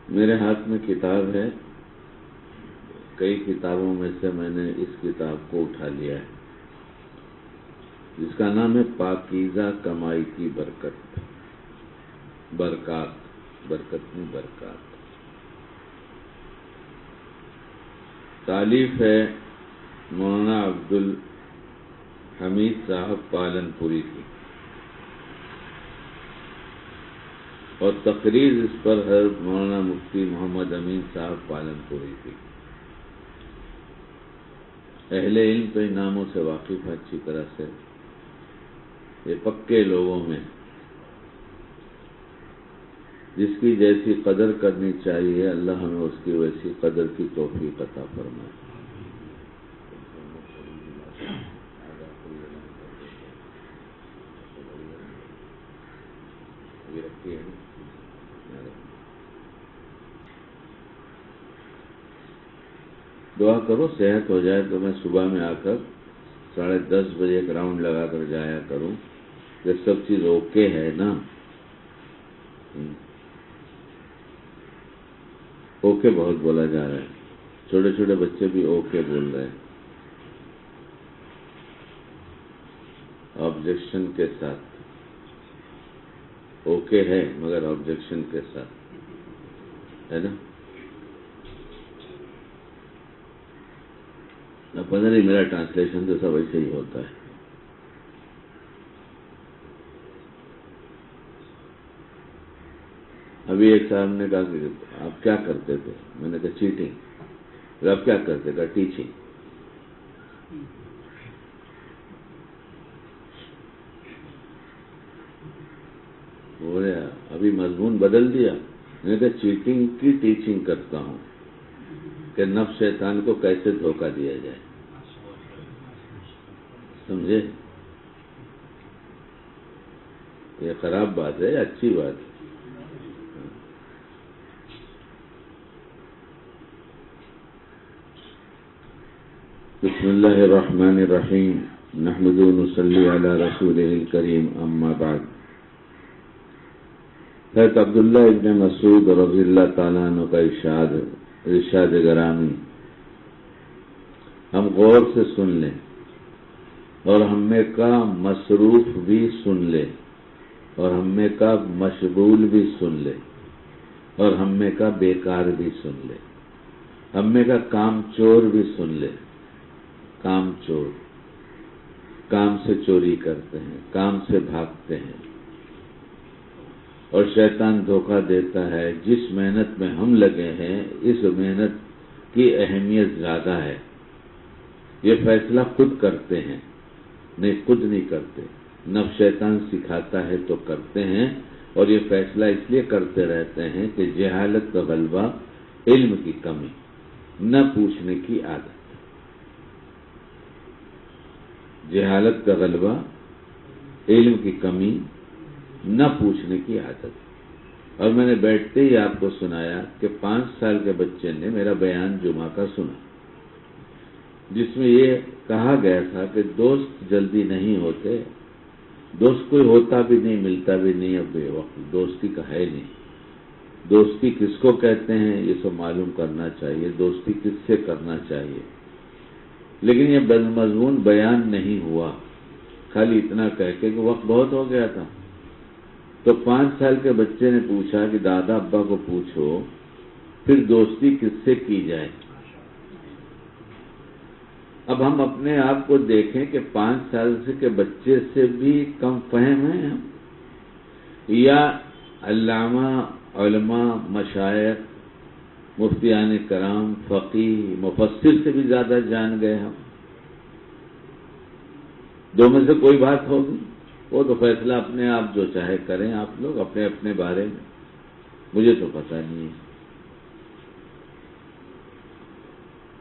میرے ہاتھ میں کتاب ہے، کئی کتابوں میں سے میں نے اس کتاب کو اٹھا لیا ہے، جس کا نام ہے پاکیزہ کمائی کی برکت، برکت میں برکات۔ تالیف ہے مولانا عبدالحمید صاحب پالن پوری کی، اور تقریر اس پر ہے مولانا مفتی محمد امین صاحب پالن پوری کی۔ اہل علم تو ان ناموں سے واقف ہے اچھی طرح سے، یہ پکے لوگوں میں جس کی جیسی قدر کرنی چاہیے، اللہ ہمیں اس کی ویسی قدر کی توفیق عطا فرمائے۔ دعا کرو صحت ہو جائے تو میں صبح میں آ کر 10:30 بجے ایک راؤنڈ لگا کر جایا کروں، یہ سب چیز اوکے ہے نا؟ اوکے بہت بولا جا رہا ہے، چھوٹے چھوٹے بچے بھی اوکے بول رہے ہیں، آبجیکشن کے ساتھ۔ اوکے ہے مگر آبجیکشن کے ساتھ، ہے نا؟ پتہ نہیں میرا ٹرانسلیشن تو سب ایسے ہی ہوتا ہے۔ ابھی ایک صاحب نے کہا کہ آپ کیا کرتے تھے؟ میں نے کہا چیٹنگ۔ آپ کیا کرتے تھے؟ ٹیچنگ۔ بولے ابھی مضمون بدل دیا؟ میں نے کہا چیٹنگ کی ٹیچنگ کرتا ہوں کہ نفس شیطان کو کیسے دھوکہ دیا جائے، سمجھے؟ یہ خراب بات ہے، اچھی بات ہے؟ بسم اللہ الرحمن الرحیم، نحمده ونصلی علی رسولہ الکریم، اما بعد۔ حضرت عبداللہ ابن مسعود رضی اللہ تعالیٰ عنہ کا ارشاد گرامی ہم غور سے سن لیں اور ہم میں کا مصروف بھی سن لے، اور ہم میں کا مشغول بھی سن لے، اور ہم میں کا بیکار بھی سن لے، ہم میں کا کام چور بھی سن لے۔ کام چور، کام سے چوری کرتے ہیں، کام سے بھاگتے ہیں، اور شیطان دھوکہ دیتا ہے جس محنت میں ہم لگے ہیں اس محنت کی اہمیت زیادہ ہے، یہ فیصلہ خود کرتے ہیں، نہیں خود نہیں کرتے، نفس شیطان سکھاتا ہے تو کرتے ہیں، اور یہ فیصلہ اس لیے کرتے رہتے ہیں کہ جہالت کا غلبہ، علم کی کمی، نہ پوچھنے کی عادت۔ جہالت کا غلبہ، علم کی کمی، نہ پوچھنے کی عادت۔ اور میں نے بیٹھتے ہی آپ کو سنایا کہ 5 سال کے بچے نے میرا بیان جمعہ کا سنا، جس میں یہ کہا گیا تھا کہ دوست جلدی نہیں ہوتے، دوست کوئی ہوتا بھی نہیں، ملتا بھی نہیں، اب بے وقت دوستی کا ہے نہیں۔ دوستی کس کو کہتے ہیں یہ سب معلوم کرنا چاہیے، دوستی کس سے کرنا چاہیے، لیکن یہ مضمون بیان نہیں ہوا، خالی اتنا کہہ کے کہ وقت بہت ہو گیا تھا۔ تو 5 سال کے بچے نے پوچھا کہ دادا ابا کو پوچھو پھر دوستی کس سے کی جائے۔ اب ہم اپنے آپ کو دیکھیں کہ 5 سال کے بچے سے بھی کم فہم ہیں ہم، یا علامہ، علماء، مشائخ، مفتیان کرام، فقیہ، مفسر سے بھی زیادہ جان گئے ہم؟ دو میں سے کوئی بات ہوگی، وہ تو فیصلہ اپنے آپ جو چاہے کریں آپ لوگ اپنے اپنے بارے میں، مجھے تو پتہ نہیں ہے۔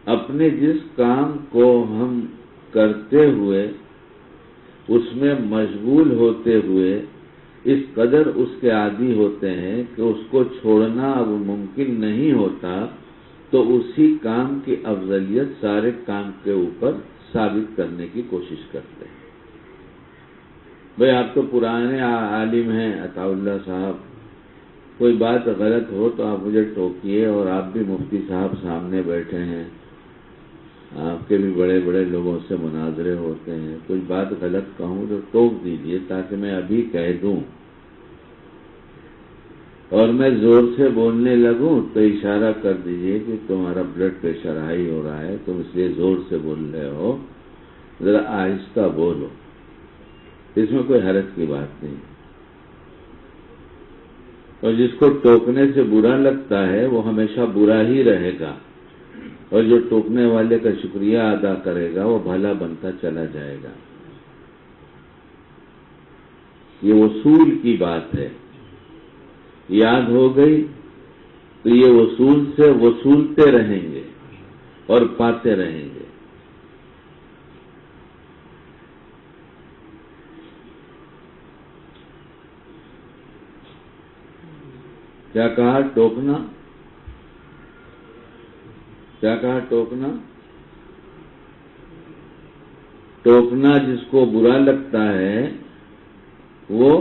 اپنے جس کام کو ہم کرتے ہوئے اس میں مشغول ہوتے ہوئے اس قدر اس کے عادی ہوتے ہیں کہ اس کو چھوڑنا اب ممکن نہیں ہوتا، تو اسی کام کی افضلیت سارے کام کے اوپر ثابت کرنے کی کوشش کرتے ہیں۔ بھئی آپ تو پرانے عالم ہیں عطا اللہ صاحب، کوئی بات غلط ہو تو آپ مجھے ٹوکیے، اور آپ بھی مفتی صاحب سامنے بیٹھے ہیں، آپ کے بھی بڑے بڑے لوگوں سے مناظرے ہوتے ہیں، کوئی بات غلط کہوں تو ٹوک دیجئے تاکہ میں ابھی کہہ دوں، اور میں زور سے بولنے لگوں تو اشارہ کر دیجئے کہ تمہارا بلڈ پریشر ہائی ہو رہا ہے، تم اس لیے زور سے بول رہے ہو، ذرا آہستہ بولو، اس میں کوئی حرج کی بات نہیں۔ اور جس کو ٹوکنے سے برا لگتا ہے وہ ہمیشہ برا ہی رہے گا، اور جو ٹوکنے والے کا شکریہ ادا کرے گا وہ بھلا بنتا چلا جائے گا۔ یہ اصول کی بات ہے، یاد ہو گئی تو یہ اصول سے وصولتے رہیں گے اور پاتے رہیں گے۔ کیا کہا ٹوکنا؟ کیا کہا ٹوکنا؟ ٹوکنا جس کو برا لگتا ہے وہ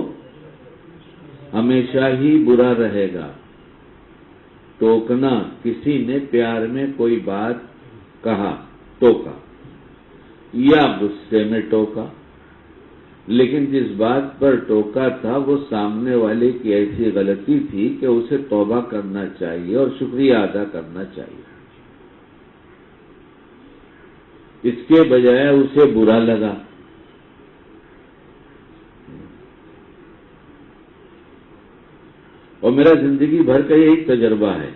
ہمیشہ ہی برا رہے گا۔ ٹوکنا، کسی نے پیار میں کوئی بات کہا، ٹوکا، یا غصے میں ٹوکا، لیکن جس بات پر ٹوکا تھا وہ سامنے والے کی ایسی غلطی تھی کہ اسے توبہ کرنا چاہیے اور شکریہ ادا کرنا چاہیے، اس کے بجائے اسے برا لگا۔ اور میرا زندگی بھر کا یہی تجربہ ہے،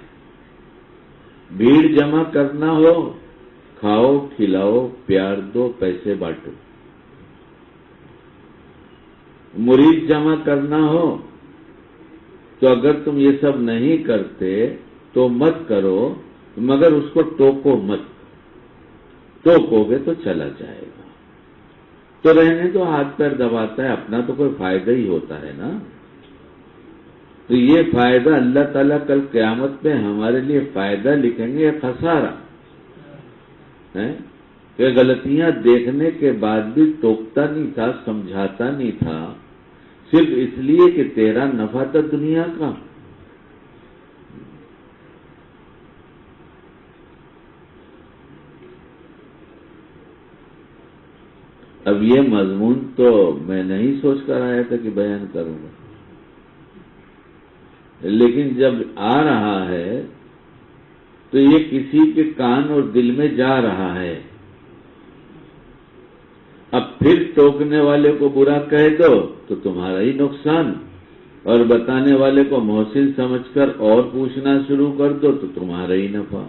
بھیڑ جمع کرنا ہو، کھاؤ کھلاؤ پیار دو پیسے بانٹو، مرید جمع کرنا ہو تو اگر تم یہ سب نہیں کرتے تو مت کرو، مگر اس کو ٹوکو مت، ٹوکو گے تو چلا جائے گا، تو رہنے تو ہاتھ پیر دباتا ہے، اپنا تو کوئی فائدہ ہی ہوتا ہے نا۔ تو یہ فائدہ اللہ تعالیٰ کل قیامت میں ہمارے لیے فائدہ لکھیں گے یا خسارہ ہے؟ کہ غلطیاں دیکھنے کے بعد بھی ٹوکتا نہیں تھا، سمجھاتا نہیں تھا، صرف اس لیے کہ تیرا نفع تھا دنیا کا۔ اب یہ مضمون تو میں نہیں سوچ کر آیا تھا کہ بیان کروں گا، لیکن جب آ رہا ہے تو یہ کسی کے کان اور دل میں جا رہا ہے۔ اب پھر ٹوکنے والے کو برا کہہ دو تو تمہارا ہی نقصان، اور بتانے والے کو محسن سمجھ کر اور پوچھنا شروع کر دو تو تمہارا ہی نفع۔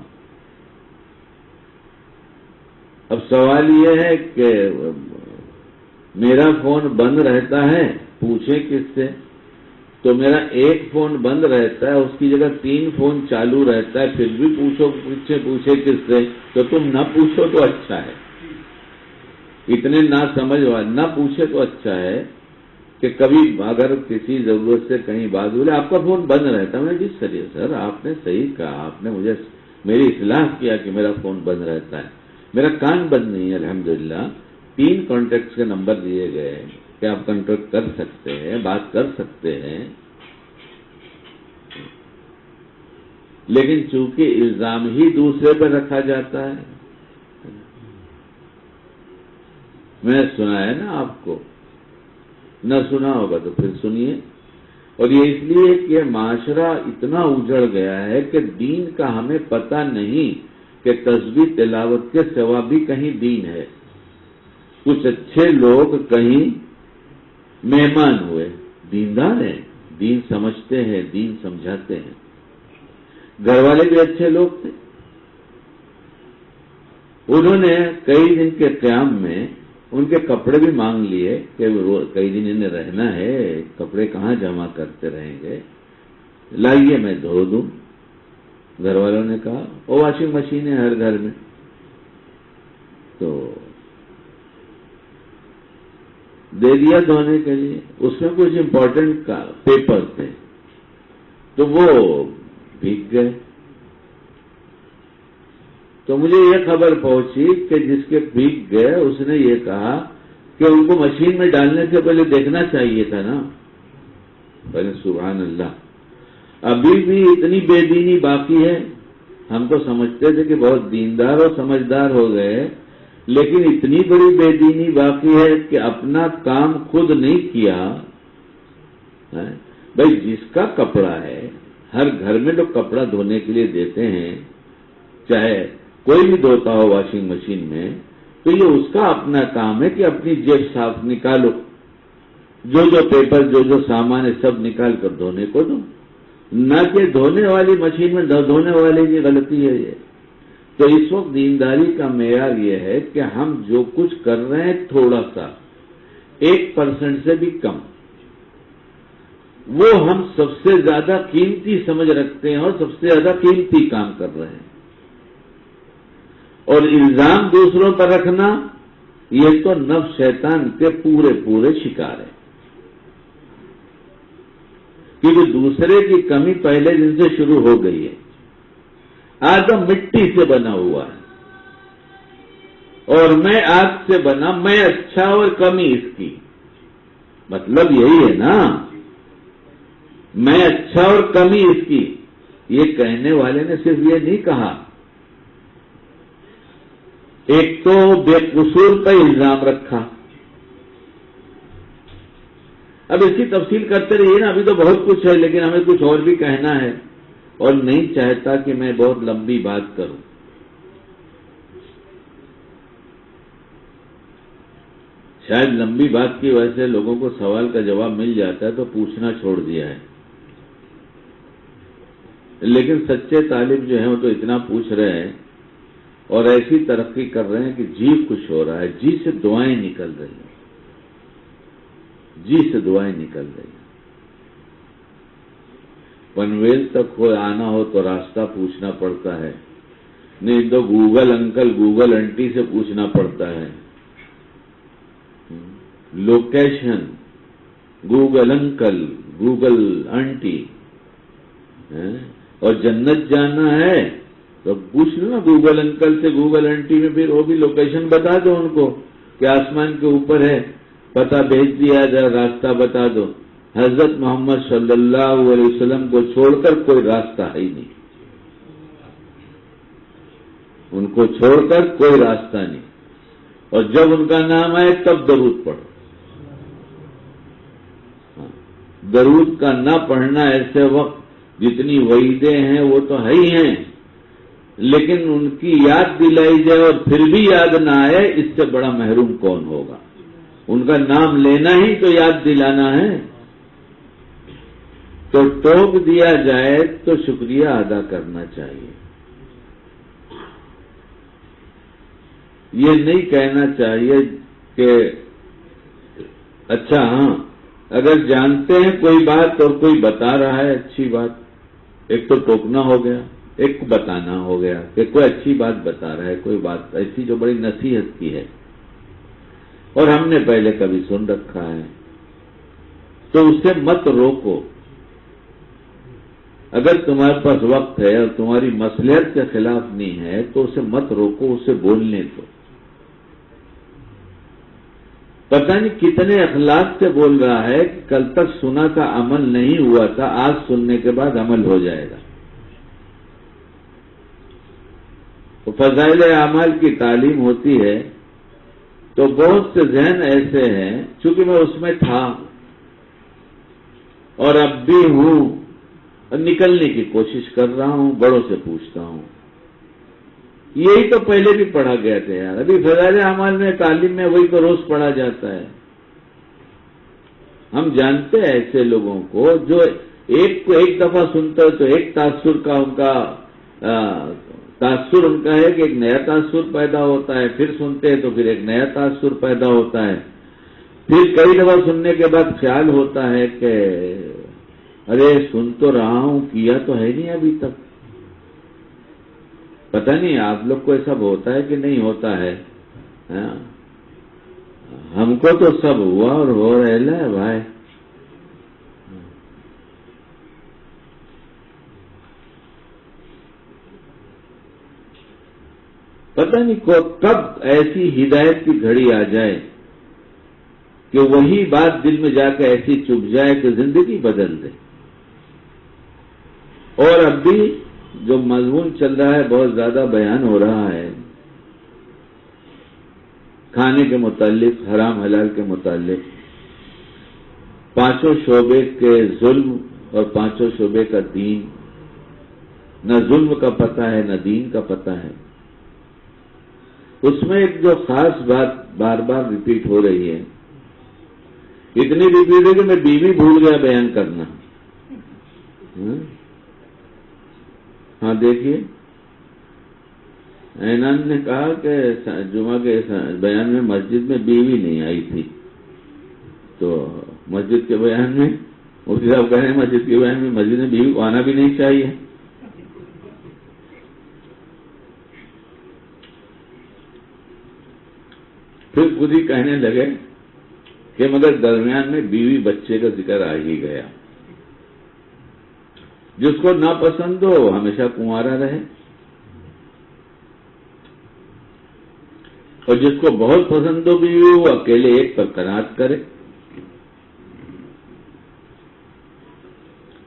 اب سوال یہ ہے کہ میرا فون بند رہتا ہے، پوچھیں کس سے؟ تو میرا ایک فون بند رہتا ہے، اس کی جگہ 3 فون چالو رہتا ہے، پھر بھی پوچھے کس سے؟ تو تم نہ پوچھو تو اچھا ہے، اتنے نہ سمجھ والے نہ پوچھے تو اچھا ہے کہ کبھی اگر کسی ضرورت سے کہیں بات بولے آپ کا فون بند رہتا ہے، میں جس طریقے سر آپ نے صحیح کہا، آپ نے مجھے میری اصلاح کیا کہ میرا فون بند رہتا ہے، میرا کان بند نہیں ہے، الحمدللہ 3 کانٹیکٹس کے نمبر دیے گئے کہ آپ کانٹیکٹ کر سکتے ہیں، بات کر سکتے ہیں، لیکن چونکہ الزام ہی دوسرے پہ رکھا جاتا ہے۔ میں نے سنا ہے نا آپ کو، نہ سنا ہوگا تو پھر سنیے۔ اور یہ اس لیے کہ معاشرہ اتنا اجڑ گیا ہے کہ دین کا ہمیں پتہ نہیں کہ تسبیح تلاوت کے سوا بھی کہیں دین ہے۔ کچھ اچھے لوگ کہیں مہمان ہوئے، دیندار ہیں، دین سمجھتے ہیں، دین سمجھاتے ہیں، گھر والے بھی اچھے لوگ تھے، انہوں نے کئی دن کے قیام میں ان کے کپڑے بھی مانگ لیے کہ کئی دن انہیں رہنا ہے، کپڑے کہاں جمع کرتے رہیں گے، لائیے میں دھو دوں۔ گھر والوں نے کہا وہ واشنگ مشین ہے ہر گھر میں، تو دے دیا دھونے کے لیے، اس میں کچھ امپورٹنٹ پیپر تھے تو وہ بھیگ گئے۔ تو مجھے یہ خبر پہنچی کہ جس کے بھیگ گئے اس نے یہ کہا کہ ان کو مشین میں ڈالنے سے پہلے دیکھنا چاہیے تھا نا. پہلے سبحان اللہ. ابھی بھی اتنی بے دینی باقی ہے. ہم تو سمجھتے تھے کہ بہت دیندار اور سمجھدار ہو گئے، لیکن اتنی بڑی بے دینی باقی ہے کہ اپنا کام خود نہیں کیا. بھائی جس کا کپڑا ہے، ہر گھر میں لوگ کپڑا دھونے کے لیے دیتے ہیں، چاہے کوئی بھی دھوتا ہو واشنگ مشین میں، تو یہ اس کا اپنا کام ہے کہ اپنی جیب صاف نکالو، جو پیپر جو سامان ہے سب نکال کر دھونے کو دو، نہ کہ دھونے والی مشین میں دھونے والے کی غلطی ہے یہ. تو اس وقت دینداری کا معیار یہ ہے کہ ہم جو کچھ کر رہے ہیں تھوڑا سا 1% سے بھی کم، وہ ہم سب سے زیادہ قیمتی سمجھ رکھتے ہیں اور سب سے زیادہ قیمتی کام کر رہے ہیں. اور الزام دوسروں پر رکھنا یہ تو نفس شیطان کے پورے شکار ہے، کیونکہ دوسرے کی کمی پہلے دن سے شروع ہو گئی ہے. آدم مٹی سے بنا ہوا ہے اور میں آگ سے بنا، میں اچھا اور کمی اس کی. مطلب یہی ہے نا، میں اچھا اور کمی اس کی. یہ کہنے والے نے صرف یہ نہیں کہا، ایک تو بے قصور کا الزام رکھا. اب اس کی تفصیل کرتے رہیے نا، ابھی تو بہت کچھ ہے لیکن ہمیں کچھ اور بھی کہنا ہے اور نہیں چاہتا کہ میں بہت لمبی بات کروں. شاید لمبی بات کی وجہ سے لوگوں کو سوال کا جواب مل جاتا ہے تو پوچھنا چھوڑ دیا ہے. لیکن سچے طالب جو ہیں وہ تو اتنا پوچھ رہے ہیں اور ایسی ترقی کر رہے ہیں کہ جی خوش ہو رہا ہے، جی سے دعائیں نکل رہی ہیں، جی سے دعائیں نکل رہی ہیں. پنویل تک آنا ہو تو راستہ پوچھنا پڑتا ہے، نہیں تو گوگل انکل گوگل انٹی سے پوچھنا پڑتا ہے. Location Google uncle Google aunty. اور جنت جانا ہے تو پوچھ لو نا گوگل انکل سے گوگل انٹی میں، پھر وہ بھی لوکیشن بتا دو ان کو کہ آسمان کے اوپر ہے، پتہ بھیج دیا جائے، راستہ بتا دو. حضرت محمد صلی اللہ علیہ وسلم کو چھوڑ کر کوئی راستہ ہے ہی نہیں، ان کو چھوڑ کر کوئی راستہ نہیں. اور جب ان کا نام آئے تب درود پڑھو. درود کا نہ پڑھنا ایسے وقت جتنی وعیدیں ہیں وہ تو ہے ہی ہیں، لیکن ان کی یاد دلائی جائے اور پھر بھی یاد نہ آئے، اس سے بڑا محروم کون ہوگا. ان کا نام لینا ہی تو یاد دلانا ہے. تو ٹوک دیا جائے تو شکریہ ادا کرنا چاہیے. یہ نہیں کہنا چاہیے کہ اچھا ہاں اگر جانتے ہیں کوئی بات اور کوئی بتا رہا ہے اچھی بات، ایک تو ٹوکنا ہو گیا، ایک بتانا ہو گیا کہ کوئی اچھی بات بتا رہا ہے، کوئی بات ایسی جو بڑی نصیحت کی ہے اور ہم نے پہلے کبھی سن رکھا ہے، تو اسے مت روکو. اگر تمہارے پاس وقت ہے اور تمہاری مصلحت کے خلاف نہیں ہے تو اسے مت روکو، اسے بولنے دو. پتہ نہیں کتنے اخلاق سے بول رہا ہے کہ کل تک سنا کا عمل نہیں ہوا تھا، آج سننے کے بعد عمل ہو جائے گا. تو فضائل اعمال کی تعلیم ہوتی ہے تو بہت سے ذہن ایسے ہیں، چونکہ میں اس میں تھا اور اب بھی ہوں، نکلنے کی کوشش کر رہا ہوں، بڑوں سے پوچھتا ہوں. یہی تو پہلے بھی پڑھا گیا تھا یار. ابھی فضائل اعمال میں تعلیم میں وہی تو روز پڑھا جاتا ہے. ہم جانتے ہیں ایسے لوگوں کو جو ایک کو ایک دفعہ سنتا ہے تو ایک تاثر کا ان کا تاثر ان کا ہے کہ ایک نیا تاثر پیدا ہوتا ہے، پھر سنتے ہیں تو پھر ایک نیا تاثر پیدا ہوتا ہے، پھر کئی دفعہ سننے کے بعد خیال ہوتا ہے کہ ارے سن تو رہا ہوں، کیا تو ہے نہیں ابھی تک. پتہ نہیں آپ لوگ کو ایسا ہوتا ہے کہ نہیں ہوتا ہے. ہم کو تو سب ہوا اور ہو رہا ہے بھائی. پتہ نہیں کب ایسی ہدایت کی گھڑی آ جائے کہ وہی بات دل میں جا کے ایسی چپ جائے کہ زندگی بدل دے. اور اب بھی جو مضمون چل رہا ہے بہت زیادہ بیان ہو رہا ہے کھانے کے متعلق، حرام حلال کے متعلق، پانچوں شعبے کے ظلم اور پانچوں شعبے کا دین. نہ ظلم کا پتہ ہے نہ دین کا پتہ ہے. اس میں ایک جو خاص بات بار بار ریپیٹ ہو رہی ہے، اتنی ریپیٹ ہے کہ میں بیوی بھول گیا بیان کرنا. ہاں دیکھیے، اینان نے کہا کہ جمعہ کے بیان میں مسجد میں بیوی نہیں آئی تھی، تو مسجد کے بیان میں مفتی صاحب کہہ رہے ہیں مسجد کے بیان میں مسجد میں بیوی کو آنا بھی نہیں چاہیے. پھر خود ہی کہنے لگے کہ مگر درمیان میں بیوی بچے کا ذکر آ ہی گیا. جس کو نہ پسند ہو ہمیشہ کنوارا رہے، اور جس کو بہت پسند ہو بیوی وہ اکیلے ایک پر قناعت کرے.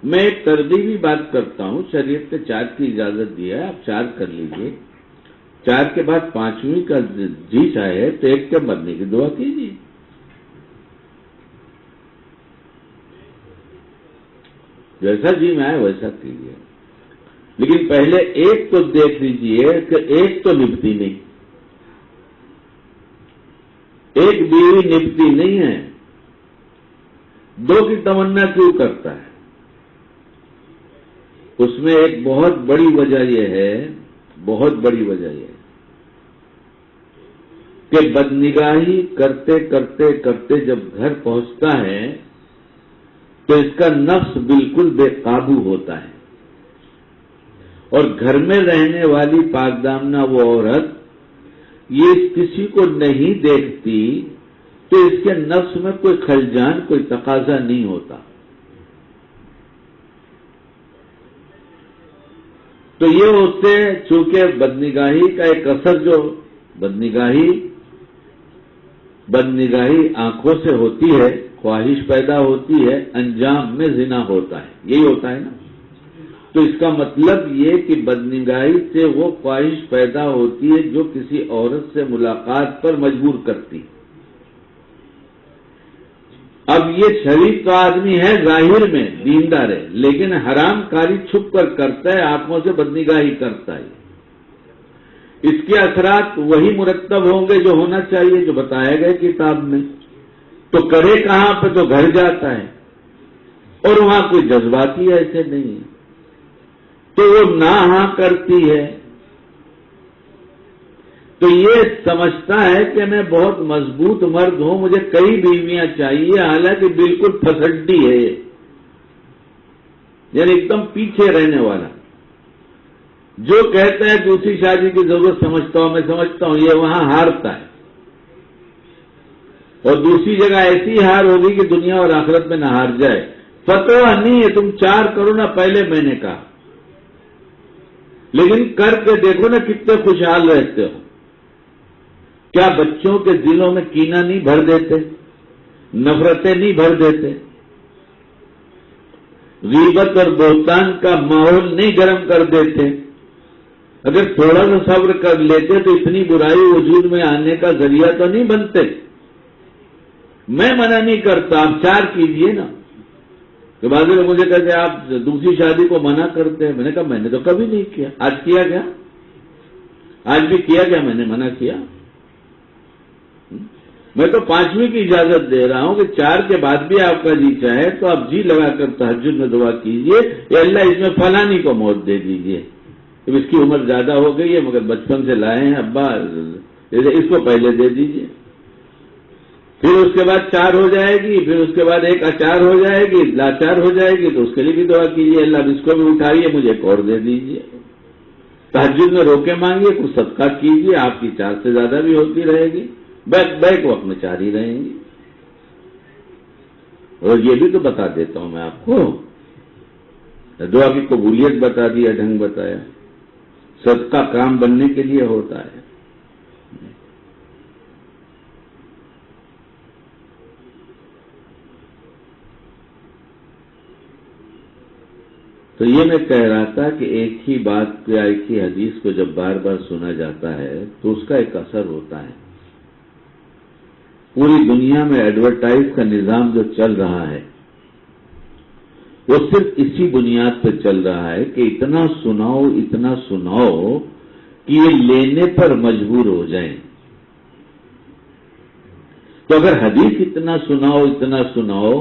میں ایک ترغیبی بات کرتا ہوں، شریعت نے 4 کی اجازت دی ہے، آپ 4 کر لیجئے. 4 کے بعد 5ویں کا جی چاہے تو 1 کے مرنے کی دعا کیجیے. جیسا جی میں آئے ویسا کیجیے، لیکن پہلے ایک تو دیکھ لیجیے کہ ایک تو نپتی نہیں، ایک بیوی نپتی نہیں ہے، 2 کی تمنا کیوں کرتا ہے؟ اس میں ایک بہت بڑی وجہ یہ ہے، بہت بڑی وجہ یہ ہے کہ بدنگاہی کرتے کرتے کرتے جب گھر پہنچتا ہے تو اس کا نفس بالکل بے قابو ہوتا ہے، اور گھر میں رہنے والی پاک دامنہ وہ عورت یہ کسی کو نہیں دیکھتی تو اس کے نفس میں کوئی خلجان، کوئی تقاضا نہیں ہوتا. تو یہ اس سے چونکہ بدنگاہی کا ایک اثر، جو بدنگاہی آنکھوں سے ہوتی ہے، خواہش پیدا ہوتی ہے، انجام میں زنا ہوتا ہے، یہی ہوتا ہے نا. تو اس کا مطلب یہ کہ بدنگاہی سے وہ خواہش پیدا ہوتی ہے جو کسی عورت سے ملاقات پر مجبور کرتی. اب یہ شریف کا آدمی ہے، ظاہر میں دیندار ہے، لیکن حرام کاری چھپ کر کرتا ہے، آنکھوں سے بدنگاہی کرتا ہے. اس کے اثرات وہی مرتب ہوں گے جو ہونا چاہیے، جو بتایا گیا کتاب میں. تو کرے کہاں پہ؟ تو گھر جاتا ہے، اور وہاں کوئی جذباتی ایسے نہیں ہے، تو وہ نہ ہاں کرتی ہے. تو یہ سمجھتا ہے کہ میں بہت مضبوط مرد ہوں، مجھے کئی بیویاں چاہیے، حالانکہ بالکل پھسڈی ہے یہ، یعنی ایک دم پیچھے رہنے والا. جو کہتا ہے دوسری شادی کی ضرورت سمجھتا ہوں، میں سمجھتا ہوں، یہ وہاں ہارتا ہے. اور دوسری جگہ ایسی ہار ہوگی کہ دنیا اور آخرت میں نہ ہار جائے. فتویٰ نہیں ہے، تم 4 کرو نا، پہلے میں نے کہا، لیکن کر کے دیکھو نا کتنے خوشحال رہتے ہو. کیا بچوں کے دلوں میں کینہ نہیں بھر دیتے؟ نفرتیں نہیں بھر دیتے؟ غیبت اور بہتان کا ماحول نہیں گرم کر دیتے؟ اگر تھوڑا سا صبر کر لیتے تو اتنی برائی وجود میں آنے کا ذریعہ تو نہیں بنتے. میں منع نہیں کرتا، آپ 4 کیجئے نا. کہ بعض لوگ مجھے کہتے ہیں آپ دوسری شادی کو منع کرتے ہیں. میں نے کہا میں نے تو کبھی نہیں کیا. آج کیا کیا؟ آج بھی کیا کیا میں نے منع کیا؟ میں تو 5ویں کی اجازت دے رہا ہوں کہ 4 کے بعد بھی آپ کا جی چاہے تو آپ جی لگا کر تہجد میں دعا کیجئے، یا اللہ اس میں فلانی کو موت دے دیجئے. اب اس کی عمر زیادہ ہو گئی ہے مگر بچپن سے لائے ہیں ابا، اس کو پہلے دے دیجئے. پھر اس کے بعد 4 ہو جائے گی، پھر اس کے بعد 1 اچار ہو جائے گی، لاچار ہو جائے گی، تو اس کے لیے بھی دعا کیجیے، اللہ اس کو بھی اٹھائیے، مجھے ایک اور دے دیجیے. تہجد میں روکے مانگیے، کچھ صدقہ کیجیے، آپ کی 4 سے زیادہ بھی ہوتی رہے گی، بیک وقت میں 4 ہی رہیں گی. اور یہ بھی تو بتا دیتا ہوں میں آپ کو، دعا کی قبولیت بتا دیا، ڈھنگ بتایا. صدقہ کام بننے کے لیے ہوتا ہے. تو یہ میں کہہ رہا تھا کہ ایک ہی بات یا ایک ہی حدیث کو جب بار بار سنا جاتا ہے تو اس کا ایک اثر ہوتا ہے. پوری دنیا میں ایڈورٹائز کا نظام جو چل رہا ہے وہ صرف اسی بنیاد پہ چل رہا ہے کہ اتنا سناؤ کہ یہ لینے پر مجبور ہو جائیں. تو اگر حدیث اتنا سناؤ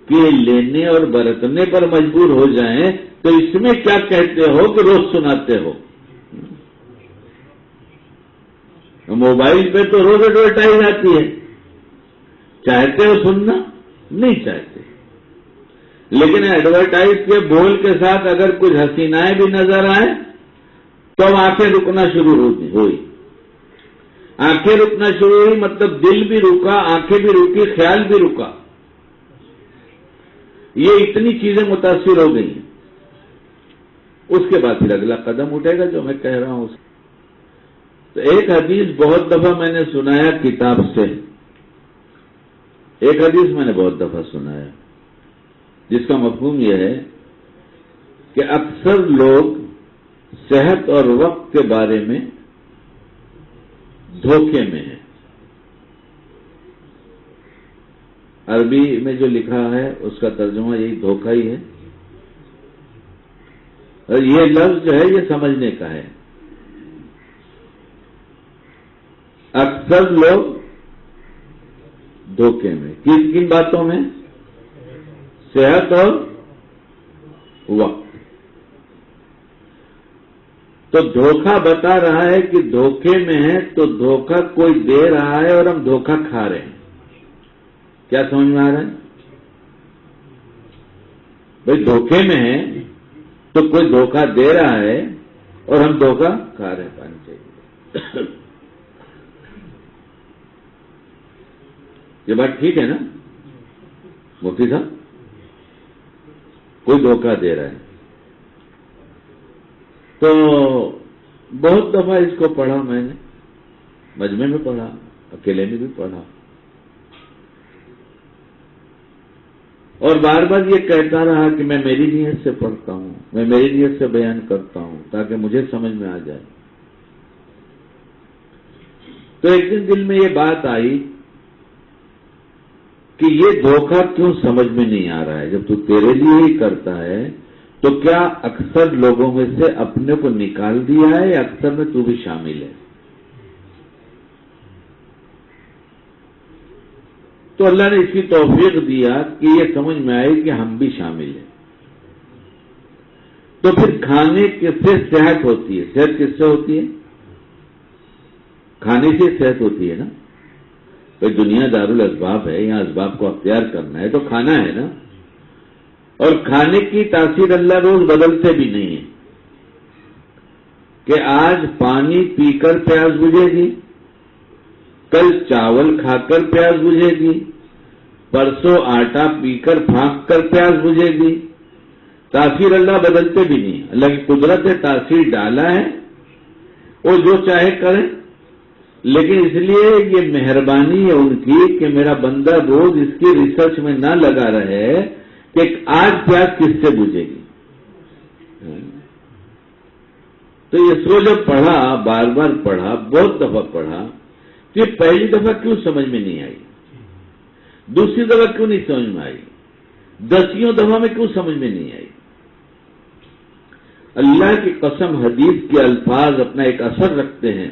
کہ یہ لینے اور برتنے پر مجبور ہو جائیں تو اس میں کیا کہتے ہو کہ روز سناتے ہو؟ موبائل پہ تو روز ایڈورٹائز آتی ہے. چاہتے ہو سننا؟ نہیں چاہتے. لیکن ایڈورٹائز کے بول کے ساتھ اگر کچھ حسینائیں بھی نظر آئیں تو اب آنکھیں رکنا شروع ہوئی. آنکھیں رکنا شروع ہوئی مطلب دل بھی رکا، آنکھیں بھی رکی، خیال بھی رکا. یہ اتنی چیزیں متاثر ہو گئی ہیں. اس کے بعد پھر اگلا قدم اٹھے گا جو میں کہہ رہا ہوں. تو ایک حدیث بہت دفعہ میں نے سنایا کتاب سے، ایک حدیث میں نے بہت دفعہ سنایا جس کا مفہوم یہ ہے کہ اکثر لوگ صحت اور وقت کے بارے میں دھوکے میں ہیں. عربی میں جو لکھا ہے اس کا ترجمہ یہی دھوکہ ہی ہے، اور یہ لفظ جو ہے یہ سمجھنے کا ہے. اکثر لوگ دھوکے میں کن باتوں میں؟ صحت اور وقت. تو دھوکہ بتا رہا ہے کہ دھوکے میں ہے تو دھوکہ کوئی دے رہا ہے اور ہم دھوکہ کھا رہے ہیں. کیا سمجھ میں آ رہا ہے؟ بھائی دھوکے میں ہے تو کوئی دھوکہ دے رہا ہے اور ہم دھوکہ کھا رہے ہیں. پانی چاہیے. یہ بات ٹھیک ہے نا مفتی صاحب؟ کوئی دھوکہ دے رہا ہے. تو بہت دفعہ اس کو پڑھا میں نے، مجمع میں پڑھا، اکیلے میں بھی پڑھا، اور بار بار یہ کہتا رہا کہ میں میری نیت سے پڑھتا ہوں، میں میری نیت سے بیان کرتا ہوں تاکہ مجھے سمجھ میں آ جائے. تو ایک دن دل میں یہ بات آئی کہ یہ دھوکہ کیوں سمجھ میں نہیں آ رہا ہے؟ جب تو تیرے لیے ہی کرتا ہے تو کیا اکثر لوگوں میں سے اپنے کو نکال دیا ہے یا اکثر میں تو بھی شامل ہے؟ تو اللہ نے اس کی توفیق دیا کہ یہ سمجھ میں آئی کہ ہم بھی شامل ہیں. تو پھر کھانے سے صحت ہوتی ہے. صحت کس سے ہوتی ہے؟ کھانے سے صحت ہوتی ہے نا. بھائی دنیا دارالاسباب ہے، یہاں اسباب کو اختیار کرنا ہے تو کھانا ہے نا. اور کھانے کی تاثیر اللہ روز بدلتے بھی نہیں ہے کہ آج پانی پی کر پیاس بجھے گی، کل چاول کھا کر پیاس بجھے گی، پرسوں آٹا پی کر پھانک کر پیاس بجھے گی. تاثیر اللہ بدلتے بھی نہیں. اللہ کی قدرت ہے، تاثیر ڈالا ہے، وہ جو چاہے کریں. لیکن اس لیے یہ مہربانی ہے ان کی کہ میرا بندہ روز اس کی ریسرچ میں نہ لگا رہے کہ آج پیاس کس سے بجھے گی. تو یہ سو جب پڑھا، بار بار پڑھا، بہت دفعہ پڑھا، تو یہ پہلی دفعہ کیوں سمجھ میں نہیں آئی، دوسری دفعہ کیوں نہیں سمجھ میں آئی، 10ویں دفعہ میں کیوں سمجھ میں نہیں آئی؟ اللہ کی قسم حدیث کے الفاظ اپنا ایک اثر رکھتے ہیں،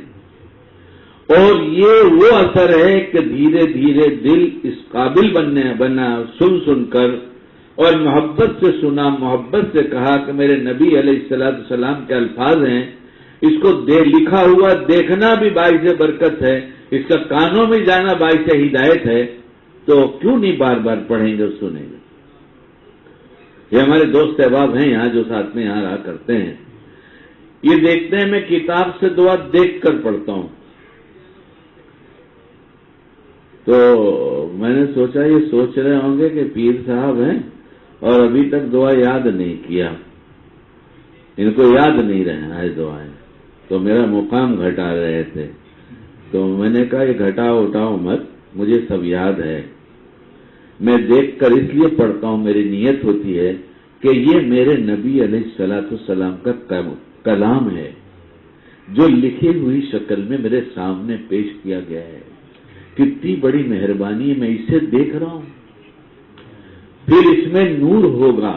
اور یہ وہ اثر ہے کہ دھیرے دھیرے دل اس قابل بنا سن کر، اور محبت سے سنا، محبت سے کہا کہ میرے نبی علیہ السلام کے الفاظ ہیں، اس کو لکھا ہوا دیکھنا بھی باعث برکت ہے، اس کا کانوں میں جانا باعث ہدایت ہے. تو کیوں نہیں بار بار پڑھیں گے اور سنیں گے؟ یہ ہمارے دوست احباب ہیں یہاں جو ساتھ میں یہاں رہا کرتے ہیں، یہ دیکھتے ہیں میں کتاب سے دعا دیکھ کر پڑھتا ہوں. تو میں نے سوچا یہ سوچ رہے ہوں گے کہ پیر صاحب ہیں اور ابھی تک دعا یاد نہیں کیا، ان کو یاد نہیں رہے دعائیں، تو میرا مقام گھٹا رہے تھے. تو میں نے کہا یہ گھٹاؤ اٹھاؤ مت، مجھے سب یاد ہے. میں دیکھ کر اس لیے پڑھتا ہوں، میری نیت ہوتی ہے کہ یہ میرے نبی علیہ الصلوۃ والسلام کا کلام ہے جو لکھی ہوئی شکل میں میرے سامنے پیش کیا گیا ہے. کتنی بڑی مہربانی ہے، میں اسے دیکھ رہا ہوں. پھر اس میں نور ہوگا،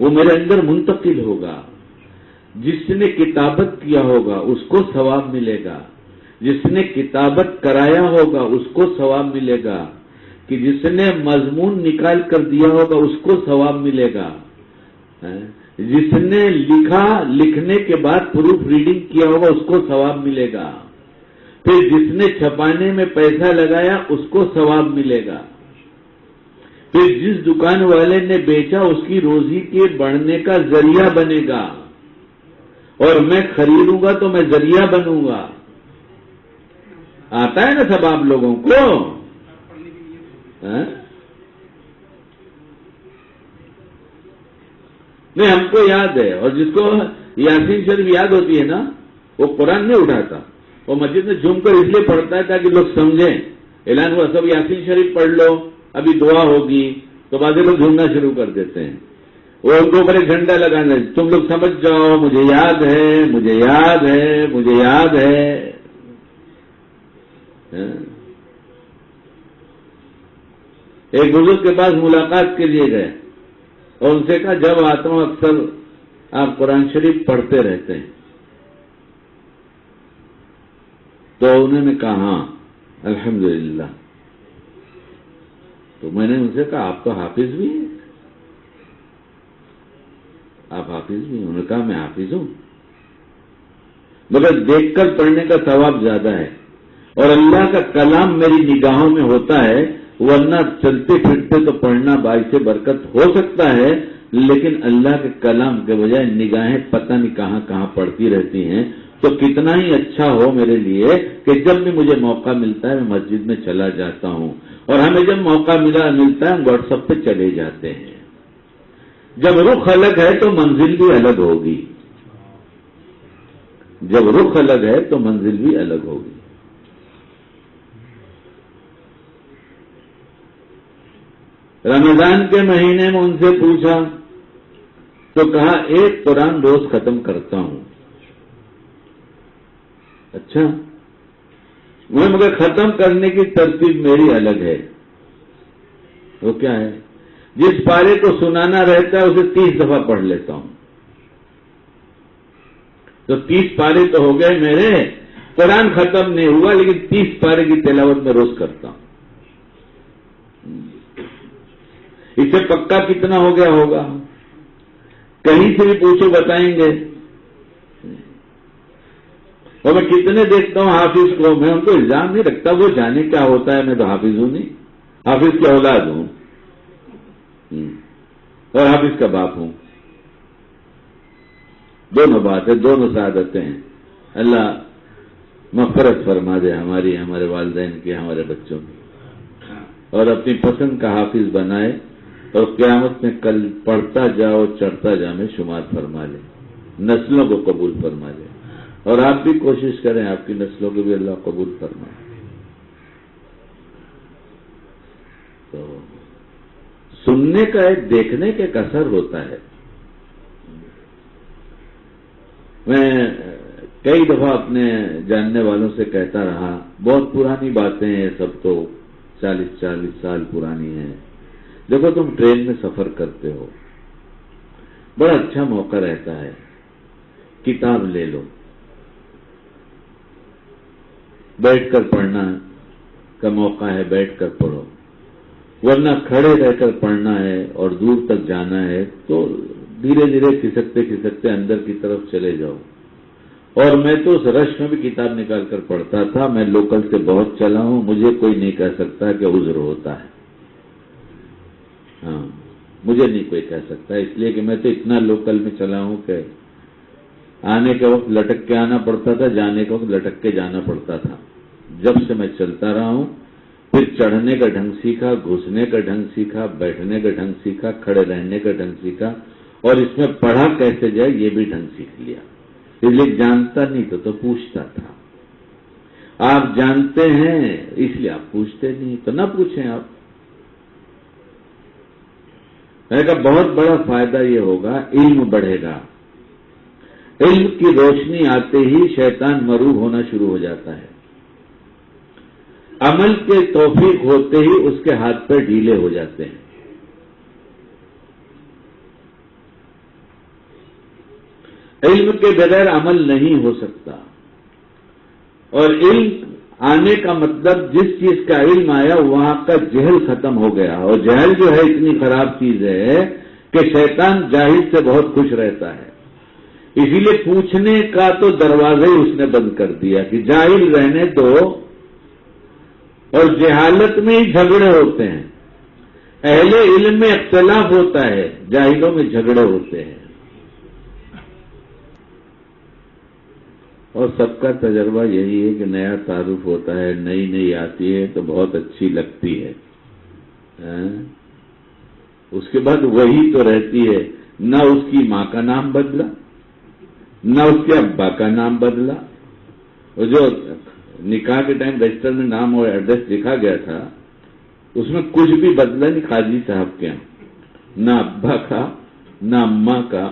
وہ میرے اندر منتقل ہوگا. جس نے کتابت کیا ہوگا اس کو ثواب ملے گا، جس نے کتابت کرایا ہوگا اس کو ثواب ملے گا، کہ جس نے مضمون نکال کر دیا ہوگا اس کو ثواب ملے گا، جس نے لکھا، لکھنے کے بعد پروف ریڈنگ کیا ہوگا اس کو ثواب ملے گا، پھر جس نے چھپانے میں پیسہ لگایا اس کو ثواب ملے گا، پھر جس دکان والے نے بیچا اس کی روزی کے بڑھنے کا ذریعہ بنے گا، اور میں خریدوں گا تو میں ذریعہ بنوں گا. آتا ہے نا سب آپ لوگوں کو؟ نہیں، ہم کو یاد ہے. اور جس کو یاسین شریف یاد ہوتی ہے نا وہ قرآن نہیں اٹھاتا، وہ مسجد میں جھوم کر اس لیے پڑھتا ہے تاکہ لوگ سمجھیں. اعلان ہوا سب یاسین شریف پڑھ لو، ابھی دعا ہوگی، تو بعض لوگ جھومنا شروع کر دیتے ہیں. وہ ان کے اوپر ایک جھنڈا لگانا ہے، تم لوگ سمجھ جاؤ مجھے یاد ہے، مجھے یاد ہے، مجھے یاد ہے. ایک بزرگ کے پاس ملاقات کے لیے گئے اور ان سے کہا جب آتا ہوں اکثر آپ قرآن شریف پڑھتے رہتے ہیں. تو انہوں نے کہا ہاں الحمدللہ. تو میں نے ان سے کہا آپ تو حافظ بھی ہیں، آپ حافظ بھی ہیں؟ انہوں نے کہا میں حافظ ہوں، مگر دیکھ کر پڑھنے کا ثواب زیادہ ہے، اور اللہ کا کلام میری نگاہوں میں ہوتا ہے، ورنہ چلتے پھرتے تو پڑھنا باعث برکت ہو سکتا ہے، لیکن اللہ کے کلام کے بجائے نگاہیں پتہ نہیں کہاں کہاں پڑتی رہتی ہیں. تو کتنا ہی اچھا ہو میرے لیے کہ جب بھی مجھے موقع ملتا ہے میں مسجد میں چلا جاتا ہوں، اور ہمیں جب موقع ملتا ہے ہم واٹس ایپ پہ چلے جاتے ہیں. جب رخ الگ ہے تو منزل بھی الگ ہوگی، جب رخ الگ ہے تو منزل بھی الگ ہوگی. رمضان کے مہینے میں ان سے پوچھا تو کہا ایک قرآن روز ختم کرتا ہوں. اچھا، میں مگر ختم کرنے کی ترتیب میری الگ ہے. وہ کیا ہے؟ جس پارے کو سنانا رہتا ہے اسے 30 دفعہ پڑھ لیتا ہوں. تو 30 پارے تو ہو گئے میرے، قرآن ختم نہیں ہوا لیکن 30 پارے کی تلاوت میں روز کرتا ہوں. اس سے پکا کتنا ہو گیا ہوگا؟ کہیں سے بھی پوچھو بتائیں گے. اور میں کتنے دیکھتا ہوں حافظ کو، میں ان کو الزام نہیں رکھتا وہ جانے کیا ہوتا ہے، میں تو حافظ ہوں نہیں، حافظ کی اولاد ہوں اور حافظ کا باپ ہوں. دونوں بات ہے، دونوں سعادتیں ہیں. اللہ مغفرت فرما دے ہماری، ہمارے والدین کی، ہمارے بچوں کی، اور اپنی پسند کا حافظ بنائے اور قیامت میں کل پڑھتا جاؤ چڑھتا جا میں شمار فرما لے، نسلوں کو قبول فرما لے. اور آپ بھی کوشش کریں آپ کی نسلوں کو بھی اللہ قبول فرمائے. تو سننے کا ایک دیکھنے کا ایک اثر ہوتا ہے. میں کئی دفعہ اپنے جاننے والوں سے کہتا رہا، بہت پرانی باتیں ہیں سب، تو 40 سال پرانی ہیں. دیکھو تم ٹرین میں سفر کرتے ہو، بڑا اچھا موقع رہتا ہے، کتاب لے لو، بیٹھ کر پڑھنا کا موقع ہے، بیٹھ کر پڑھو، ورنہ کھڑے رہ کر پڑھنا ہے اور دور تک جانا ہے تو دھیرے دھیرے کھسکتے کھسکتے اندر کی طرف چلے جاؤ. اور میں تو اس رش میں بھی کتاب نکال کر پڑھتا تھا. میں لوکل سے بہت چلا ہوں، مجھے کوئی نہیں کہہ سکتا کہ عذر ہوتا ہے. ہاں، مجھے نہیں کوئی کہہ سکتا، اس لیے کہ میں تو اتنا لوکل میں چلا ہوں کہ آنے کے وقت لٹک کے آنا پڑتا تھا، جانے کے وقت لٹک کے جانا پڑتا تھا. جب سے میں چلتا رہا ہوں، پھر چڑھنے کا ڈھنگ سیکھا، گھسنے کا ڈھنگ سیکھا، بیٹھنے کا ڈھنگ سیکھا، کھڑے رہنے کا ڈھنگ سیکھا، اور اس میں پڑھا کیسے جائے یہ بھی ڈھنگ سیکھ لیا. اس لیے جانتا نہیں تو پوچھتا تھا. آپ جانتے ہیں اس لیے آپ پوچھتے نہیں، تو نہ پوچھیں آپ. میں نے کہا بہت بڑا فائدہ یہ ہوگا، علم بڑھے گا، علم کی روشنی آتے ہی شیطان مروب ہونا شروع ہو جاتا ہے، عمل کے توفیق ہوتے ہی اس کے ہاتھ پیر ڈھیلے ہو جاتے ہیں۔ علم کے بغیر عمل نہیں ہو سکتا، اور علم آنے کا مطلب جس چیز کا علم آیا وہاں کا جہل ختم ہو گیا، اور جہل جو ہے اتنی خراب چیز ہے کہ شیطان جاہل سے بہت خوش رہتا ہے، اسی لیے پوچھنے کا تو دروازہ ہی اس نے بند کر دیا کہ جاہل رہنے دو، اور جہالت میں ہی جھگڑے ہوتے ہیں، اہل علم میں اختلاف ہوتا ہے، جاہلوں میں جھگڑے ہوتے ہیں۔ اور سب کا تجربہ یہی ہے کہ نیا تعارف ہوتا ہے، نئی نئی آتی ہے تو بہت اچھی لگتی ہے، اس کے بعد وہی تو رہتی ہے، نہ اس کی ماں کا نام بدلا، نہ اس کے ابا کا نام بدلا، اور جو نکاح کے ٹائم رجسٹر میں نام اور ایڈریس لکھا گیا تھا اس میں کچھ بھی بدلا نہیں قاضی صاحب کے یہاں، نہ ابا کا نہ اماں کا،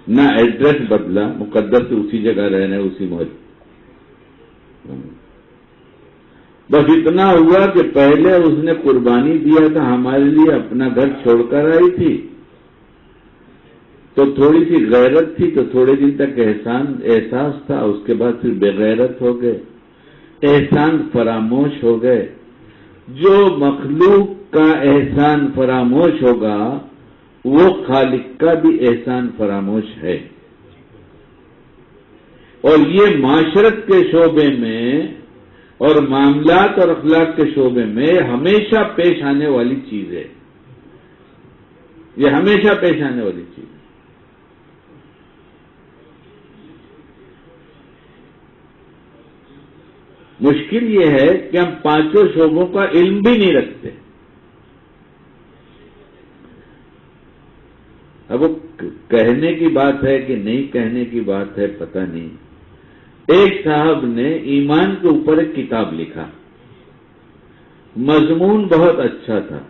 نہ ایڈریس بدلا، مقدر سے اسی جگہ رہنا ہے، اسی محل۔ بس اتنا ہوا کہ پہلے اس نے قربانی دیا تھا ہمارے لیے، اپنا گھر چھوڑ کر آئی تھی تو تھوڑی سی غیرت تھی، تو تھوڑے دن تک احساس تھا، اس کے بعد پھر بے غیرت ہو گئے، احسان فراموش ہو گئے۔ جو مخلوق کا احسان فراموش ہوگا وہ خالق کا بھی احسان فراموش ہے، اور یہ معاشرت کے شعبے میں اور معاملات اور اخلاق کے شعبے میں ہمیشہ پیش آنے والی چیز ہے، یہ ہمیشہ پیش آنے والی چیز ہے۔ مشکل یہ ہے کہ ہم پانچوں شعبوں کا علم بھی نہیں رکھتے۔ اب وہ کہنے کی بات ہے کہ نہیں کہنے کی بات ہے پتہ نہیں۔ ایک صاحب نے ایمان کے اوپر ایک کتاب لکھا، مضمون بہت اچھا تھا،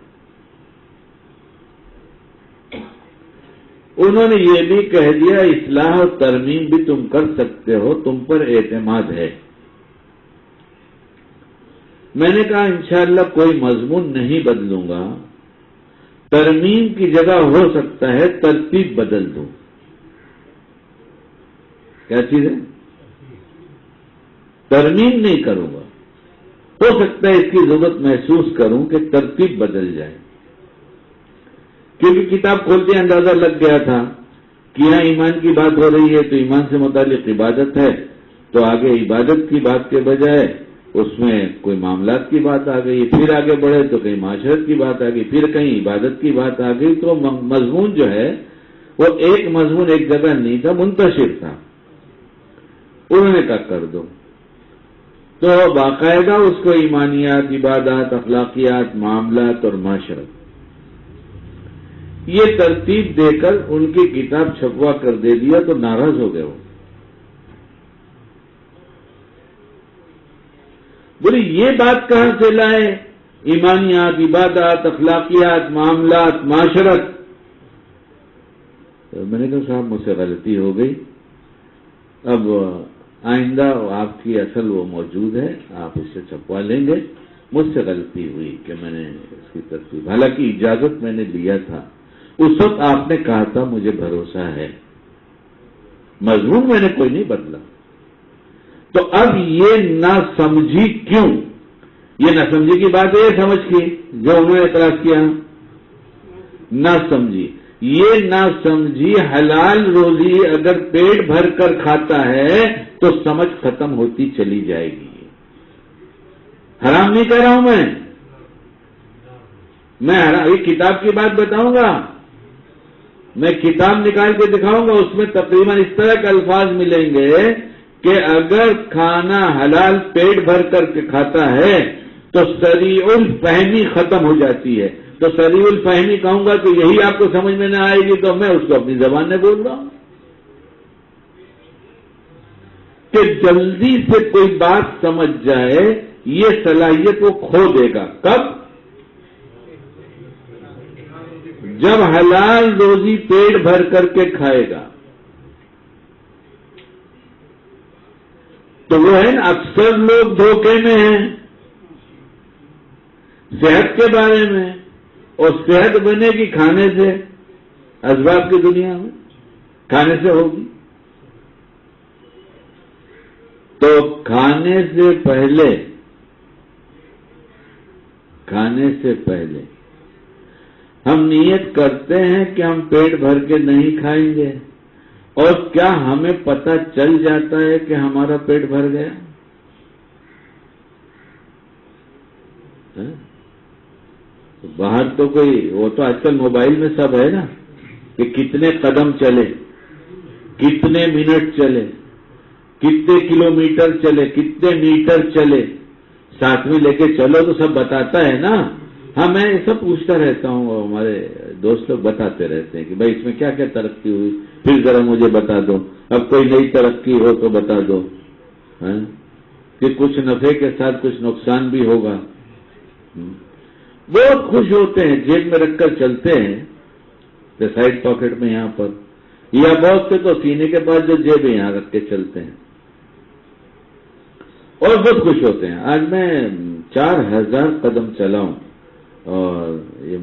انہوں نے یہ بھی کہہ دیا اصلاح اور ترمیم بھی تم کر سکتے ہو، تم پر اعتماد ہے۔ میں نے کہا انشاءاللہ کوئی مضمون نہیں بدلوں گا، ترمیم کی جگہ ہو سکتا ہے ترتیب بدل دوں۔ کیا چیز ہے؟ ترمیم نہیں کروں گا، ہو سکتا ہے اس کی ضرورت محسوس کروں کہ ترتیب بدل جائے، کیونکہ کتاب کھولتے اندازہ لگ گیا تھا کہ یہاں ایمان کی بات ہو رہی ہے تو ایمان سے متعلق عبادت ہے، تو آگے عبادت کی بات کے بجائے اس میں کوئی معاملات کی بات آ گئی، پھر آگے بڑھے تو کہیں معاشرت کی بات آ گئی، پھر کہیں عبادت کی بات آ گئی، تو مضمون جو ہے وہ ایک مضمون ایک جگہ نہیں تھا، منتشر تھا۔ انہوں نے کہا کر دو، تو باقاعدہ اس کو ایمانیات، عبادات، اخلاقیات، معاملات اور معاشرت یہ ترتیب دے کر ان کی کتاب چھپوا کر دے دیا، تو ناراض ہو گئے وہ، بولے یہ بات کہاں سے لائے، ایمانیات، عبادات، اخلاقیات، معاملات، معاشرت؟ تو میں نے کہا صاحب مجھ سے غلطی ہو گئی، اب آئندہ آپ کی اصل وہ موجود ہے، آپ اس سے چھپوا لیں گے، مجھ سے غلطی ہوئی کہ میں نے اس کی ترتیب، حالانکہ اجازت میں نے لیا تھا، اس وقت آپ نے کہا تھا مجھے بھروسہ ہے، مضمون میں نے کوئی نہیں بدلا۔ تو اب یہ نہ سمجھی کیوں؟ یہ نہ سمجھی کی بات ہے، یہ سمجھ کی جو انہوں نے اعتراض کیا، نہ سمجھی، یہ نہ سمجھی حلال روزی اگر پیٹ بھر کر کھاتا ہے تو سمجھ ختم ہوتی چلی جائے گی۔ حرام نہیں کہہ رہا ہوں میں یہ کتاب کی بات بتاؤں گا، میں کتاب نکال کے دکھاؤں گا، اس میں تقریباً اس طرح کے الفاظ ملیں گے کہ اگر کھانا حلال پیٹ بھر کر کے کھاتا ہے تو سریع الفہمی ختم ہو جاتی ہے، تو سریع الفہمی کہوں گا کہ یہی آپ کو سمجھ میں نہ آئے گی تو میں اس کو اپنی زبان میں بول رہا ہوں کہ جلدی سے کوئی بات سمجھ جائے، یہ صلاحیت وہ کھو دے گا۔ کب؟ جب حلال روزی پیٹ بھر کر کے کھائے گا تو وہ ہے نا، اکثر لوگ دھوکے میں ہیں صحت کے بارے میں، اور صحت بنے گی کھانے سے، اسباب کی دنیا میں کھانے سے ہوگی۔ تو کھانے سے پہلے ہم نیت کرتے ہیں کہ ہم پیٹ بھر کے نہیں کھائیں گے، اور کیا ہمیں پتہ چل جاتا ہے کہ ہمارا پیٹ بھر گیا؟ باہر تو کوئی، وہ تو آج کل موبائل میں سب ہے نا، کہ کتنے قدم چلے، کتنے منٹ چلے، کتنے کلومیٹر چلے، کتنے میٹر چلے، ساتھ میں لے کے چلو تو سب بتاتا ہے نا۔ ہاں میں یہ سب پوچھتا رہتا ہوں، اور ہمارے دوست لوگ بتاتے رہتے ہیں کہ بھائی اس میں کیا کیا ترقی ہوئی، پھر ذرا مجھے بتا دو، اب کوئی نئی ترقی ہو تو بتا دو، کہ کچھ نفع کے ساتھ کچھ نقصان بھی ہوگا۔ بہت خوش ہوتے ہیں، جیب میں رکھ کر چلتے ہیں، سائڈ پاکٹ میں یہاں پر، یا بہت سے تو سینے کے پاس جو جیب ہے یہاں رکھ کے چلتے ہیں اور بہت خوش ہوتے ہیں۔ آج میں 4000 قدم چلا ہوں، اور یہ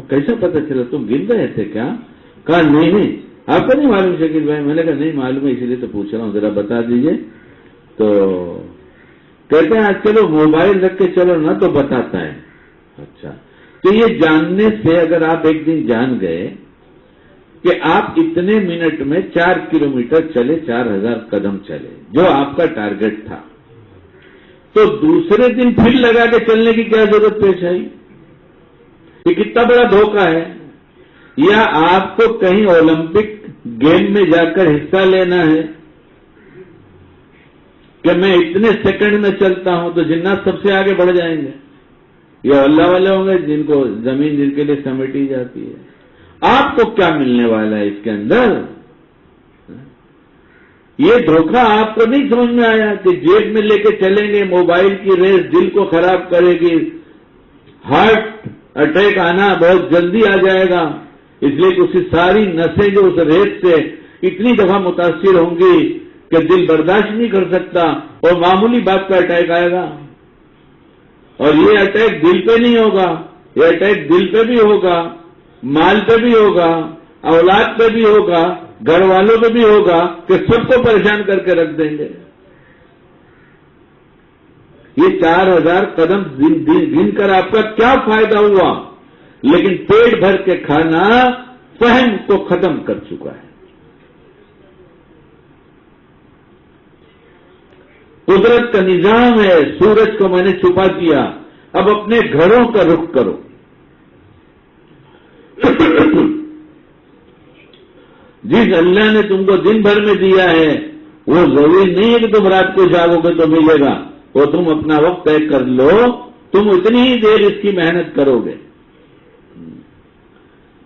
کیسا پتہ چلا؟ تم گر گئے تھے کیا؟ کہا نہیں، آپ کو نہیں معلوم شکیل بھائی؟ میں نے کہا نہیں معلوم ہے، اسی لیے تو پوچھ رہا ہوں، ذرا بتا دیجئے۔ تو کہتے ہیں آج چلو موبائل رکھ کے چلو نا تو بتاتا ہے۔ اچھا، تو یہ جاننے سے اگر آپ ایک دن جان گئے کہ آپ اتنے منٹ میں 4 کلومیٹر چلے، 4000 قدم چلے، جو آپ کا ٹارگٹ تھا، تو دوسرے دن پھر لگا کے چلنے کی کیا ضرورت پیش آئی؟ یہ کتنا بڑا دھوکہ ہے۔ یا آپ کو کہیں اولمپک گیم میں جا کر حصہ لینا ہے کہ میں اتنے سیکنڈ میں چلتا ہوں تو جنات سب سے آگے بڑھ جائیں گے، یہ اللہ والے ہوں گے جن کو زمین جن کے لیے سمیٹی جاتی ہے۔ آپ کو کیا ملنے والا ہے اس کے اندر؟ یہ دھوکہ آپ کو نہیں سمجھ میں آیا کہ جیب میں لے کے چلیں گے، موبائل کی ریس دل کو خراب کرے گی، ہارٹ اٹیک آنا بہت جلدی آ جائے گا، اس لیے کہ اس کی ساری نسیں جو اس ریس سے اتنی دفعہ متاثر ہوں گی کہ دل برداشت نہیں کر سکتا، اور معمولی بات کا اٹیک آئے گا۔ اور یہ اٹیک دل پہ نہیں ہوگا، یہ اٹیک دل پہ بھی ہوگا، مال پہ بھی ہوگا، اولاد پہ بھی ہوگا، گھر والوں پہ بھی ہوگا، کہ سب کو پریشان کر کے رکھ دیں گے۔ یہ 4000 قدم گن کر آپ کا کیا فائدہ ہوا؟ لیکن پیٹ بھر کے کھانا فہم کو ختم کر چکا ہے۔ قدرت کا نظام ہے، سورج کو میں نے چھپا دیا، اب اپنے گھروں کا رخ کرو۔ جس اللہ نے تم کو دن بھر میں دیا ہے وہ ضروری نہیں ہے کہ تم رات کو جاگو گے تو ملے گا، وہ تم اپنا وقت طے کر لو، تم اتنی ہی دیر اس کی محنت کرو گے۔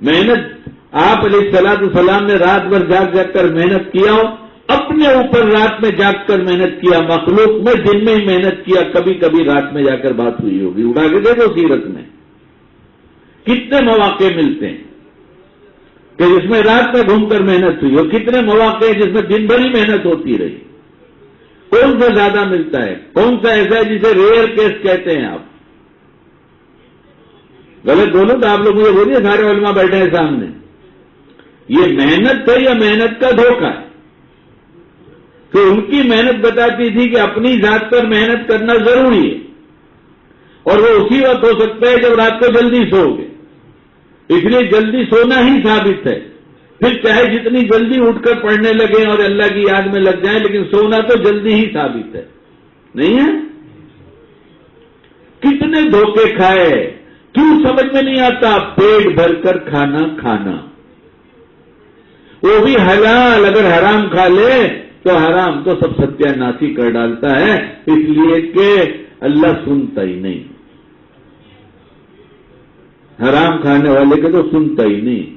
محنت آپ علیہ الصلوۃ والسلام نے رات بھر جاگ جاگ کر محنت کیا ہو، اپنے اوپر رات میں جاگ کر محنت کیا، مخلوق میں دن میں ہی محنت کیا، کبھی کبھی رات میں جا کر بات ہوئی ہوگی، اٹھا کے دیکھو سیرت میں کتنے مواقع ملتے ہیں کہ جس میں رات میں گھوم کر محنت ہوئی، اور کتنے مواقع ہیں جس میں دن بھر ہی محنت ہوتی رہی۔ کون سا زیادہ ملتا ہے؟ کون سا ایسا ہے جسے ریئر کیس کہتے ہیں آپ؟ غلط بولو تو آپ لوگ مجھے بولیے، سارے علماء بیٹھے ہیں سامنے، یہ محنت ہے یا محنت کا دھوکہ ہے؟ کہ ان کی محنت بتاتی تھی کہ اپنی ذات پر محنت کرنا ضروری ہے، اور وہ اسی وقت ہو سکتا ہے جب رات کو جلدی سو گے، اس لیے جلدی سونا ہی ثابت ہے۔ پھر چاہے جتنی جلدی اٹھ کر پڑھنے لگیں اور اللہ کی یاد میں لگ جائیں، لیکن سونا تو جلدی ہی ثابت ہے، نہیں ہے؟ کتنے دھوکے کھائے، کیوں سمجھ میں نہیں آتا؟ پیٹ بھر کر کھانا، وہ بھی حلال، اگر حرام کھا لے تو حرام تو سب ستیہ ناسی کر ڈالتا ہے، اس لیے کہ اللہ سنتا ہی نہیں، حرام کھانے والے کے تو سنتا ہی نہیں۔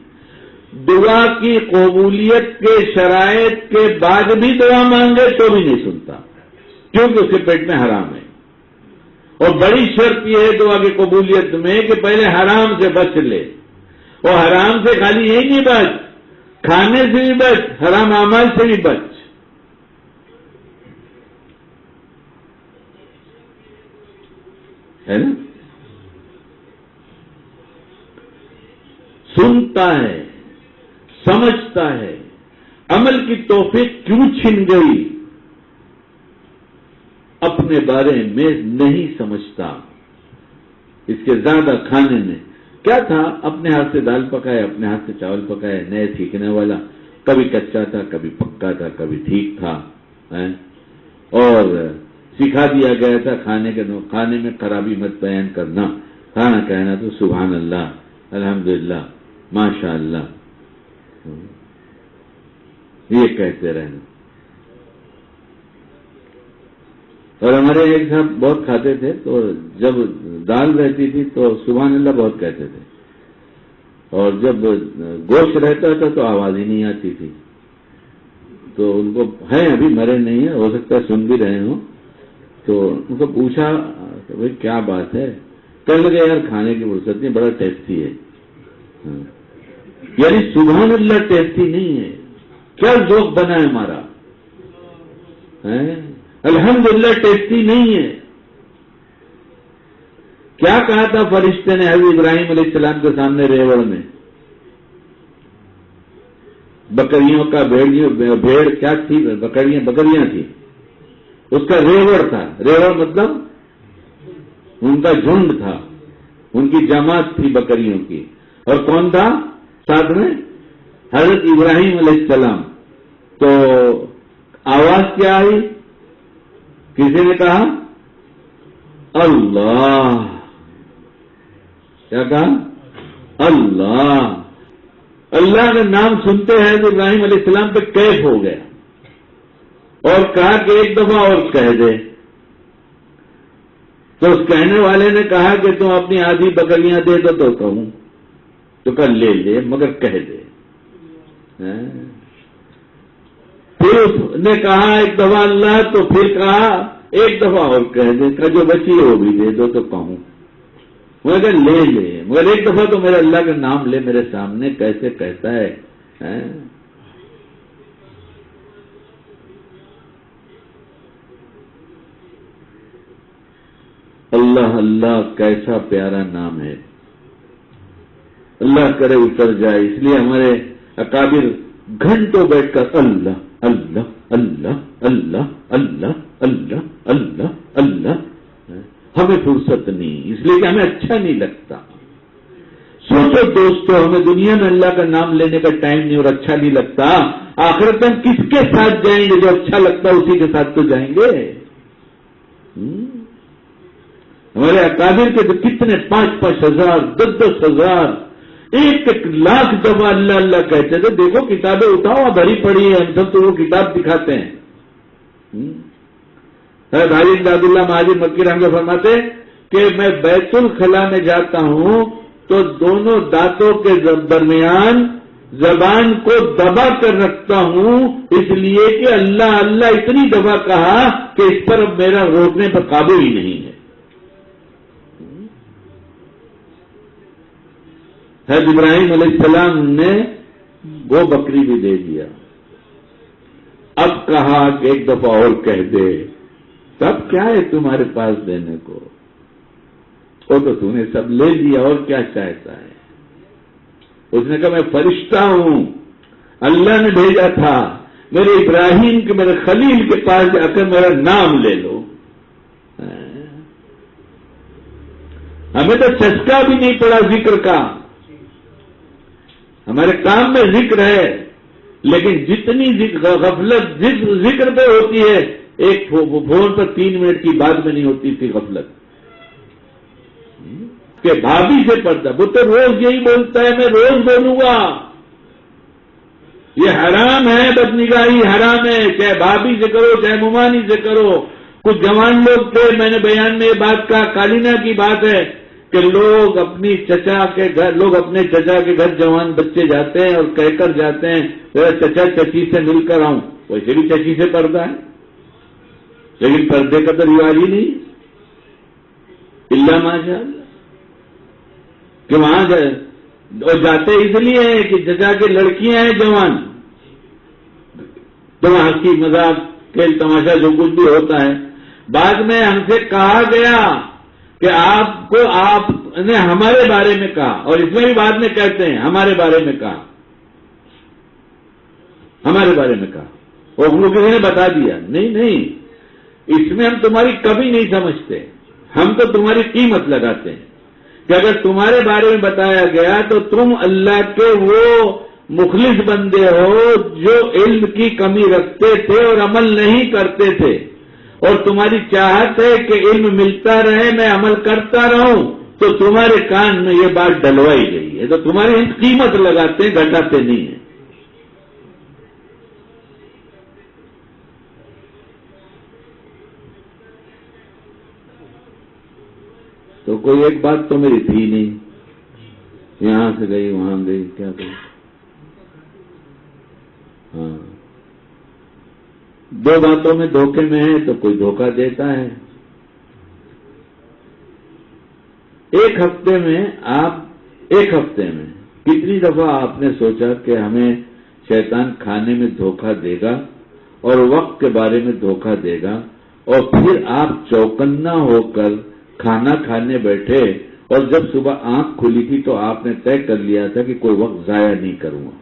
دعا کی قبولیت کے شرائط کے بعد بھی دعا مانگے تو بھی نہیں سنتا، کیونکہ اس کے پیٹ میں حرام ہے۔ اور بڑی شرط یہ ہے دعا کی قبولیت میں کہ پہلے حرام سے بچ لے، اور حرام سے خالی یہی نہیں بچ، کھانے سے بھی بچ، حرام اعمال سے بھی بچ. ہے نا؟ سنتا ہے، سمجھتا ہے، عمل کی توفیق کیوں چھن گئی؟ اپنے بارے میں نہیں سمجھتا. اس کے زیادہ کھانے میں کیا تھا؟ اپنے ہاتھ سے دال پکائے، اپنے ہاتھ سے چاول پکائے، نئے سیکھنے والا. کبھی کچا تھا، کبھی پکا تھا، کبھی ٹھیک تھا، اور سکھا دیا گیا تھا کھانے میں خرابی مت بیان کرنا، کھانا کہنا تو سبحان اللہ، الحمدللہ، ماشاء اللہ، یہ کہتے رہنا. اور ہمارے ایک صاحب بہت کھاتے تھے، تو جب دال رہتی تھی تو سبحان اللہ بہت کہتے تھے، اور جب گوشت رہتا تھا تو آواز ہی نہیں آتی تھی. تو ان کو ہے، ابھی مرے نہیں ہیں، ہو سکتا ہے سن بھی رہے ہوں. تو ان کو پوچھا کہ بھائی کیا بات ہے؟ کہنے لگے یار کھانے کی فرصت نہیں، بڑا ٹیسٹی ہے. یعنی سبحان اللہ ٹیسٹی نہیں ہے، کیا ذوق بنا ہے ہمارا، الحمدللہ ٹیسٹی نہیں ہے. کیا کہا تھا فرشتے نے حضرت ابراہیم علیہ السلام کے سامنے ریوڑ میں؟ بکریوں کا بھیڑ کیا تھی؟ بکریاں تھیں، اس کا ریوڑ تھا. ریوڑ مطلب ان کا جھنڈ تھا، ان کی جماعت تھی بکریوں کی. اور کون تھا ساتھ میں؟ حضرت ابراہیم علیہ السلام. تو آواز کیا آئی؟ کسی نے کہا اللہ. کیا کہا؟ اللہ. اللہ کا نام سنتے ہیں تو ابراہیم علیہ السلام پہ کیف ہو گیا اور کہا کہ ایک دفعہ اور کہہ دے. تو اس کہنے والے نے کہا کہ تم اپنی آدھی بکریاں دے دو تو کہوں. تو کہا لے لے مگر کہہ دے. پھر اس نے کہا ایک دفعہ اللہ، تو پھر کہا ایک دفعہ اور کہہ دے. کہ جو بچی ہے وہ بھی دے دو تو کہوں. مگر لے لے، مگر ایک دفعہ تو میرے اللہ کا نام لے میرے سامنے. کیسے کہتا ہے؟ اللہ اللہ کیسا پیارا نام ہے. اللہ کرے اتر جائے. اس لیے ہمارے اکابر گھنٹوں بیٹھ کر اللہ اللہ اللہ اللہ اللہ اللہ اللہ اللہ. ہمیں فرصت نہیں، اس لیے کہ ہمیں اچھا نہیں لگتا. سوچو دوستو، ہمیں دنیا میں اللہ کا نام لینے کا ٹائم نہیں اور اچھا نہیں لگتا. آخرت میں کس کے ساتھ جائیں گے؟ جو اچھا لگتا ہے اسی کے ساتھ تو جائیں گے. ہمارے اکابر کے تو کتنے 5,000 10,000 1,00,000 دفعہ اللہ اللہ کہتے تھے. دیکھو کتابیں اٹھاؤ، بھری پڑی ہے، ہم سب تو وہ کتاب دکھاتے ہیں. بھائی داد اللہ مہاجر مکی رحمۃ فرماتے کہ میں بیت الخلاء میں جاتا ہوں تو دونوں دانتوں کے درمیان زبان کو دبا کر رکھتا ہوں، اس لیے کہ اللہ اللہ اتنی دفعہ کہا کہ اس پر اب میرا روکنے پر قابو ہی نہیں ہے. حضرت ابراہیم علیہ السلام نے وہ بکری بھی دے دیا. اب کہا کہ ایک دفعہ اور کہہ دے. تب کیا ہے تمہارے پاس دینے کو؟ وہ تو تم نے سب لے لیا، اور کیا چاہتا ہے؟ اس نے کہا میں فرشتہ ہوں، اللہ نے بھیجا تھا میرے ابراہیم کے، میرے خلیل کے پاس جا کر میرا نام لے لو. ہمیں تو چسکا بھی نہیں پڑا ذکر کا. ہمارے کام میں ذکر ہے، لیکن جتنی غفلت ذکر پہ ہوتی ہے، ایک فون پر 3 منٹ کی بات میں نہیں ہوتی تھی غفلت. کہ بھابھی سے پڑھتا، وہ تو روز یہی بولتا ہے میں روز بولوں گا. یہ حرام ہے، بدنگاہی حرام ہے، چاہے بھابھی سے کرو چاہے ممانی سے کرو. کچھ جوان لوگ تھے، میں نے بیان میں یہ بات کہا، کالینہ کی بات ہے کہ لوگ اپنے چچا کے گھر جوان بچے جاتے ہیں اور کہہ کر جاتے ہیں چچا چچی سے مل کر آؤں. ویسے بھی چچی سے پردہ ہے، لیکن پردے کا تو رواج ہی نہیں اللہ ماشاء اللہ کہ وہاں جائے اور جاتے اس لیے ہیں کہ ججا کے لڑکیاں ہیں جوان، تو ہنسی مذاق کھیل تماشا جو کچھ بھی ہوتا ہے، بعد میں ہم سے کہا گیا کہ آپ نے ہمارے بارے میں کہا، اور اس میں بھی بعد میں کہتے ہیں ہمارے بارے میں کہا، ہمارے بارے میں کہا، اور ہم لوگ کسی نے بتا دیا، نہیں اس میں ہم تمہاری کمی نہیں سمجھتے، ہم تو تمہاری قیمت لگاتے ہیں کہ اگر تمہارے بارے میں بتایا گیا تو تم اللہ کے وہ مخلص بندے ہو جو علم کی کمی رکھتے تھے اور عمل نہیں کرتے تھے، اور تمہاری چاہت ہے کہ علم ملتا رہے میں عمل کرتا رہوں، تو تمہارے کان میں یہ بات ڈلوائی گئی ہے، تو تمہاری قیمت لگاتے ہیں، گھٹاتے نہیں ہیں۔ تو کوئی ایک بات تو میری تھی نہیں، یہاں سے گئی وہاں گئی، کیا کریں؟ ہاں، دو باتوں میں دھوکے میں ہے تو کوئی دھوکہ دیتا ہے۔ ایک ہفتے میں کتنی دفعہ آپ نے سوچا کہ ہمیں شیطان کھانے میں دھوکہ دے گا اور وقت کے بارے میں دھوکہ دے گا، اور پھر آپ چوکنا ہو کر کھانا کھانے بیٹھے، اور جب صبح آنکھ کھلی تھی تو آپ نے طے کر لیا تھا کہ کوئی وقت ضائع نہیں کروں گا۔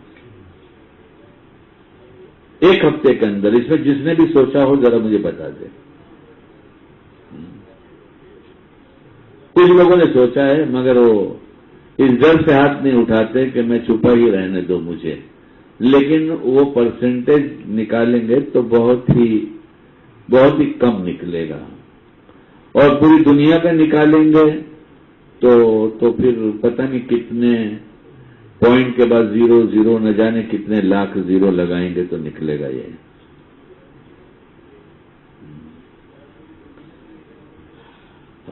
ایک ہفتے کے اندر، اس میں جس نے بھی سوچا ہو ذرا مجھے بتا دے۔ کچھ لوگوں نے سوچا ہے مگر وہ اس ڈر سے ہاتھ نہیں اٹھاتے کہ میں چھپا ہی رہنے دو مجھے، لیکن وہ پرسنٹیج نکالیں گے تو بہت ہی کم نکلے گا، اور پوری دنیا کا نکالیں گے تو پھر پتہ نہیں کتنے پوائنٹ کے بعد زیرو زیرو نہ جانے کتنے لاکھ زیرو لگائیں گے تو نکلے گا یہ۔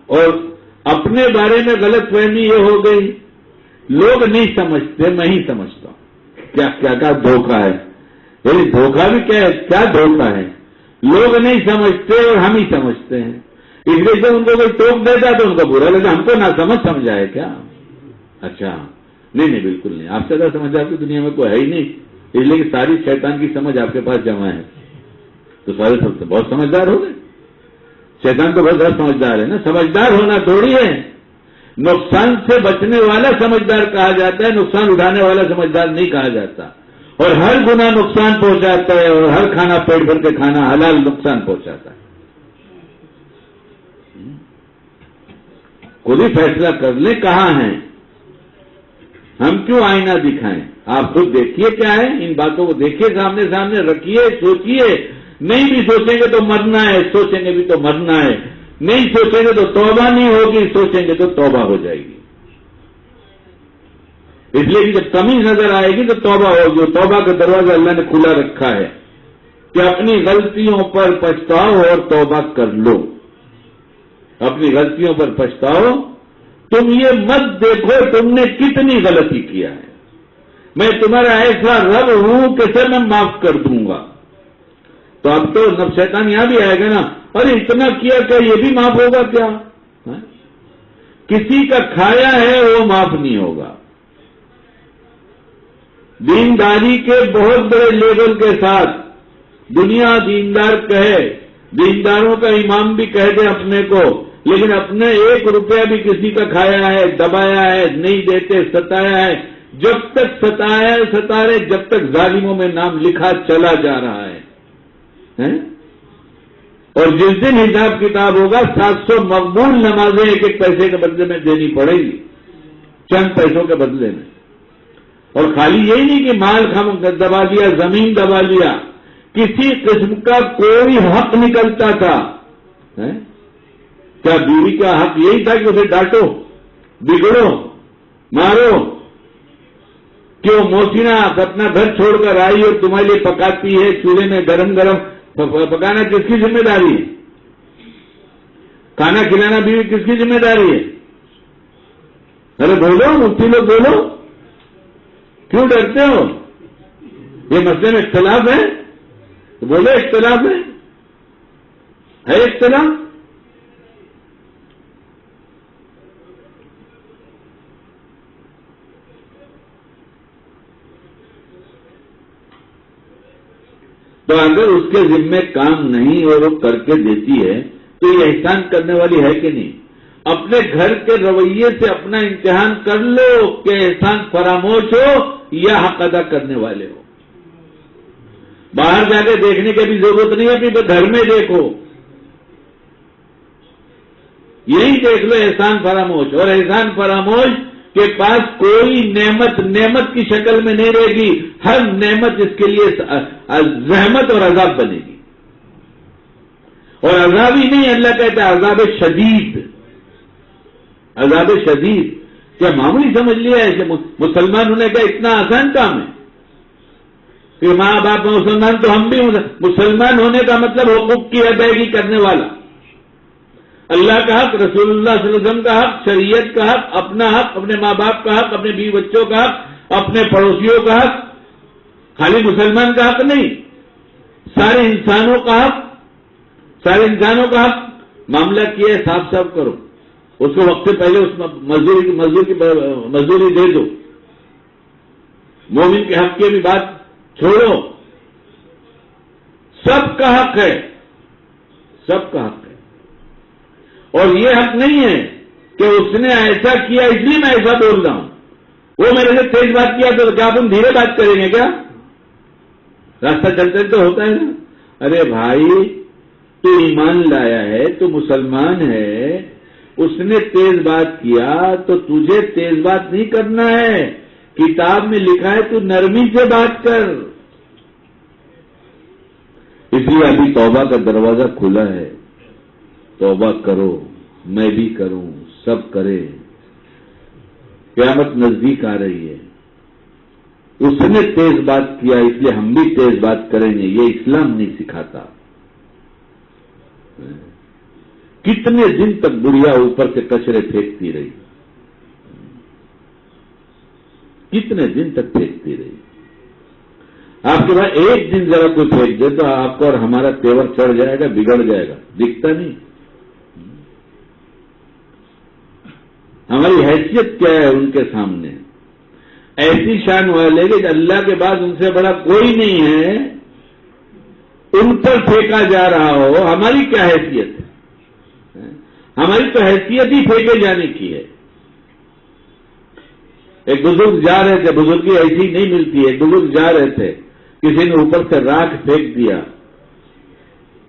اور اپنے بارے میں غلط فہمی یہ ہو گئی، لوگ نہیں سمجھتے، میں ہی سمجھتا ہوں۔ کیا دھوکہ ہے، یعنی دھوکہ بھی کیا ہے، کیا دھوکہ ہے، لوگ نہیں سمجھتے اور ہم ہی سمجھتے ہیں، اس لیے جب ان کو کوئی ٹوک دیتا تو ان کو برا لگتا، ہم کو نہ سمجھا ہے کیا؟ اچھا، نہیں بالکل نہیں، آپ سے زیادہ سمجھدار کی دنیا میں کوئی ہے ہی نہیں، اس لیے کہ ساری شیطان کی سمجھ آپ کے پاس جمع ہے، تو سارے سب بہت سمجھدار ہو گئے۔ شیطان تو بہت زیادہ سمجھدار ہے نا، سمجھدار ہونا تھوڑی ہے، نقصان سے بچنے والا سمجھدار کہا جاتا ہے، نقصان اٹھانے والا سمجھدار نہیں کہا جاتا، اور ہر گناہ نقصان پہنچاتا ہے، اور ہر کھانا پیٹ بھر کے کھانا حلال نقصان پہنچاتا ہے۔ خود ہی فیصلہ کر لیں کہاں ہیں، ہم کیوں آئینہ دکھائیں، آپ خود دیکھیے کیا ہے، ان باتوں کو دیکھیے، سامنے رکھیے، سوچیے، نہیں بھی سوچیں گے تو مرنا ہے، سوچیں گے بھی تو مرنا ہے، نہیں سوچیں گے تو توبہ نہیں ہوگی، سوچیں گے تو توبہ ہو جائے گی، اس لیے کہ جب کمی نظر آئے گی تو توبہ ہوگی، توبہ کا دروازہ اللہ نے کھلا رکھا ہے کہ اپنی غلطیوں پر پچھتاؤ اور توبہ کر لو، اپنی غلطیوں پر پچھتاؤ، تم یہ مت دیکھو تم نے کتنی غلطی کیا ہے، میں تمہارا ایسا رب ہوں کہ سر میں معاف کر دوں گا، تو اب تو نب شیطان یہاں بھی آئے گا نا، ارے اتنا کیا کیا یہ بھی معاف ہوگا کیا؟ کسی کا کھایا ہے وہ معاف نہیں ہوگا۔ دینداری کے بہت بڑے لیول کے ساتھ دنیا دیندار کہے، دینداروں کا امام بھی کہہ دے اپنے کو، لیکن اپنے 1 روپیہ بھی کسی کا کھایا ہے، دبایا ہے، نہیں دیتے، ستایا ہے، جب تک ستا رہے جب تک ظالموں میں نام لکھا چلا جا رہا ہے، اور جس دن حساب کتاب ہوگا 700 مقبول نمازیں 1 پیسے کے بدلے میں دینی پڑے گی، چند پیسوں کے بدلے میں، اور خالی یہی نہیں کہ مال دبا دیا، زمین دبا لیا، کسی قسم کا کوئی حق نکلتا تھا، کیا بیوی کا حق یہی تھا کہ اسے ڈانٹو، بگڑو، مارو؟ کیوں موسینا اپنا گھر چھوڑ کر آئی اور تمہارے لیے پکاتی ہے، چولہے میں گرم گرم پکانا کس کی ذمہ داری ہے؟ کھانا کھلانا بیوی کس کی ذمہ داری ہے؟ ارے بولو، مفتی لوگ بولو، کیوں ڈرتے ہو؟ یہ مسئلے میں اختلاف ہے تو بولو، اختلاف ہے اختلاف؟ تو اگر اس کے ذمے کام نہیں اور وہ کر کے دیتی ہے تو یہ احسان کرنے والی ہے کہ نہیں؟ اپنے گھر کے رویے سے اپنا امتحان کر لو کہ احسان فراموش ہو یا حق ادا کرنے والے ہو. باہر جا کے دیکھنے کی بھی ضرورت نہیں ہے، اپنے گھر میں دیکھو، یہی دیکھ لو احسان فراموش. اور احسان فراموش کے پاس کوئی نعمت کی شکل میں نہیں رہے گی، ہر نعمت اس کے لیے زحمت اور عذاب بنے گی. اور عذاب ہی نہیں، اللہ کہتا ہے عذاب شدید. عذاب شدید کیا معمولی سمجھ لیا ہے؟ مسلمان ہونے کا اتنا آسان کام ہے کہ ماں باپ مسلمان تو ہم بھی مسلمان ہونے کا مطلب حقوق کی ادائیگی کرنے والا، اللہ کا حق، رسول اللہ صلی اللہ علیہ وسلم کا حق، شریعت کا حق، اپنا حق، اپنے ماں باپ کا حق، اپنے بیوی بچوں کا حق، اپنے پڑوسیوں کا حق. خالی مسلمان کا حق نہیں، سارے انسانوں کا حق، سارے انسانوں کا حق. معاملہ کیا ہے صاف صاف کرو، اس کو وقت سے پہلے اس مزدوری دے دو. مومن کے حق کی بھی بات چھوڑو، سب کا حق ہے، سب کا حق ہے. اور یہ حق نہیں ہے کہ اس نے ایسا کیا اس لیے میں ایسا بول رہا ہوں، وہ میرے سے تیز بات کیا تو کیا ہم دھیرے بات کریں گے؟ کیا راستہ چلتے تو ہوتا ہے نا. ارے بھائی تو ایمان لایا ہے، تو مسلمان ہے، اس نے تیز بات کیا تو تجھے تیز بات نہیں کرنا ہے. کتاب میں لکھا ہے تو نرمی سے بات کر. اس لیے ابھی توبہ کا دروازہ کھلا ہے، توبہ کرو، میں بھی کروں، سب کرے. قیامت نزدیک آ رہی ہے. اس نے تیز بات کیا اس لیے ہم بھی تیز بات کریں گے. یہ اسلام نہیں سکھاتا. کتنے دن تک بڑھیا اوپر سے کچرے پھینکتی رہی، کتنے دن تک پھینکتی رہی. آپ کے بعد ایک دن ذرا کوئی پھینک دے تو آپ کو اور ہمارا تیور چڑھ جائے گا، بگڑ جائے گا. دکھتا نہیں ہماری حیثیت کیا ہے ان کے سامنے. ایسی شان والے کہ اللہ کے بعد ان سے بڑا کوئی نہیں ہے، ان پر پھینکا جا رہا ہو. ہماری کیا حیثیت ہے؟ ہماری تو حیثیت ہی پھینکے جانے کی ہے. ایک بزرگ جا رہے تھے، بزرگی ایسی نہیں ملتی ہے. ایک بزرگ جا رہے تھے، کسی نے اوپر سے راکھ پھینک دیا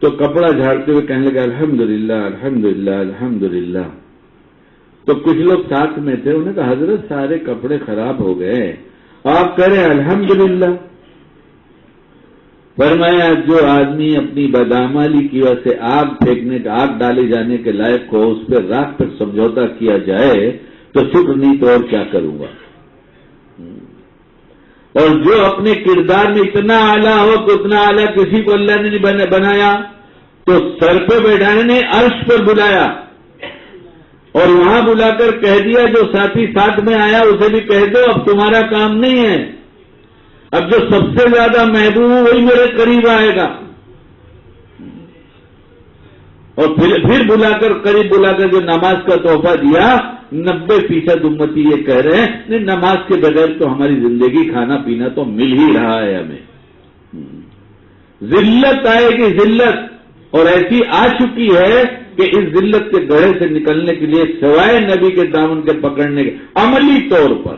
تو کپڑا جھاڑتے ہوئے کہنے لگا الحمدللہ الحمدللہ الحمدللہ. تو کچھ لوگ ساتھ میں تھے، انہوں نے کہا حضرت سارے کپڑے خراب ہو گئے، آپ کہہ رہے ہیں الحمدللہ. فرمایا جو آدمی اپنی بدعمالی کی وجہ سے آگ ڈالے جانے کے لائق ہو، اس پہ راکھ پر سمجھوتا کیا جائے تو شکر نہیں تو اور کیا کروں گا. اور جو اپنے کردار میں اتنا اعلیٰ ہو کہ اتنا اعلیٰ کسی کو اللہ نے نہیں بنایا تو سر پہ بیٹھانے نے عرش پر بلایا اور وہاں بلا کر کہہ دیا جو ساتھی ساتھ میں آیا اسے بھی کہہ دو اب تمہارا کام نہیں ہے، اب جو سب سے زیادہ محبوب وہی میرے قریب آئے گا. اور پھر بلا کر قریب بلا کر جو نماز کا تحفہ دیا، 90% امتی یہ کہہ رہے ہیں نہیں نماز کے بغیر تو ہماری زندگی کھانا پینا تو مل ہی رہا ہے ہمیں. ذلت آئے گی ذلت، اور ایسی آ چکی ہے کہ اس ذلت کے گڑھے سے نکلنے کے لیے سوائے نبی کے دامن کے پکڑنے کے عملی طور پر،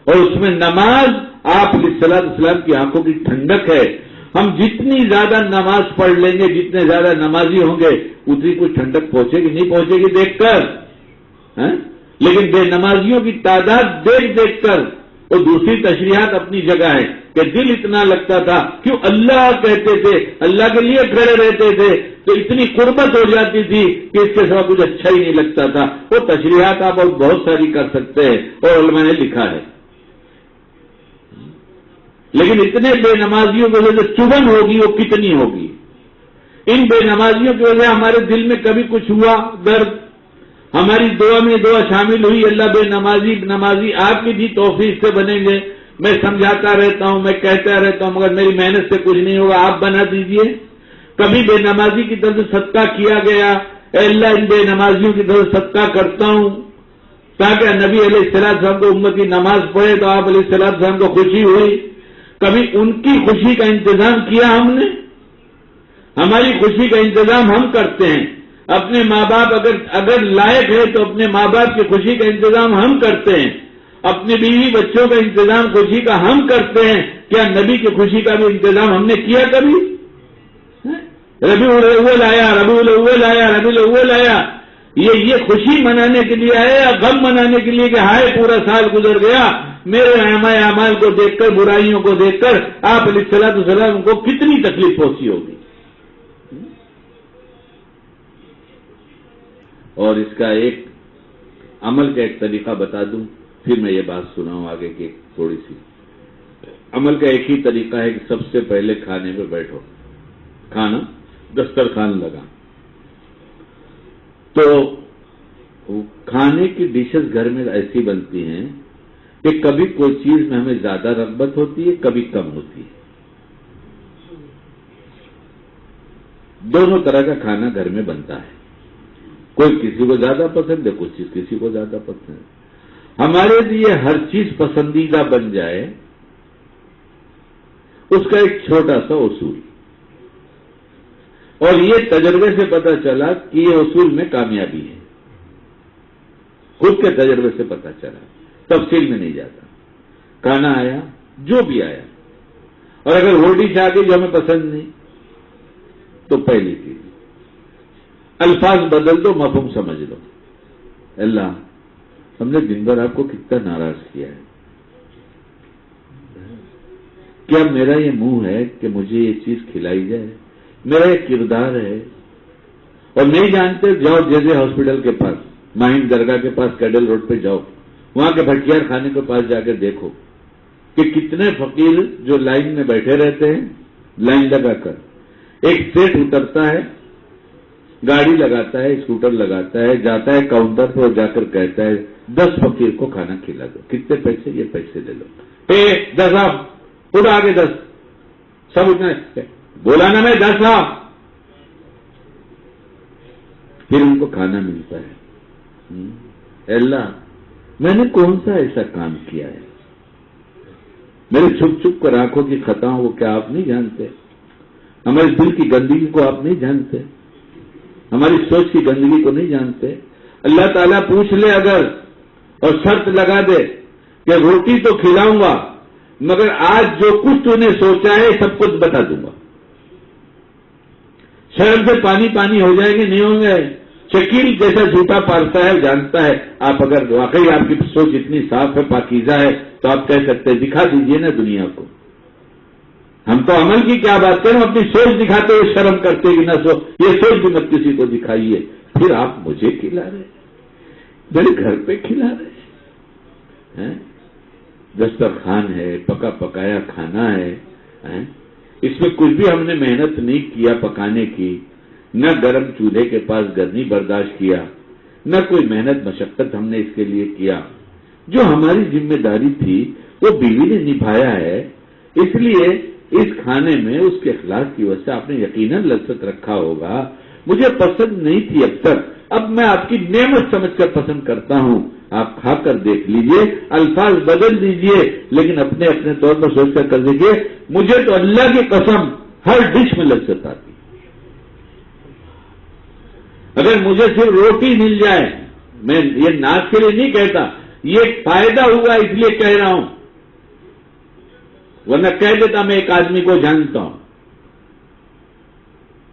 اور اس میں نماز آپ علیہ السلام کی آنکھوں کی ٹھنڈک ہے. ہم جتنی زیادہ نماز پڑھ لیں گے، جتنے زیادہ نمازی ہوں گے، اتنی کوئی ٹھنڈک پہنچے گی نہیں پہنچے گی دیکھ کر. لیکن بے نمازیوں کی تعداد دیکھ کر، اور دوسری تشریحات اپنی جگہ ہے کہ دل اتنا لگتا تھا کیوں اللہ کہتے تھے، اللہ کے لیے کھڑے رہتے تھے تو اتنی قربت ہو جاتی تھی کہ اس کے سوا کچھ اچھا ہی نہیں لگتا تھا. وہ تشریحات آپ بہت ساری کر سکتے ہیں اور علماء نے لکھا ہے. لیکن اتنے بے نمازیوں کی وجہ سے چبھن ہوگی وہ کتنی ہوگی. ان بے نمازیوں کی وجہ ہمارے دل میں کبھی کچھ ہوا درد، ہماری دعا میں دعا شامل ہوئی اللہ بے نمازی آپ کی بھی توفیق سے بنیں گے. میں سمجھاتا رہتا ہوں، میں کہتا رہتا ہوں مگر میری محنت سے کچھ نہیں ہوگا، آپ بنا دیجئے. کبھی بے نمازی کی طرف سے صدقہ کیا گیا، اے اللہ ان بے نمازیوں کی طرف صدقہ کرتا ہوں تاکہ نبی علیہ السلام کو امتی نماز پڑھے تو آپ علیہ السلام کو خوشی ہوئی. کبھی ان کی خوشی کا انتظام کیا ہم نے؟ ہماری خوشی کا انتظام ہم کرتے ہیں. اپنے ماں باپ اگر لائق ہے تو اپنے ماں باپ کی خوشی کا انتظام ہم کرتے ہیں. اپنی بیوی بچوں کا انتظام خوشی کا ہم کرتے ہیں. کیا نبی کی خوشی کا بھی انتظام ہم نے کیا کبھی؟ ربیع الاول آیا، ربیع الاول آیا، ربیع الاول آیا، یہ خوشی منانے کے لیے آیا یا غم منانے کے لیے کہ ہائے پورا سال گزر گیا؟ میرے اعمال کو دیکھ کر، برائیوں کو دیکھ کر آپ علیہ الصلوۃ والسلام کو کتنی تکلیف پہنچی ہوگی. اور اس کا ایک عمل کا ایک طریقہ بتا دوں، پھر میں یہ بات سناؤں آگے کی تھوڑی سی. عمل کا ایک ہی طریقہ ہے کہ سب سے پہلے کھانے پہ بیٹھو، کھانا دسترخوان لگا، تو کھانے کی ڈشز گھر میں ایسی بنتی ہیں کہ کبھی کوئی چیز میں ہمیں زیادہ رغبت ہوتی ہے، کبھی کم ہوتی ہے. دونوں طرح کا کھانا گھر میں بنتا ہے. کوئی کسی کو زیادہ پسند ہے، کچھ چیز کسی کو زیادہ پسند ہے. ہمارے لیے ہر چیز پسندیدہ بن جائے، اس کا ایک چھوٹا سا اصول، اور یہ تجربے سے پتا چلا کہ یہ اصول میں کامیابی ہے. خود کے تجربے سے پتا چلا، تفصیل میں نہیں جاتا. کھانا آیا، جو بھی آیا، اور اگر وہ ڈش آ گئی جو ہمیں پسند نہیں، تو پہلی چیز الفاظ بدل دو، مفہوم سمجھ لو. اللہ، ہم نے دن بھر آپ کو کتنا ناراض کیا ہے. کیا میرا یہ منہ ہے کہ مجھے یہ چیز کھلائی جائے؟ میرا یہ کردار ہے؟ اور نہیں جانتے، جاؤ جیسے ہاسپٹل کے پاس، ماہین درگاہ کے پاس کیڈل روڈ پہ جاؤ، وہاں کے بھٹیار خانے کے پاس جا کر دیکھو کہ کتنے فقیر جو لائن میں بیٹھے رہتے ہیں، لائن لگا کر. ایک سیٹ اترتا ہے، گاڑی لگاتا ہے، اسکوٹر لگاتا ہے، جاتا ہے کاؤنٹر پہ اور جا کر کہتا ہے 10 فقیر کو کھانا کھلا دو. کتنے پیسے؟ یہ پیسے لے لو. 10 آپ خود آگے 10 سب اتنا بولا نا میں 10 آپ. پھر ان کو کھانا ملتا ہے. اللہ، میں نے کون سا ایسا کام کیا ہے؟ میرے چھپ چھپ کر آنکھوں کی خطاؤں کو کیا آپ نہیں جانتے؟ ہمارے دل کی گندگی کو آپ نہیں جانتے؟ ہماری سوچ کی گندگی کو نہیں جانتے؟ اللہ تعالیٰ پوچھ لے اگر اور شرط لگا دے کہ روٹی تو کھلاؤں گا، مگر آج جو کچھ تو نے سوچا ہے سب کچھ بتا دوں گا. شرم سے پانی پانی ہو جائیں گے؟ نہیں ہوں گے. شکیل جیسا جھوٹا پالتا ہے جانتا ہے. آپ اگر واقعی آپ کی سوچ اتنی صاف ہے، پاکیزہ ہے، تو آپ کہہ سکتے ہیں دکھا دیجئے نا دنیا کو. ہم تو عمل کی کیا بات کریں، اپنی سوچ دکھاتے ہوئے شرم کرتے کہ نہ یہ سوچ بھی مت کسی کو دکھائیے. پھر آپ مجھے کھلا رہے، میرے گھر پہ کھلا رہے ہیں. دسترخوان ہے، پکا پکایا کھانا ہے، اس میں کچھ بھی ہم نے محنت نہیں کیا پکانے کی، نہ گرم چولہے کے پاس گرمی برداشت کیا، نہ کوئی محنت مشقت ہم نے اس کے لیے کیا. جو ہماری ذمہ داری تھی وہ بیوی نے نبھایا ہے. اس لیے اس کھانے میں اس کے اخلاق کی وجہ سے آپ نے یقیناً لذت رکھا ہوگا. مجھے پسند نہیں تھی اب تک، اب میں آپ کی نعمت سمجھ کر پسند کرتا ہوں. آپ کھا کر دیکھ لیجئے، الفاظ بدل دیجئے، لیکن اپنے اپنے طور پر سوچ کر دیکھیے. مجھے تو اللہ کی قسم ہر ڈش میں لذت آتی. اگر مجھے صرف روٹی مل جائے، میں یہ ناز کے لیے نہیں کہتا، یہ فائدہ ہوا اس لیے کہہ رہا ہوں، ورنہ کہہ دیتا میں ایک آدمی کو جانتا ہوں.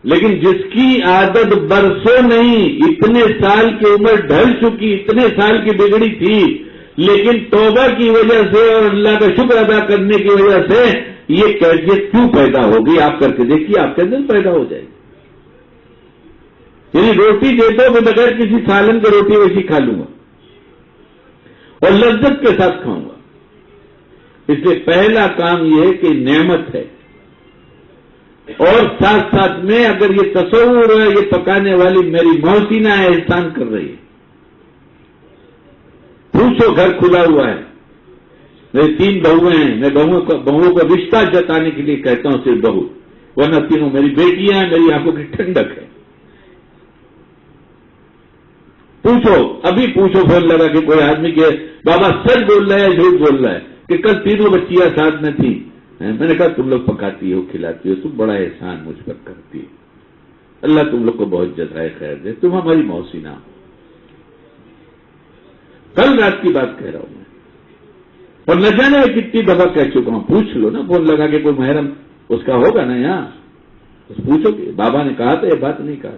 لیکن جس کی عادت برسوں نہیں، اتنے سال کی عمر ڈھل چکی، اتنے سال کی بگڑی تھی، لیکن توبہ کی وجہ سے اور اللہ کا شکر ادا کرنے کی وجہ سے یہ کیفیت کیوں پیدا ہوگی؟ آپ کر کے دیکھیے، آپ کے اندر پیدا ہو جائے گی. یعنی روٹی دے دو، میں بغیر کسی سالن کے روٹی ویسی کھا لوں گا اور لذت کے ساتھ کھاؤں گا. اس لیے پہلا کام یہ ہے کہ نعمت ہے، اور ساتھ ساتھ میں اگر یہ تصور ہے یہ پکانے والی میری محسنہ ہے، احسان کر رہی ہے. پوچھو، گھر کھلا ہوا ہے، میری 3 بہویں ہیں، میں بہوؤں کا رشتہ جتانے کے لیے کہتا ہوں صرف بہو، ورنہ تینوں میری بیٹیاں ہیں، میری آنکھوں کی ٹھنڈک ہے. پوچھو، ابھی پوچھو فون لگا کہ کوئی آدمی کے بابا سچ بول رہا ہے جھوٹ بول رہا ہے کہ کل 3 بچیاں ساتھ میں تھیں، میں نے کہا تم لوگ پکاتی ہو کھلاتی ہو، تم بڑا احسان مجھ پر کرتی ہو، اللہ تم لوگ کو بہت جزائے خیر دے، تم ہماری محسنہ ہو۔ کل رات کی بات کہہ رہا ہوں میں، اور نہ جانے میں کتنی دفعہ کہہ چکا ہوں، پوچھ لو نا، فون لگا کے کوئی محرم اس کا ہوگا نا یہاں، پوچھو کہ بابا نے کہا تھا یہ بات نہیں کہا۔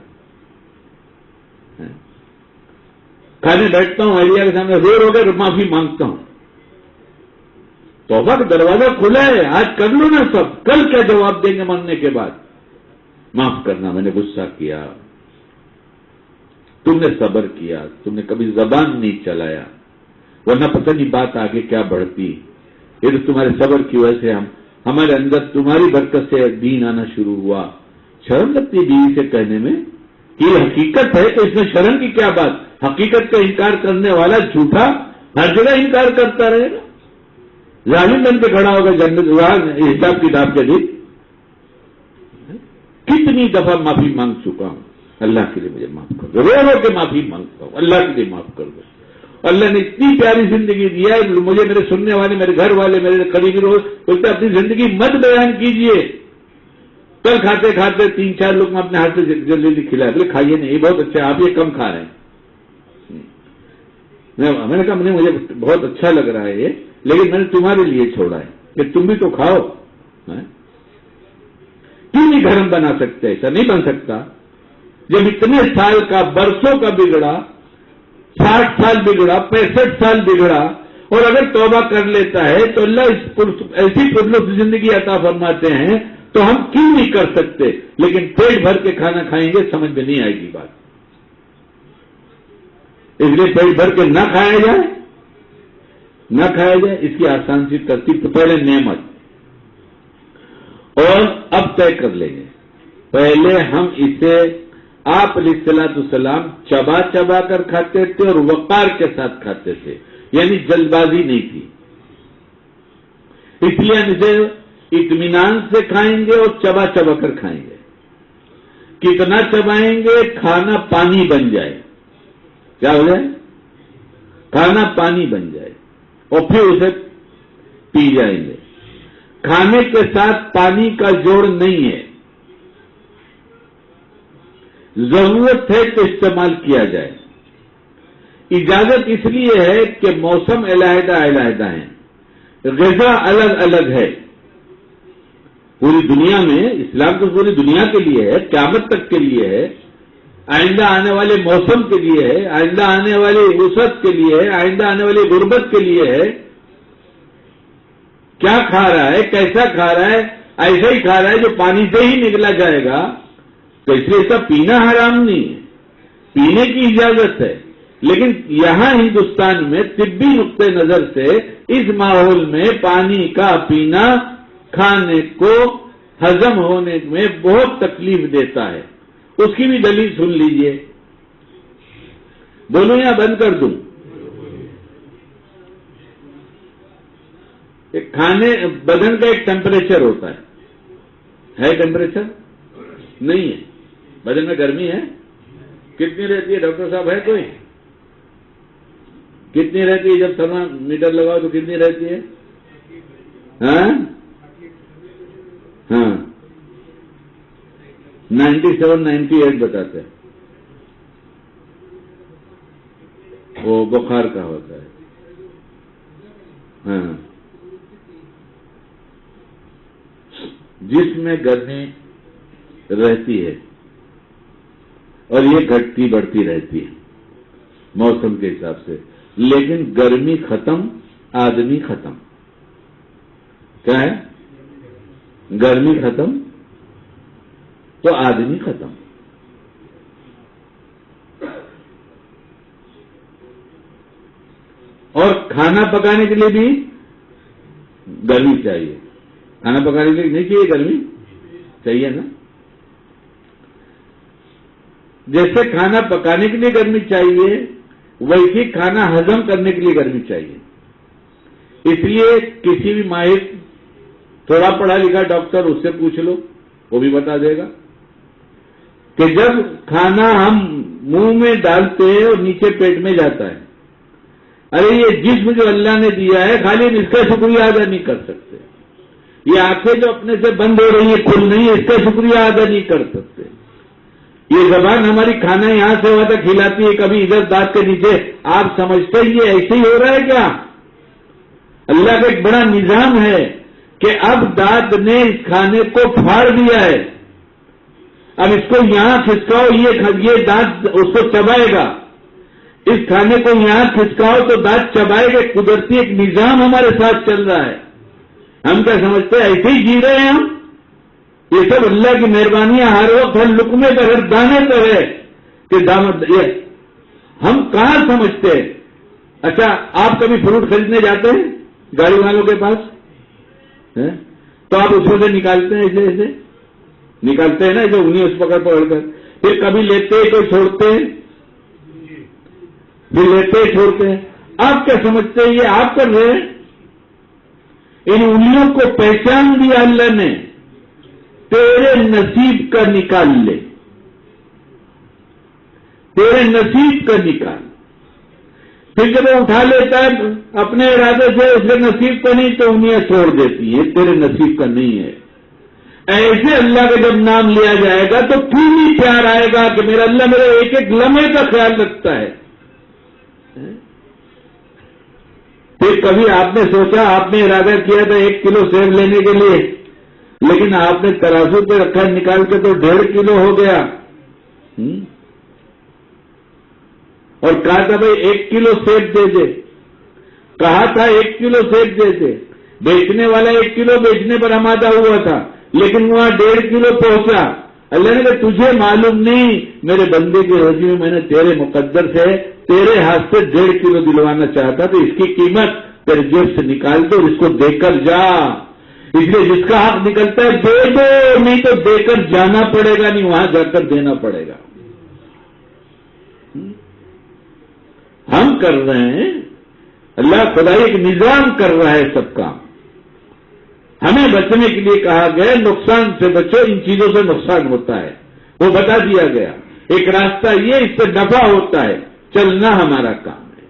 کھانے بیٹھتا ہوں ایریا کے سامنے، رو کر معافی مانگتا ہوں، توبہ کا دروازہ کھلا ہے، آج کر لو نا سب، کل کیا جواب دیں گے مرنے کے بعد؟ معاف کرنا، میں نے غصہ کیا، تم نے صبر کیا، تم نے کبھی زبان نہیں چلایا، ورنہ پتہ نہیں بات آگے کیا بڑھتی۔ پھر تمہارے صبر کی وجہ سے ہمارے اندر تمہاری برکت سے دین آنا شروع ہوا۔ شرم لگتی بیوی سے کہنے میں کہ یہ حقیقت ہے، تو اس میں شرم کی کیا بات؟ حقیقت کا انکار کرنے والا جھوٹا ہر جگہ انکار کرتا رہے گا، ظالم بن کے کھڑا ہوگا جنت حساب کتاب کے دن۔ کتنی دفعہ معافی مانگ چکا ہوں، اللہ کے لیے مجھے معاف کر دو، رو رو کے معافی مانگتا ہوں، اللہ کے لیے معاف کر دو۔ اللہ نے اتنی پیاری زندگی دیا ہے مجھے، میرے سننے والے، میرے گھر والے، میرے قریبی لوگ بولتے اپنی زندگی مت بیان کیجئے، کل کھاتے کھاتے 3-4 لوگ اپنے ہاتھ سے جلدی کھلائے، بولے کھائیے نہیں، یہ بہت اچھا ہے، آپ یہ کم کھا رہے ہیں۔ میں نے کہا مجھے بہت اچھا لگ رہا ہے یہ، لیکن میں نے تمہارے لیے چھوڑا ہے کہ تم بھی تو کھاؤ۔ کیوں نہیں گھر بنا سکتے؟ ایسا نہیں بن سکتا جب اتنے سال کا، برسوں کا بگڑا، 60 سال بگڑا، 65 سال بگڑا، اور اگر توبہ کر لیتا ہے تو اللہ ایسی پرلطف زندگی عطا فرماتے ہیں، تو ہم کیوں نہیں کر سکتے؟ لیکن پیٹ بھر کے کھانا کھائیں گے سمجھ میں نہیں آئے گی بات، اس لیے پیٹ بھر کے نہ کھایا جائے، اس کی آسان سی ترتیب تو پہلے نعمت، اور اب طے کر لیں گے، پہلے ہم اسے آپ علیہ الصلوۃ والسلام چبا چبا کر کھاتے تھے اور وقار کے ساتھ کھاتے تھے، یعنی جلد بازی نہیں تھی، اس لیے ہم اسے اطمینان سے کھائیں گے اور چبا چبا کر کھائیں گے۔ کتنا چبائیں گے؟ کھانا پانی بن جائے، کیا ہو جائے؟ کھانا پانی بن جائے، اور پھر اسے پی جائیں گے۔ کھانے کے ساتھ پانی کا جوڑ نہیں ہے، ضرورت ہے تو استعمال کیا جائے۔ اجازت اس لیے ہے کہ موسم علیحدہ علیحدہ ہیں، غذا الگ الگ ہے۔ پوری دنیا میں، اسلام تو پوری دنیا کے لیے ہے، قیامت تک کے لیے ہے، آئندہ آنے والے موسم کے لیے ہے، آئندہ آنے والی وسعت کے لیے ہے، آئندہ آنے والی غربت کے لیے ہے۔ کیا کھا رہا ہے، کیسا کھا رہا ہے؟ ایسا ہی کھا رہا ہے جو پانی سے ہی نکلا جائے گا، تو اس لیے ایسا پینا حرام نہیں ہے، پینے کی اجازت ہے، لیکن یہاں ہندوستان میں طبی نقطۂ نظر سے اس ماحول میں پانی کا پینا کھانے کو ہضم ہونے میں بہت تکلیف دیتا ہے۔ اس کی بھی دلیل سن لیجئے، بولوں یا بند کر دوں؟ کھانے، بدن کا ایک ٹیمپریچر ہوتا ہے ٹیمپریچر؟ نہیں ہے، بدن میں گرمی ہے، کتنی رہتی ہے ڈاکٹر صاحب؟ ہے کوئی؟ کتنی رہتی ہے جب تھرما میٹر لگاؤ تو کتنی رہتی ہے؟ ہاں 97-98 بتاتے ہیں، وہ بخار کا ہوتا ہے۔ ہاں، جس میں گرمی رہتی ہے اور یہ گھٹتی بڑھتی رہتی ہے موسم کے حساب سے، لیکن گرمی ختم، آدمی ختم۔ کیا ہے؟ گرمی ختم تو آدمی ختم۔ اور کھانا پکانے کے لیے بھی گرمی چاہیے، کھانا پکانے کے لیے نہیں چاہیے گرمی؟ چاہیے نا؟ جیسے کھانا پکانے کے لیے گرمی چاہیے، ویسے کھانا ہضم کرنے کے لیے گرمی چاہیے۔ اس لیے کسی بھی ماہر، تھوڑا پڑھا لکھا ڈاکٹر، اس سے پوچھ لو، وہ بھی بتا دے گا کہ جب کھانا ہم منہ میں ڈالتے ہیں اور نیچے پیٹ میں جاتا ہے، ارے یہ جسم جو اللہ نے دیا ہے، خالی ہم اس کا شکریہ ادا نہیں کر سکتے، یہ آنکھیں جو اپنے سے بند ہو رہی ہیں کھل نہیں ہے، اس کا شکریہ ادا نہیں کر سکتے. یہ زبان ہماری کھانا یہاں سے وہاں تک کھلاتی ہے، کبھی ادھر دانت کے نیچے. آپ سمجھتے ہیں یہ ایسے ہی ہو رہا ہے کیا؟ اللہ کا ایک بڑا نظام ہے کہ اب دانت نے اس کھانے کو پھاڑ دیا ہے. اب اس کو یہاں کھسکاؤ، یہ دانت اس کو چبائے گا. اس کھانے کو یہاں کھسکاؤ تو دانت چبائے گا. قدرتی ایک نظام ہمارے ساتھ چل رہا ہے. ہم کیا سمجھتے ہیں ایسے ہی جی رہے ہیں ہم؟ یہ سب اللہ کی مہربانیاں ہر وقت ہر لقمے پر ہر دانے پر ہے کہ دامت ہم کہاں سمجھتے ہیں. اچھا آپ کبھی فروٹ خریدنے جاتے ہیں گاڑی والوں کے پاس تو آپ اس میں سے نکالتے ہیں، ایسے ایسے نکالتے ہیں نا، جو انہیں اس پکڑ کر پھر کبھی لیتے ہیں کوئی چھوڑتے ہیں، پھر لیتے ہیں چھوڑتے ہیں. آپ کیا سمجھتے ہیں یہ آپ کر رہے ہیں؟ ان انگلیوں کو پہچان دیا اللہ نے، تیرے نصیب کا نکال لے، تیرے نصیب کا نکال. پھر جب وہ اٹھا لیتا ہے اپنے ارادے سے اس کے نصیب کا نہیں تو انہیں چھوڑ دیتی ہے، تیرے نصیب کا نہیں ہے. ایسے اللہ کا جب نام لیا جائے گا تو کیوں نہیں پیار آئے گا کہ میرا اللہ میرے ایک ایک لمحے کا خیال رکھتا ہے. پھر کبھی آپ نے سوچا، آپ نے ارادہ کیا تھا 1 کلو سیب لینے کے لیے، لیکن آپ نے ترازو پہ رکھا نکال کے تو 1.5 کلو ہو گیا. اور کہا تھا بھائی 1 کلو سیب دے دے، کہا تھا 1 کلو سیب دے دے. بیچنے والا 1 کلو بیچنے پر آمادہ ہوا تھا، لیکن وہاں 1.5 کلو پہنچا. اللہ نے کہا تجھے معلوم نہیں میرے بندے کی روزی میں نے تیرے مقدر سے تیرے ہاتھ سے 1.5 کلو دلوانا چاہتا تو اس کی قیمت تیرے جیب سے نکال دو اور اس کو دے کر جا. اس لیے جس کا حق نکلتا ہے دے دو، نہیں تو دے کر جانا پڑے گا، نہیں وہاں جا کر دینا پڑے گا. ہم کر رہے ہیں، اللہ خدا ایک نظام کر رہا ہے سب کام. ہمیں بچنے کے لیے کہا گیا نقصان سے بچو، ان چیزوں سے نقصان ہوتا ہے، وہ بتا دیا گیا. ایک راستہ یہ، اس سے نفع ہوتا ہے، چلنا ہمارا کام ہے.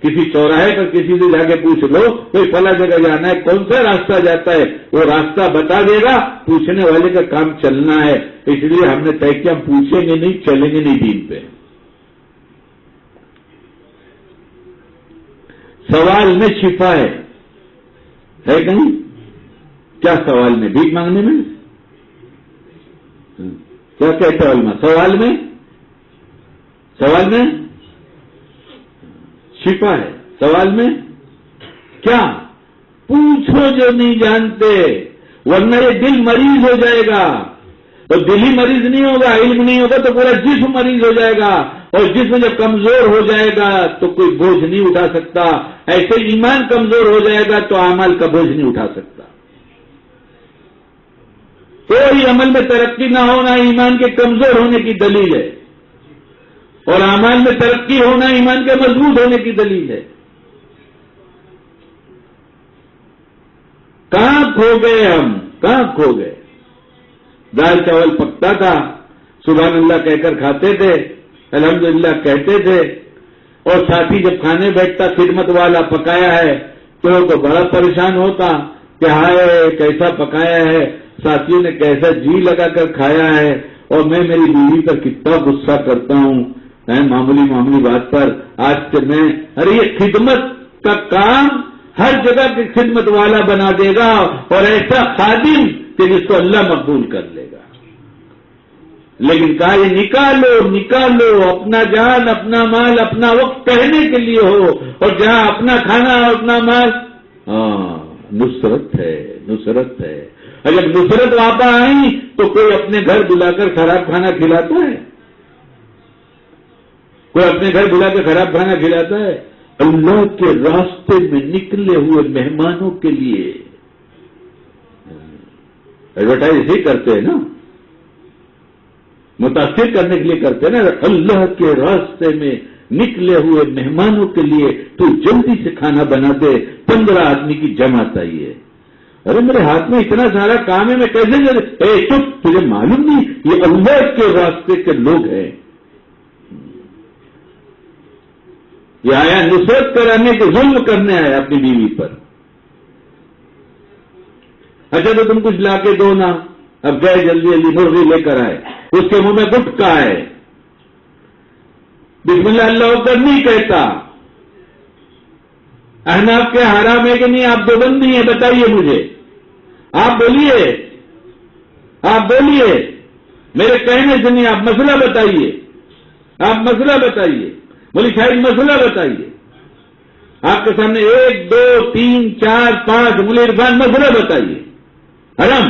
کسی چوراہے پر کسی سے جا کے پوچھ لو کوئی فلاں جگہ جانا ہے کون سا راستہ جاتا ہے، وہ راستہ بتا دے گا. پوچھنے والے کا کام چلنا ہے. اس لیے ہم نے طے کیا پوچھیں گے نہیں، چلیں گے نہیں دین پہ. سوال میں چھپا ہے کہیں؟ کیا سوال میں؟ بھیک مانگنے میں؟ کیا کہتے ہیں علماء؟ سوال میں چھپا ہے. سوال میں کیا؟ پوچھو جو نہیں جانتے، ورنہ یہ دل مریض ہو جائے گا. اور دل ہی مریض نہیں ہوگا، علم نہیں ہوگا تو پورا جسم مریض ہو جائے گا. اور جسم جب کمزور ہو جائے گا تو کوئی بوجھ نہیں اٹھا سکتا. ایسے ایمان کمزور ہو جائے گا تو اعمال کا بوجھ نہیں اٹھا سکتا. کوئی عمل میں ترقی نہ ہونا ایمان کے کمزور ہونے کی دلیل ہے، اور اعمال میں ترقی ہونا ایمان کے مضبوط ہونے کی دلیل ہے. کہاں کھو گئے ہم؟ کہاں کھو گئے؟ دال چاول پکتا تھا، سبحان اللہ کہہ کر کھاتے تھے، الحمدللہ کہتے تھے. اور ساتھی جب کھانے بیٹھتا خدمت والا پکایا ہے تو بڑا پریشان ہوتا کہ ہائے کیسا پکایا ہے، ساتھیوں نے کیسا جی لگا کر کھایا ہے. اور میں میری بیوی پر کتنا غصہ کرتا ہوں معمولی بات پر. آج سے میں یہ خدمت کا کام ہر جگہ کی خدمت والا بنا دے گا، اور ایسا خادم کہ جس کو اللہ مقبول کر لے گا. لیکن کہا یہ نکالو اپنا جان اپنا مال اپنا وقت کہنے کے لیے ہو، اور جہاں اپنا کھانا اپنا مال. نصرت ہے. اگر نصرت واپس آئی تو کوئی اپنے گھر بلا کر خراب کھانا کھلاتا ہے؟ کوئی اپنے گھر بلا کر خراب کھانا کھلاتا ہے؟ اللہ کے راستے میں نکلے ہوئے مہمانوں کے لیے ایڈورٹائز ہی کرتے ہیں نا، متاثر کرنے کے لیے کرتے ہیں نا. اللہ کے راستے میں نکلے ہوئے مہمانوں کے لیے تو جلدی سے کھانا بنا دے، 15 آدمی کی جماعت آئی ہے. ارے میرے ہاتھ میں اتنا سارا کام ہے، میں کیسے چپ؟ تجھے معلوم نہیں یہ اللہ کے راستے کے لوگ ہیں. یہ آیا نصرت کرانے کے ظلم کرنے آیا اپنی بیوی پر. اچھا تو تم کچھ لا کے دو نا. اب گئے جلدی جلدی مرغی لے کر آئے, اس کے منہ میں گٹکا ہے, بسم اللہ اللہ اکبر نہیں کہتا. احناف کے حرام ہے کہ نہیں؟ آپ دیوبندی ہیں, بتائیے مجھے, آپ بولیے, آپ بولیے, میرے کہنے سے نہیں, آپ مسئلہ بتائیے, آپ مسئلہ بتائیے, بولی شاید مسئلہ بتائیے. آپ کے سامنے 1 2 3 4 5 مولوی عرفان مسئلہ بتائیے. حرام.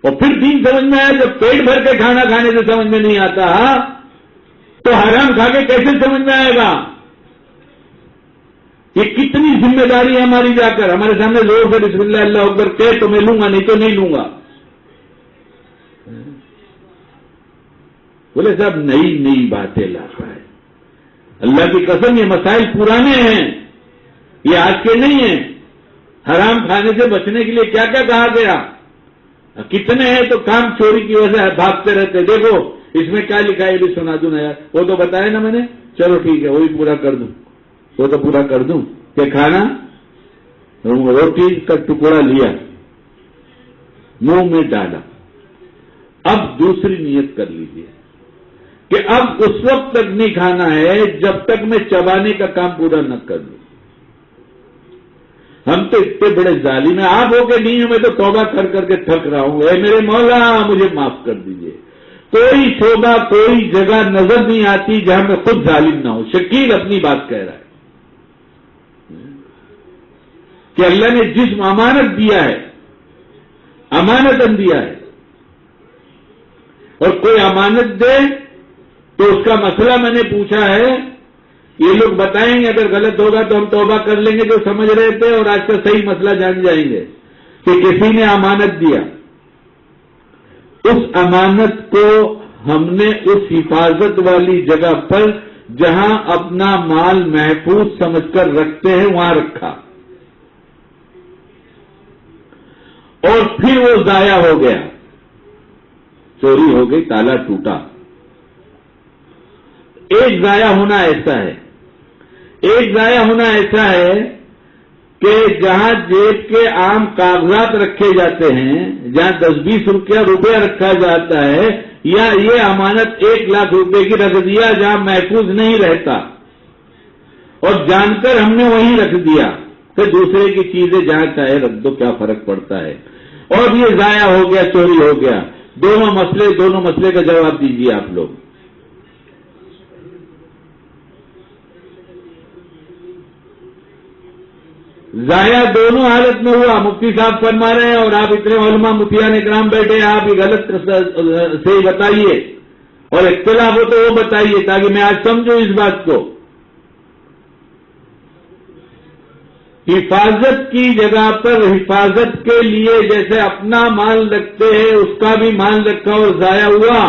اور پھر دین سمجھ میں آیا, جب پیٹ بھر کے کھانا کھانے سے سمجھ میں نہیں آتا تو حرام کھا کے کیسے سمجھ میں آئے گا؟ یہ کتنی ذمہ داری ہے ہماری. جا کر ہمارے سامنے زور سے بسم اللہ اللہ اکبر کہ تو میں لوں گا, نہیں تو نہیں لوں گا. بولے صاحب نئی نئی باتیں لاتا ہے. اللہ کی قسم یہ مسائل پرانے ہیں, یہ آج کے نہیں ہیں. حرام کھانے سے بچنے کے لیے کیا کیا کہا گیا, کتنے ہیں تو کام چوری کی وجہ سے بھاگتے رہتے. دیکھو اس میں کیا لکھا ہے, یہ بھی سنا دوں نا یار. وہ تو بتایا نا میں نے, چلو ٹھیک ہے وہی پورا کر دوں, وہ تو پورا کر دوں کہ کھانا روٹی کا ٹکڑا لیا, منہ میں ڈالا. اب دوسری نیت کر لیجیے کہ اب اس وقت تک نہیں کھانا ہے جب تک میں چبانے کا کام پورا نہ کر لوں. ہم تو اتنے بڑے ظالم ہیں, آپ ہو کے نہیں, میں تو توبہ کر کر کے تھک رہا ہوں. اے میرے مولا مجھے معاف کر دیجئے. کوئی شعبہ کوئی جگہ نظر نہیں آتی جہاں میں خود ظالم نہ ہوں. شکیل اپنی بات کہہ رہا ہے کہ اللہ نے جسم امانت دیا ہے, امانتاً دیا ہے, اور کوئی امانت دے تو اس کا مسئلہ میں نے پوچھا ہے. یہ لوگ بتائیں گے اگر غلط ہوگا تو ہم توبہ کر لیں گے جو سمجھ رہے تھے, اور آج کا صحیح مسئلہ جان جائیں گے کہ کسی نے امانت دیا, اس امانت کو ہم نے اس حفاظت والی جگہ پر جہاں اپنا مال محفوظ سمجھ کر رکھتے ہیں وہاں رکھا, اور پھر وہ ضائع ہو گیا, چوری ہو گئی, تالا ٹوٹا. ایک ضائع ہونا ایسا ہے, ایک ضائع ہونا ایسا ہے کہ جہاں جیب کے عام کاغذات رکھے جاتے ہیں, جہاں 10-20 روپیہ رکھا جاتا ہے, یا یہ امانت 1 لاکھ روپے کی رکھ دیا جہاں محفوظ نہیں رہتا, اور جان کر ہم نے وہیں رکھ دیا کہ دوسرے کی چیزیں جہاں چاہے رکھ دو, کیا فرق پڑتا ہے, اور یہ ضائع ہو گیا, چوری ہو گیا. دونوں مسئلے کا جواب دیجیے آپ لوگ. ضائع دونوں حالت میں ہوا. مفتی صاحب فرما رہے ہیں اور آپ اتنے علماء مفتیان اکرام بیٹھے ہیں, آپ یہ غلط سے ہی بتائیے, اور اختلاف ہو تو وہ بتائیے تاکہ میں آج سمجھوں اس بات کو. حفاظت کی جگہ پر حفاظت کے لیے جیسے اپنا مال رکھتے ہیں اس کا بھی مال رکھا اور ضائع ہوا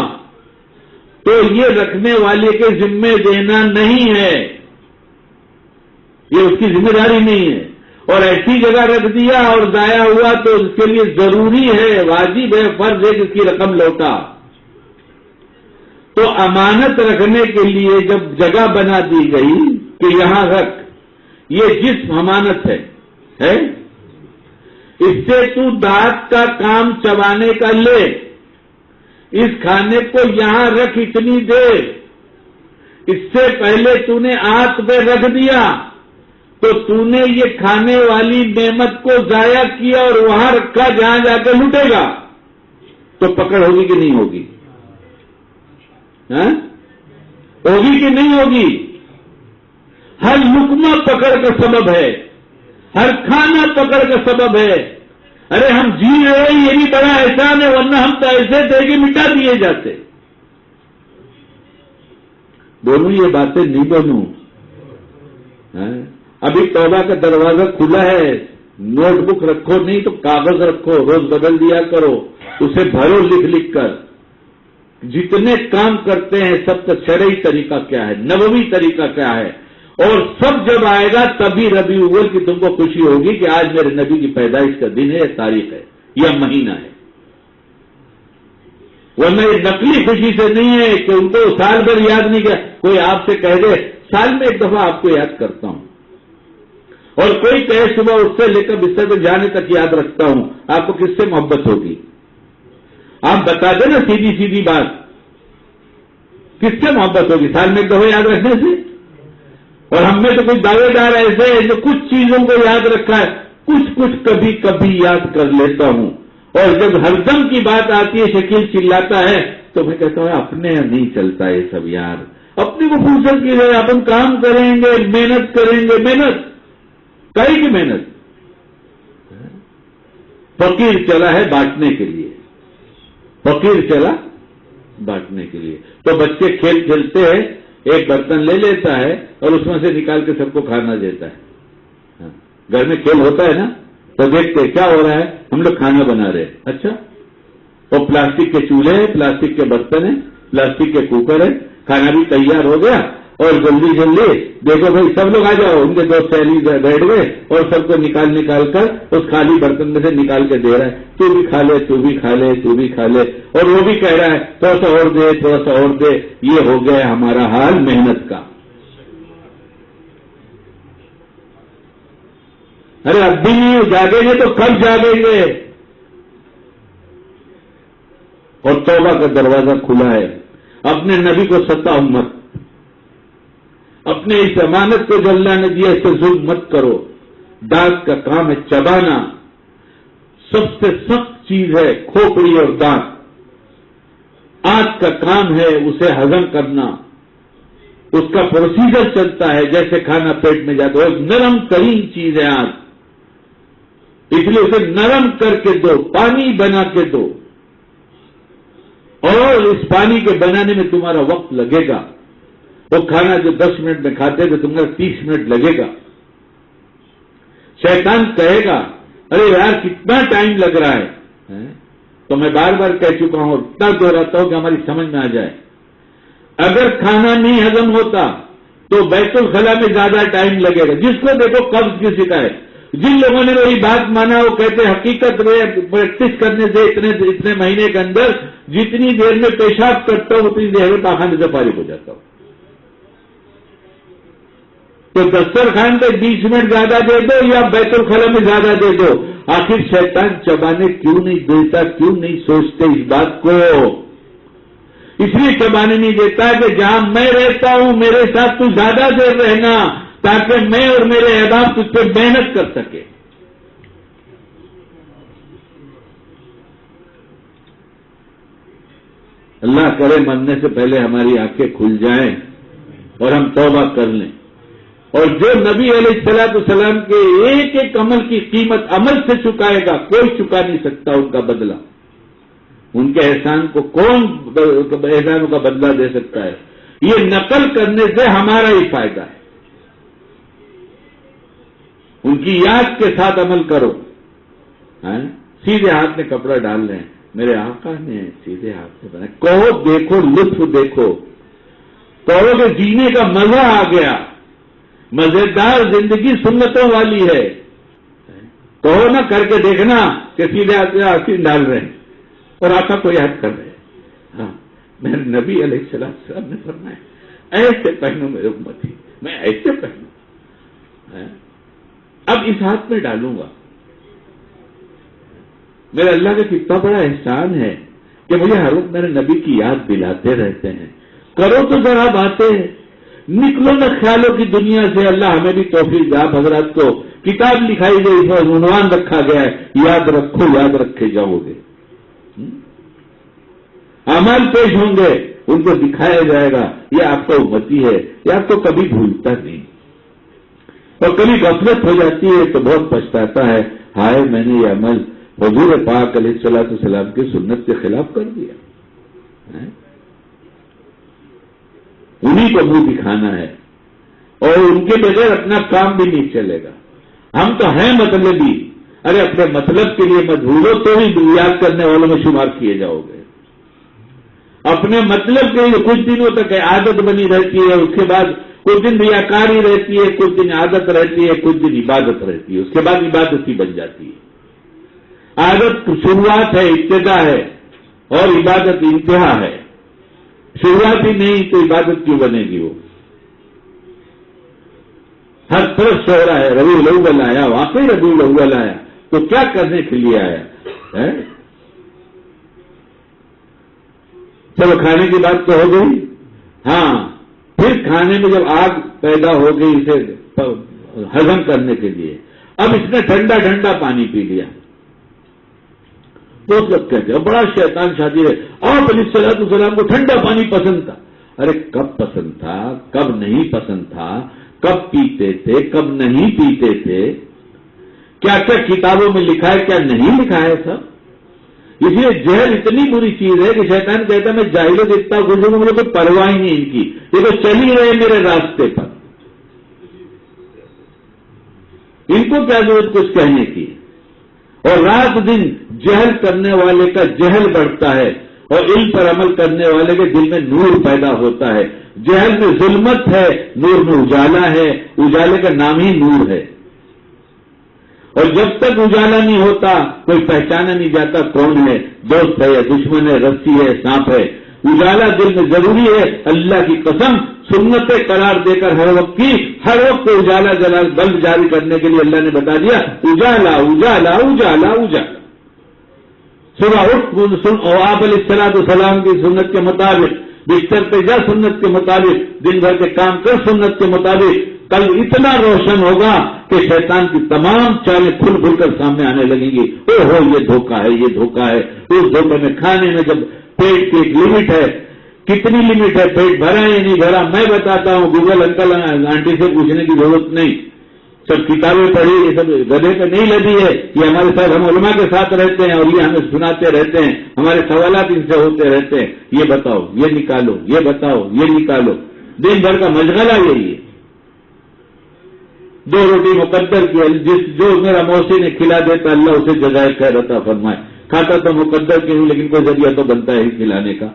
تو یہ رکھنے والے کے ذمہ دینا نہیں ہے, یہ اس کی ذمہ داری نہیں ہے. اور ایسی جگہ رکھ دیا اور ضائع ہوا تو اس کے لیے ضروری ہے, واجب ہے, فرض ہے کہ اس کی رقم لوٹا. تو امانت رکھنے کے لیے جب جگہ بنا دی گئی کہ یہاں رکھ, یہ جسم امانت ہے, اس سے تو دانت کا کام چبانے کا لے, اس کھانے کو یہاں رکھ اتنی دیر, اس سے پہلے تو نے آنت پہ رکھ دیا تو تو نے یہ کھانے والی نعمت کو ضائع کیا اور وہاں رکھا جہاں جا کے لوٹے گا, تو پکڑ ہوگی کہ نہیں ہوگی؟ ہوگی کہ نہیں ہوگی؟ ہر لقمہ پکڑ کا سبب ہے, ہر کھانا پکڑ کا سبب ہے. ارے ہم جی رہے ہیں یہ بھی بڑا احسان ہے, ورنہ ہم تو ایسے تھے کہ مٹا دیے جاتے. بولوں یہ باتیں نہیں بولوں؟ ابھی توبہ کا دروازہ کھلا ہے, نوٹ بک رکھو, نہیں تو کاغذ رکھو, روز بدل دیا کرو, اسے بھرو لکھ کر. جتنے کام کرتے ہیں سب کا شرعی طریقہ کیا ہے, نبوی طریقہ کیا ہے, اور سب جب آئے گا تبھی ربیع الاول کی تم کو خوشی ہوگی کہ آج میرے نبی کی پیدائش کا دن ہے, یا تاریخ ہے, یا مہینہ ہے. ورنہ یہ نقلی خوشی سے نہیں ہے کہ ان کو سال بھر یاد نہیں کیا. کوئی آپ سے کہہ دے سال میں ایک دفعہ آپ کو یاد کرتا ہوں, اور کوئی کہے صبح اس سے لے کر بستر پہ جانے تک یاد رکھتا ہوں، آپ کو کس سے محبت ہوگی؟ آپ بتا دیں نا سیدھی سیدھی بات، کس سے محبت ہوگی؟ سال میں ایک دفعہ یاد رکھنے سے؟ اور ہم میں تو کوئی دعوے دار ایسے ہیں جو کچھ چیزوں کو یاد رکھا ہے، کچھ کبھی کبھی یاد کر لیتا ہوں، اور جب ہردم کی بات آتی ہے شکیل چلاتا ہے تو میں کہتا ہوں اپنے نہیں چلتا یہ سب یار، اپنے کو فرصت کی جائے، اپن کام کریں گے، محنت کریں گے، محنت کئی کی محنت. فقیر چلا ہے بانٹنے کے لیے، فقیر چلا بانٹنے کے لیے. تو بچے کھیل کھیلتے ہیں، ایک برتن لے لیتا ہے اور اس میں سے نکال کے سب کو کھانا دیتا ہے. گھر میں کھیل ہوتا ہے نا تو دیکھتے کیا ہو رہا ہے، ہم لوگ کھانا بنا رہے ہیں. اچھا، وہ پلاسٹک کے چولہے ہیں، پلاسٹک کے برتن ہیں، پلاسٹک کے کوکر ہیں، کھانا بھی تیار ہو گیا اور جلدی جلدی دیکھو بھائی سب لوگ آ جاؤ، ان کے دو سہیلی بیٹھ گئے اور سب کو نکال کر اس خالی برتن میں سے نکال کے دے رہا ہے، تو بھی کھا لے، تو بھی کھا لے، تو بھی کھا لے، اور وہ بھی کہہ رہا ہے تھوڑا سا اور دے، تھوڑا سا اور دے. یہ ہو گیا ہمارا حال محنت کا. ارے اب بھی نہیں جاگیں گے تو کب جاگیں گے؟ اور توبہ کا دروازہ کھلا ہے. اپنے نبی کو ستا مت، اپنے اس امانت کو جو اللہ نے دیا اس سے ظلم مت کرو. دانت کا کام ہے چبانا، سب سے سخت چیز ہے کھوپڑی اور دانت. آنکھ کا کام ہے اسے ہضم کرنا، اس کا پروسیجر چلتا ہے جیسے کھانا پیٹ میں جاتا ہے. نرم ترین چیز ہے آنکھ، اس لیے اسے نرم کر کے دو، پانی بنا کے دو، اور اس پانی کے بنانے میں تمہارا وقت لگے گا. وہ کھانا جو 10 منٹ میں کھاتے تو تمہارا 30 منٹ لگے گا. شیطان کہے گا ارے یار کتنا ٹائم لگ رہا ہے. تو میں بار بار کہہ چکا ہوں اور اتنا دہراتا ہوں کہ ہماری سمجھ میں آ جائے. اگر کھانا نہیں ہضم ہوتا تو بیت الخلا میں زیادہ ٹائم لگے گا. جس کو دیکھو قبض کی شکایت، جن لوگوں نے وہی بات مانا وہ کہتے حقیقت میں پریکٹس کرنے سے اتنے مہینے کے اندر جتنی دیر میں پیشاب کرتا ہوں اتنی دیر میں پاخانے سے فارغ ہو جاتا ہوں. تو دسترخوان پہ 20 منٹ زیادہ دے دو یا بیت الخلا میں زیادہ دے دو، آخر شیطان چبانے کیوں نہیں دیتا؟ کیوں نہیں سوچتے اس بات کو؟ اس لیے چبانے نہیں دیتا کہ جہاں میں رہتا ہوں میرے ساتھ تو زیادہ دیر رہنا، تاکہ میں اور میرے احباب تجھ پہ محنت کر سکے. اللہ کرے مرنے سے پہلے ہماری آنکھیں کھل جائیں اور ہم توبہ کر لیں. اور جو نبی علیہ الصلوۃ والسلام کے ایک ایک عمل کی قیمت عمل سے چکائے گا، کوئی چکا نہیں سکتا ان کا بدلہ. ان کے احسان کو کون احسانوں کا بدلہ دے سکتا ہے؟ یہ نقل کرنے سے ہمارا ہی فائدہ ہے. ان کی یاد کے ساتھ عمل کرو. سیدھے ہاتھ میں کپڑا ڈال رہے ہیں، میرے آقا نے سیدھے ہاتھ سے بنایا. کہو دیکھو، لطف دیکھو، کہو کہ جینے کا مزہ آ گیا، مزیدار زندگی سنتوں والی ہے. کہو نہ کر کے دیکھنا کہ سیدھے ہاتھ سے آسین ڈال رہے ہیں اور آقا کو یاد کر رہے ہیں. ہاں، میرے نبی علیہ السلام نے فرمایا ایسے پہنو میرے امتی، میں ایسے پہنوں. اب اس ہاتھ میں ڈالوں گا. میرے اللہ کا کتنا بڑا احسان ہے کہ مجھے ہر وقت میرے نبی کی یاد دلاتے رہتے ہیں. کرو تو ذرا باتیں، نکلو نہ خیالوں کی دنیا سے. اللہ ہمیں بھی توفیق دے. آپ حضرات کو کتاب لکھائی گئی ہے، عنوان رکھا گیا ہے یاد رکھو یاد رکھے جاؤ گے. اعمال پیش ہوں گے، ان کو دکھایا جائے گا یہ آپ کا امتی ہے، یہ آپ کو کبھی بھولتا نہیں. اور کبھی غفلت ہو جاتی ہے تو بہت پچھتاتا ہے، ہائے میں نے یہ عمل حضور پاک علیہ الصلوۃ والسلام کی سنت کے خلاف کر دیا. انہیں کو منہ دکھانا ہے اور ان کے بغیر اپنا کام بھی نہیں چلے گا. ہم تو ہیں مطلبی. ارے اپنے مطلب کے لیے مت بھولو تو ہی یاد کرنے والوں میں شمار کیے جاؤ گے. اپنے مطلب کے لیے کچھ دنوں تک عادت بنی رہتی ہے، اس کے بعد کچھ دن ریاکاری رہتی ہے، کچھ دن عادت رہتی ہے، کچھ دن عبادت رہتی ہے، اس کے بعد عبادت ہی بن جاتی ہے. عادت شروعات ہے، ابتدا ہے، اور عبادت انتہا ہے. شروعات ہی نہیں تو عبادت کیوں بنے گی؟ وہ ہر طرف شہرا ہے، ربیع الاول آیا، واقعی ربیع الاول آیا، تو کیا کرنے کے لیے آیا ہے؟ چلو کھانے کی بات تو ہو گئی، ہاں پھر کھانے میں جب آگ پیدا ہو گئی اسے ہضم کرنے کے لیے، اب اس نے ٹھنڈا ٹھنڈا پانی پی لیا. تو لوگ کہتے ہیں بڑا شیطان شادی ہے، آپ علیہ الصلوۃ والسلام کو ٹھنڈا پانی پسند تھا. ارے کب پسند تھا، کب نہیں پسند تھا، کب پیتے تھے، کب نہیں پیتے تھے، کیا کیا کتابوں میں لکھا ہے، کیا نہیں لکھا ہے سب. اس لیے جہل اتنی بری چیز ہے کہ شیطان کہتا ہے میں جاہلوں سے اتنا خوش ہوں، مجھے کوئی پرواہ ہی نہیں ان کی، یہ تو چل ہی رہے میرے راستے پر، ان کو کیا ضرورت کچھ کہنے کی. اور رات دن جہل کرنے والے کا جہل بڑھتا ہے اور علم پر عمل کرنے والے کے دل میں نور پیدا ہوتا ہے. جہل میں ظلمت ہے، نور میں اجالا ہے، اجالے کا نام ہی نور ہے. اور جب تک اجالا نہیں ہوتا کوئی پہچانا نہیں جاتا کون ہے، دوست ہے یا دشمن ہے، رسی ہے، سانپ ہے. اجالا دل میں ضروری ہے. اللہ کی قسم سنتیں قرار دے کر ہر وقت اجالا جلال بلب جاری کرنے کے لیے اللہ نے بتا دیا اجالا اجالا اجالا اجالا. صبح اٹھ آپ علیہ الصلوۃ والسلام کی سنت کے مطابق، بستر پہ جا سنت کے مطابق، دن بھر کے کام کر سنت کے مطابق. کل اتنا روشن ہوگا کہ شیطان کی تمام چالیں کھل کھل کر سامنے آنے لگیں گی. او ہو یہ دھوکہ ہے، یہ دھوکہ ہے. اس دھوکے میں کھانے میں جب پیٹ کی ایک لمٹ ہے، کتنی لمٹ ہے، پیٹ بھرا یا نہیں بھرا میں بتاتا ہوں. گوگل انکل آنٹی سے پوچھنے کی ضرورت نہیں، سب کتابیں پڑھی، یہ سب گدھے پہ نہیں لدی ہے. یہ ہمارے ساتھ، ہم علماء کے ساتھ رہتے ہیں اور یہ ہمیں سناتے رہتے ہیں، ہمارے سوالات ان سے ہوتے رہتے ہیں. یہ بتاؤ، یہ نکالو، یہ بتاؤ، یہ نکالو. دن بھر کا مشغلہ یہی ہے. 2 روٹی مقدر کی، جو میرا موسی نے کھلا دیتا اللہ اسے جزائے خیر عطا فرمائے. کھاتا تو مقدر کی ہوں لیکن کوئی ذریعہ تو بنتا ہے ہی کھلانے کا.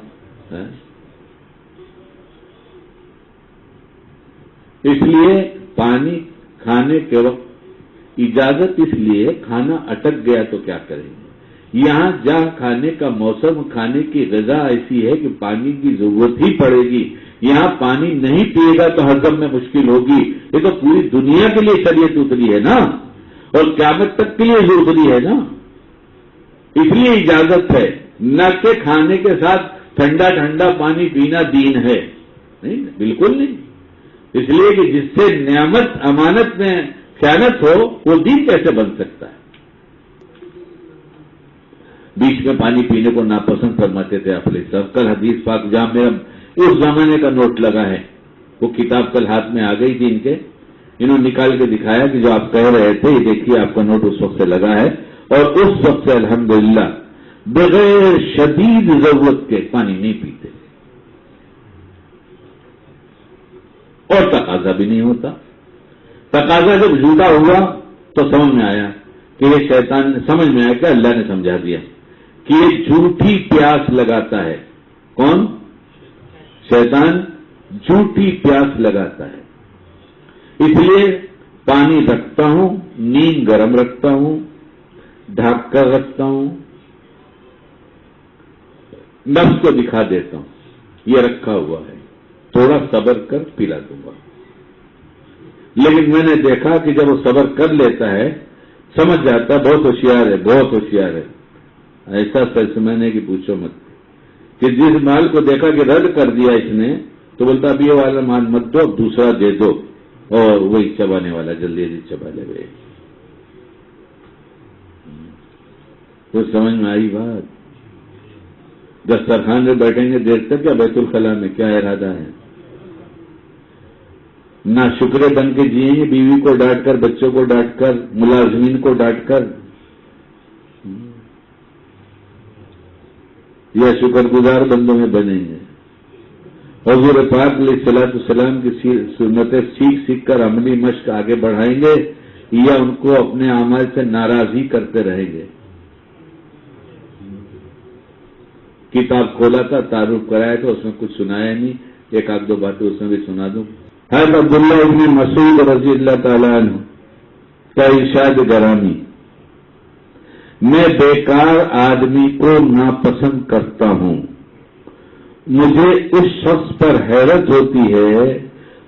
اس لیے پانی کھانے کے وقت اجازت، اس لیے کھانا اٹک گیا تو کیا کریں گے. یہاں جہاں کھانے کا موسم، کھانے کی غذا ایسی ہے کہ پانی کی ضرورت ہی پڑے گی. یہاں پانی نہیں پیے گا تو ہضم میں مشکل ہوگی. یہ تو پوری دنیا کے لیے شریعت اتری ہے نا، اور قیامت تک کے لیے ضروری ہے نا. اس لیے اجازت ہے، نہ کہ کھانے کے ساتھ ٹھنڈا ٹھنڈا پانی پینا دین ہے، نہیں بالکل نہیں. اس لیے کہ جس سے نعمت امانت میں خیانت ہو وہ دین کیسے بن سکتا ہے. بیچ میں پانی پینے کو ناپسند فرماتے تھے آپ علیہ السلام. کل حدیث پاک جہاں میرا اس زمانے کا نوٹ لگا ہے، وہ کتاب کل ہاتھ میں آ گئی تھی ان کے، انہوں نے نکال کے دکھایا کہ جو آپ کہہ رہے تھے یہ دیکھیے آپ کا نوٹ اس وقت سے لگا ہے. اور اس وقت سے الحمدللہ بغیر شدید ضرورت کے پانی نہیں پیتے اور تقاضا بھی نہیں ہوتا. تقاضا جب جھوٹا ہوا تو سمجھ میں آیا کہ یہ شیطان نے، سمجھ میں آیا کہ اللہ نے سمجھا دیا کہ یہ جھوٹی پیاس لگاتا ہے. کون؟ شیطان جھوٹی پیاس لگاتا ہے. اس لیے پانی رکھتا ہوں، نیند گرم رکھتا ہوں، ڈھک کر رکھتا ہوں، نفس کو دکھا دیتا ہوں یہ رکھا ہوا ہے، تھوڑا صبر کر پلا دوں گا. لیکن میں نے دیکھا کہ جب وہ صبر کر لیتا ہے سمجھ جاتا ہے بہت ہوشیار ہے، بہت ہوشیار ہے. ایسا سچ میں نے کہ پوچھو مت، کہ جس مال کو دیکھا کہ رد کر دیا اس نے تو بولتا اب یہ والا مال مت دو، اب دوسرا دے دو، اور وہی چبانے والا جلدی جلدی چبا لے گئے. تو سمجھ میں آئی بات. دسترخوان میں بیٹھیں گے دیر تک یا بیت الخلاء میں، کیا ارادہ ہے؟ نہ شکرے بن کے جیئیں گے، بیوی کو ڈانٹ کر، بچوں کو ڈانٹ کر، ملازمین کو ڈانٹ کر، یا شکر گزار بندوں میں بنیں گے. حضور پاک علیہ الصلوۃ والسلام کی سنتیں سیکھ کر عملی مشق آگے بڑھائیں گے یا ان کو اپنے اعمال سے ناراضی کرتے رہیں گے. کتاب کھولا تھا، تعارف کرایا تھا، اس میں کچھ سنایا نہیں، ایک آدھ دو باتیں اس میں بھی سنا دوں. حضرت عبداللہ ابن مسعود رضی اللہ تعالیٰ عنہ کا ارشاد گرامی، میں بیکار آدمی کو ناپسند کرتا ہوں. مجھے اس شخص پر حیرت ہوتی ہے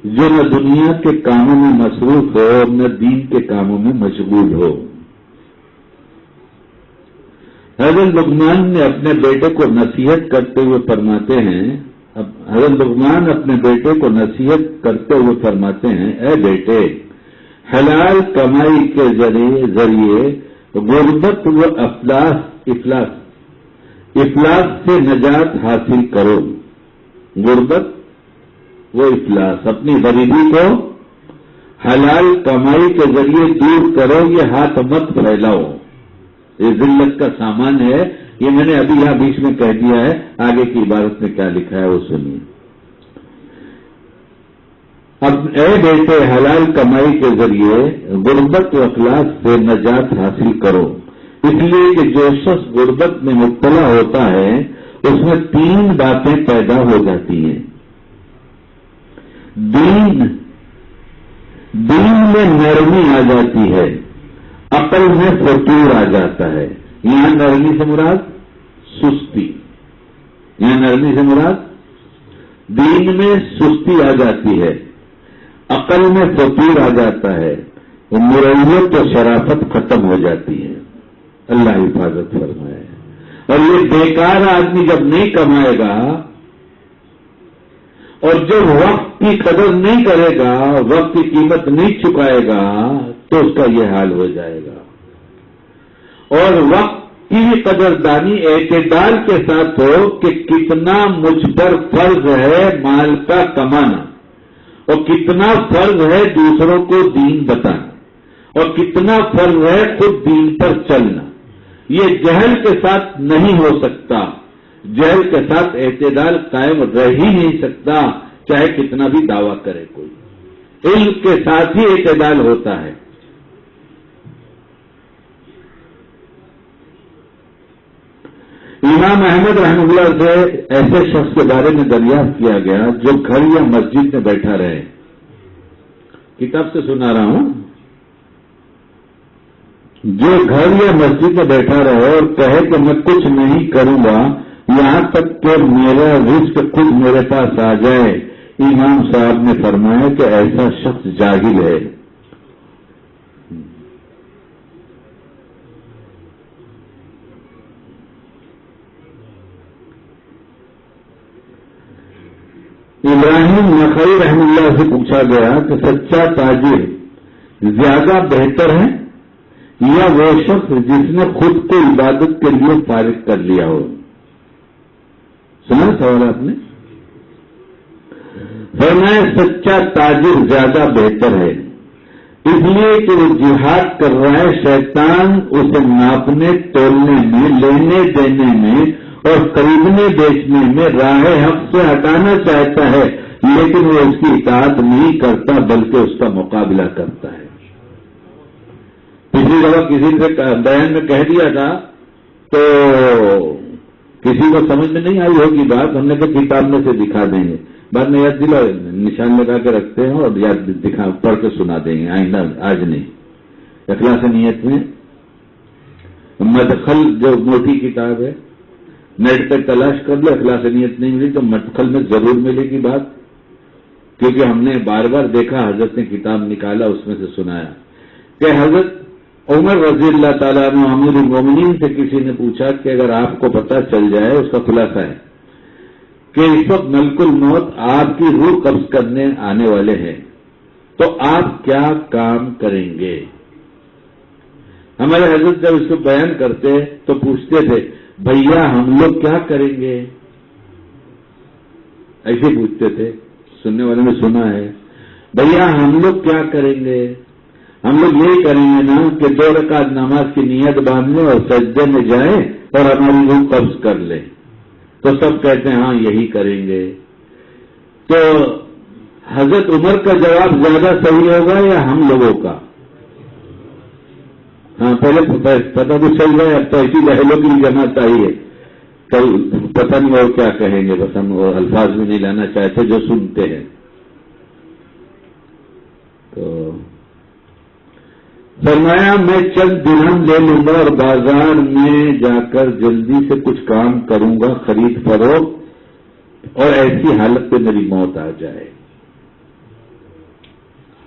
جو نہ دنیا کے کاموں میں مصروف ہو اور نہ دین کے کاموں میں مشغول ہو۔ حضرت لقمان نے اپنے بیٹے کو نصیحت کرتے ہوئے فرماتے ہیں، حضرت لقمان اپنے بیٹے کو نصیحت کرتے ہوئے فرماتے ہیں، اے بیٹے، حلال کمائی کے ذریعے غربت و افلاس سے نجات حاصل کرو۔ غربت و افلاس، اپنی غریبی کو حلال کمائی کے ذریعے دور کرو، یہ ہاتھ مت پھیلاؤ، یہ ذلت کا سامان ہے۔ یہ میں نے ابھی یہاں بیچ میں کہہ دیا ہے، آگے کی عبارت میں کیا لکھا ہے وہ سنیے۔ اب اے بیٹے، حلال کمائی کے ذریعے غربت و افلاس سے نجات حاصل کرو، اس لیے کہ جو شخص غربت میں مبتلا ہوتا ہے اس میں 3 باتیں پیدا ہو جاتی ہیں۔ دین میں نرمی آ جاتی ہے، عقل میں فتور آ جاتا ہے۔ یہاں نرمی سے مراد سستی، یہاں نرمی سے مراد دین میں سستی آ جاتی ہے، عقل میں فتور آ جاتا ہے، مروت و شرافت ختم ہو جاتی ہے۔ اللہ حفاظت فرمائے۔ اور یہ بیکار آدمی جب نہیں کمائے گا اور جب وقت کی قدر نہیں کرے گا، وقت کی قیمت نہیں چکائے گا، تو اس کا یہ حال ہو جائے گا۔ اور وقت کی قدردانی اعتدال کے ساتھ ہو کہ کتنا مجھ پر فرض ہے مال کا کمانا، اور کتنا فرض ہے دوسروں کو دین بتانا، اور کتنا فرض ہے خود دین پر چلنا۔ یہ جہل کے ساتھ نہیں ہو سکتا، جہل کے ساتھ اعتدال قائم رہ ہی نہیں سکتا، چاہے کتنا بھی دعویٰ کرے کوئی۔ علم کے ساتھ ہی اعتدال ہوتا ہے۔ امام احمد رحمہ اللہ سے ایسے شخص کے بارے میں دریافت کیا گیا جو گھر یا مسجد میں بیٹھا رہے، کتاب سے سنا رہا ہوں، جو گھر یا مسجد میں بیٹھا رہے اور کہے کہ میں کچھ نہیں کروں گا یہاں تک کہ میرا رزق خود میرے پاس آ جائے، امام صاحب نے فرمایا کہ ایسا شخص جاہل ہے۔ ابراہیم نخعی رحمہ اللہ سے پوچھا گیا کہ سچا تاجر زیادہ بہتر ہے یا وہ شخص جس نے خود کو عبادت کے لیے فارغ کر لیا ہو؟ سنا سوال آپ نے؟ فرمایا سچا تاجر زیادہ بہتر ہے، اس لیے کہ وہ جہاد کر رہا ہے، شیطان اسے ناپنے تولنے میں، لینے دینے میں اور خریدنے بیچنے میں راہ حق سے ہٹانا چاہتا ہے، لیکن وہ اس کی اطاعت نہیں کرتا بلکہ اس کا مقابلہ کرتا ہے۔ پچھلی دفعہ کسی سے بیان میں کہہ دیا تھا تو کسی کو سمجھ میں نہیں آئی ہوگی بات، ہم نے کہا کتاب میں سے دکھا دیں گے، بعد میں یاد دلا نشان لگا کے رکھتے ہیں اور یاد پڑھ کے سنا دیں گے، آئندہ آج نہیں۔ اخلاص نیت میں مدخل جو موٹی کتاب ہے، نیٹ پہ تلاش کر لو، اخلاص نیت نہیں ملی تو مدخل میں ضرور ملے گی بات، کیونکہ ہم نے بار بار دیکھا، حضرت نے کتاب نکالا اس میں سے سنایا کہ حضرت عمر رضی اللہ تعالیٰ عنہ امیر المومنین سے کسی نے پوچھا کہ اگر آپ کو پتہ چل جائے، اس کا خلاصہ ہے کہ اس وقت ملک الموت آپ کی روح قبض کرنے آنے والے ہیں تو آپ کیا کام کریں گے؟ ہمارے حضرت جب اس کو بیان کرتے تو پوچھتے تھے بھیا ہم لوگ کیا کریں گے، ایسے پوچھتے تھے، سننے والے نے سنا ہے، بھیا ہم لوگ کیا کریں گے؟ ہم لوگ یہی کریں گے نا کہ 2 رکعت نماز کی نیت باندھ لیں اور سجدے میں جائیں اور ہماری روح قبض کر لیں، تو سب کہتے ہیں ہاں یہی کریں گے۔ تو حضرت عمر کا جواب زیادہ صحیح ہوگا یا ہم لوگوں کا؟ ہاں پہلے پتہ تو چل رہا ہے، اب تو ایسی لہلوں کی جماعت آئی ہے، کل پتہ نہیں اور کیا کہیں گے، بس ہم الفاظ بھی نہیں لانا چاہتے جو سنتے ہیں۔ تو فرمایا میں چند درہم لے لوں گا اور بازار میں جا کر جلدی سے کچھ کام کروں گا، خرید فروخت، اور ایسی حالت پہ میری موت آ جائے۔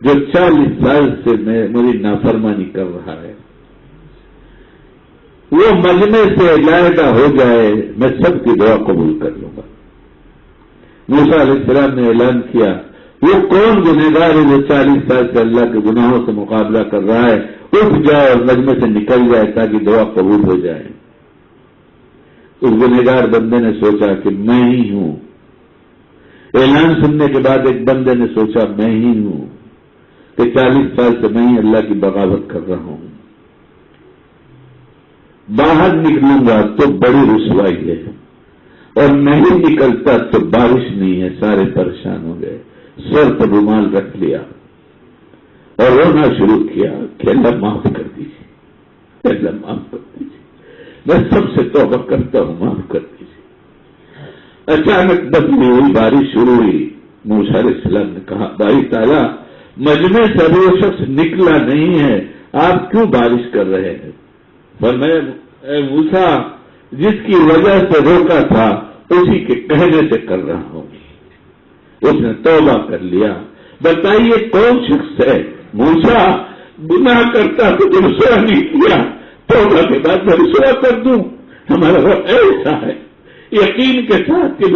جو 40 سال سے میری نافرمانی کر رہا ہے وہ مجمع سے علیحدہ ہو جائے، میں سب کی دعا قبول کر لوں گا۔ موسیٰ علیہ السلام نے اعلان کیا وہ کون گنہگار ہے جو 40 سال سے اللہ کے گناہوں سے مقابلہ کر رہا ہے، اٹھ جائے اور مجمع سے نکل جائے تاکہ دعا قبول ہو جائے۔ اس گنہگار بندے نے سوچا کہ میں ہی ہوں۔ اعلان سننے کے بعد ایک بندے نے سوچا میں ہی ہوں کہ 40 سال سے میں ہی اللہ کی بغاوت کر رہا ہوں، باہر نکلوں گا تو بڑی رسوائی ہے، اور نہیں نکلتا تو بارش نہیں ہے، سارے پریشان ہو گئے۔ سر پر رومال رکھ لیا اور رونا شروع کیا کہ اللہ معاف کر دیجیے، اللہ معاف کر دیجیے، میں سب سے توبہ کرتا ہوں، معاف کر دیجیے۔ اچانک بدلی ہوئی بارش شروع ہوئی۔ موسیٰ علیہ السلام نے کہا باری تعالیٰ مجمع سے ابھی وہ شخص نکلا نہیں ہے، آپ کیوں بارش کر رہے ہیں؟ فرمایا اے موسیٰ جس کی وجہ سے روکا تھا اسی کے کہنے سے کر رہا ہوں۔ اس نے توبہ کر لیا۔ بتائیے کون شخص ہے؟ موسیٰ گناہ کرتا تو رسوا نہیں کیا، توبہ کے بعد میں رسوا کر دوں؟ ہمارا رب ایسا ہے یقین کے ساتھ کہ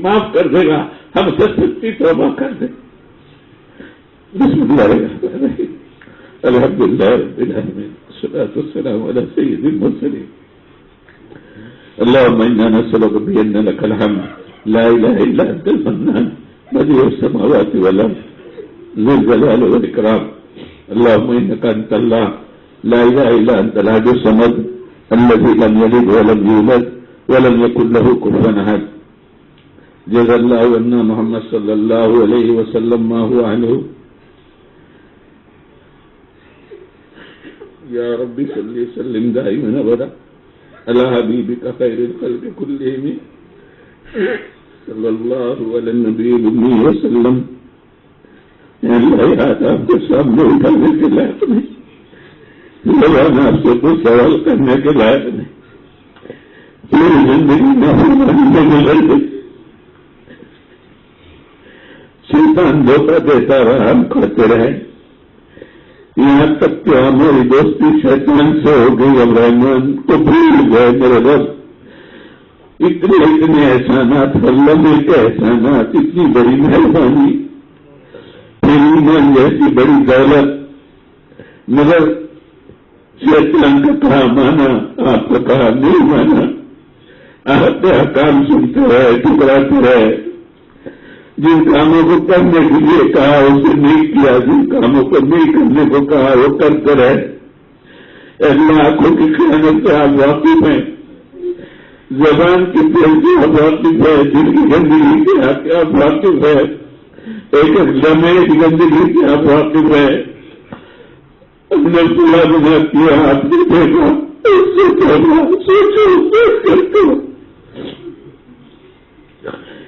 معاف کر دے گا، ہم سچی توبہ کر دیں۔ بسم اللہ الرحمن الرحیم، الحمدللہ رب العالمین، والصلاة والسلام علی سید المرسلین، اللهم انا نسألك بأن لك الحمد لا اله الا انت المنان بديع السماوات والارض ذو الجلال والاكرام، اللهم انك انت الله لا اله الا انت الاحد الصمد الذي لم يلد ولم يولد ولم يكن له كفوا احد، جزا الله عنا محمد صلى الله عليه وسلم ما هو عنه، يا ربي صل وسلم دائما ابدا على حبيبك خير الخلق كلهم صلى الله على النبي الأمي وسلم۔ یا اللہ یاد آپ کے سامنے اٹھانے کے لائق نہیں، زبان آپ سے کوئی سوال کرنے کے لائق نہیں، پوری زندگی نافرمانی میں گزر گئی، شیطان دھوکہ دیتا رہا، ہم کھاتے رہے، یہاں تک کہ ہماری دوستی شیطان سے ہو گئی، اب رحمان کو بھول گئے۔ میرے رب اتنے احسانات، اللہ کے احسانات، اتنی بڑی مہربانی، پھر ایمان جیسی بڑی دولت، مگر شیطان کا کہا مانا، آپ کا کہا نہیں مانا، آپ کے حکام سنتے رہے، ٹکراتے رہے، جن کاموں کو کرنے کے لیے کہا اسے نہیں کیا، جن کاموں کو نہیں کرنے کو کہا وہ کرتے رہے۔ اللہ آنکھوں کی خیانت سے آپ واقف ہیں، زبان کی تیل سے آپ واقف ہے، دل کی گندگی سے آپ واقف ہے، ایک لمحے کی گندگی سے آپ واقف ہے۔ ہم نے پورا گناہ کیا، آپ نے دیکھا، اس سے کہنا سوچو سوچ کرتے ہو،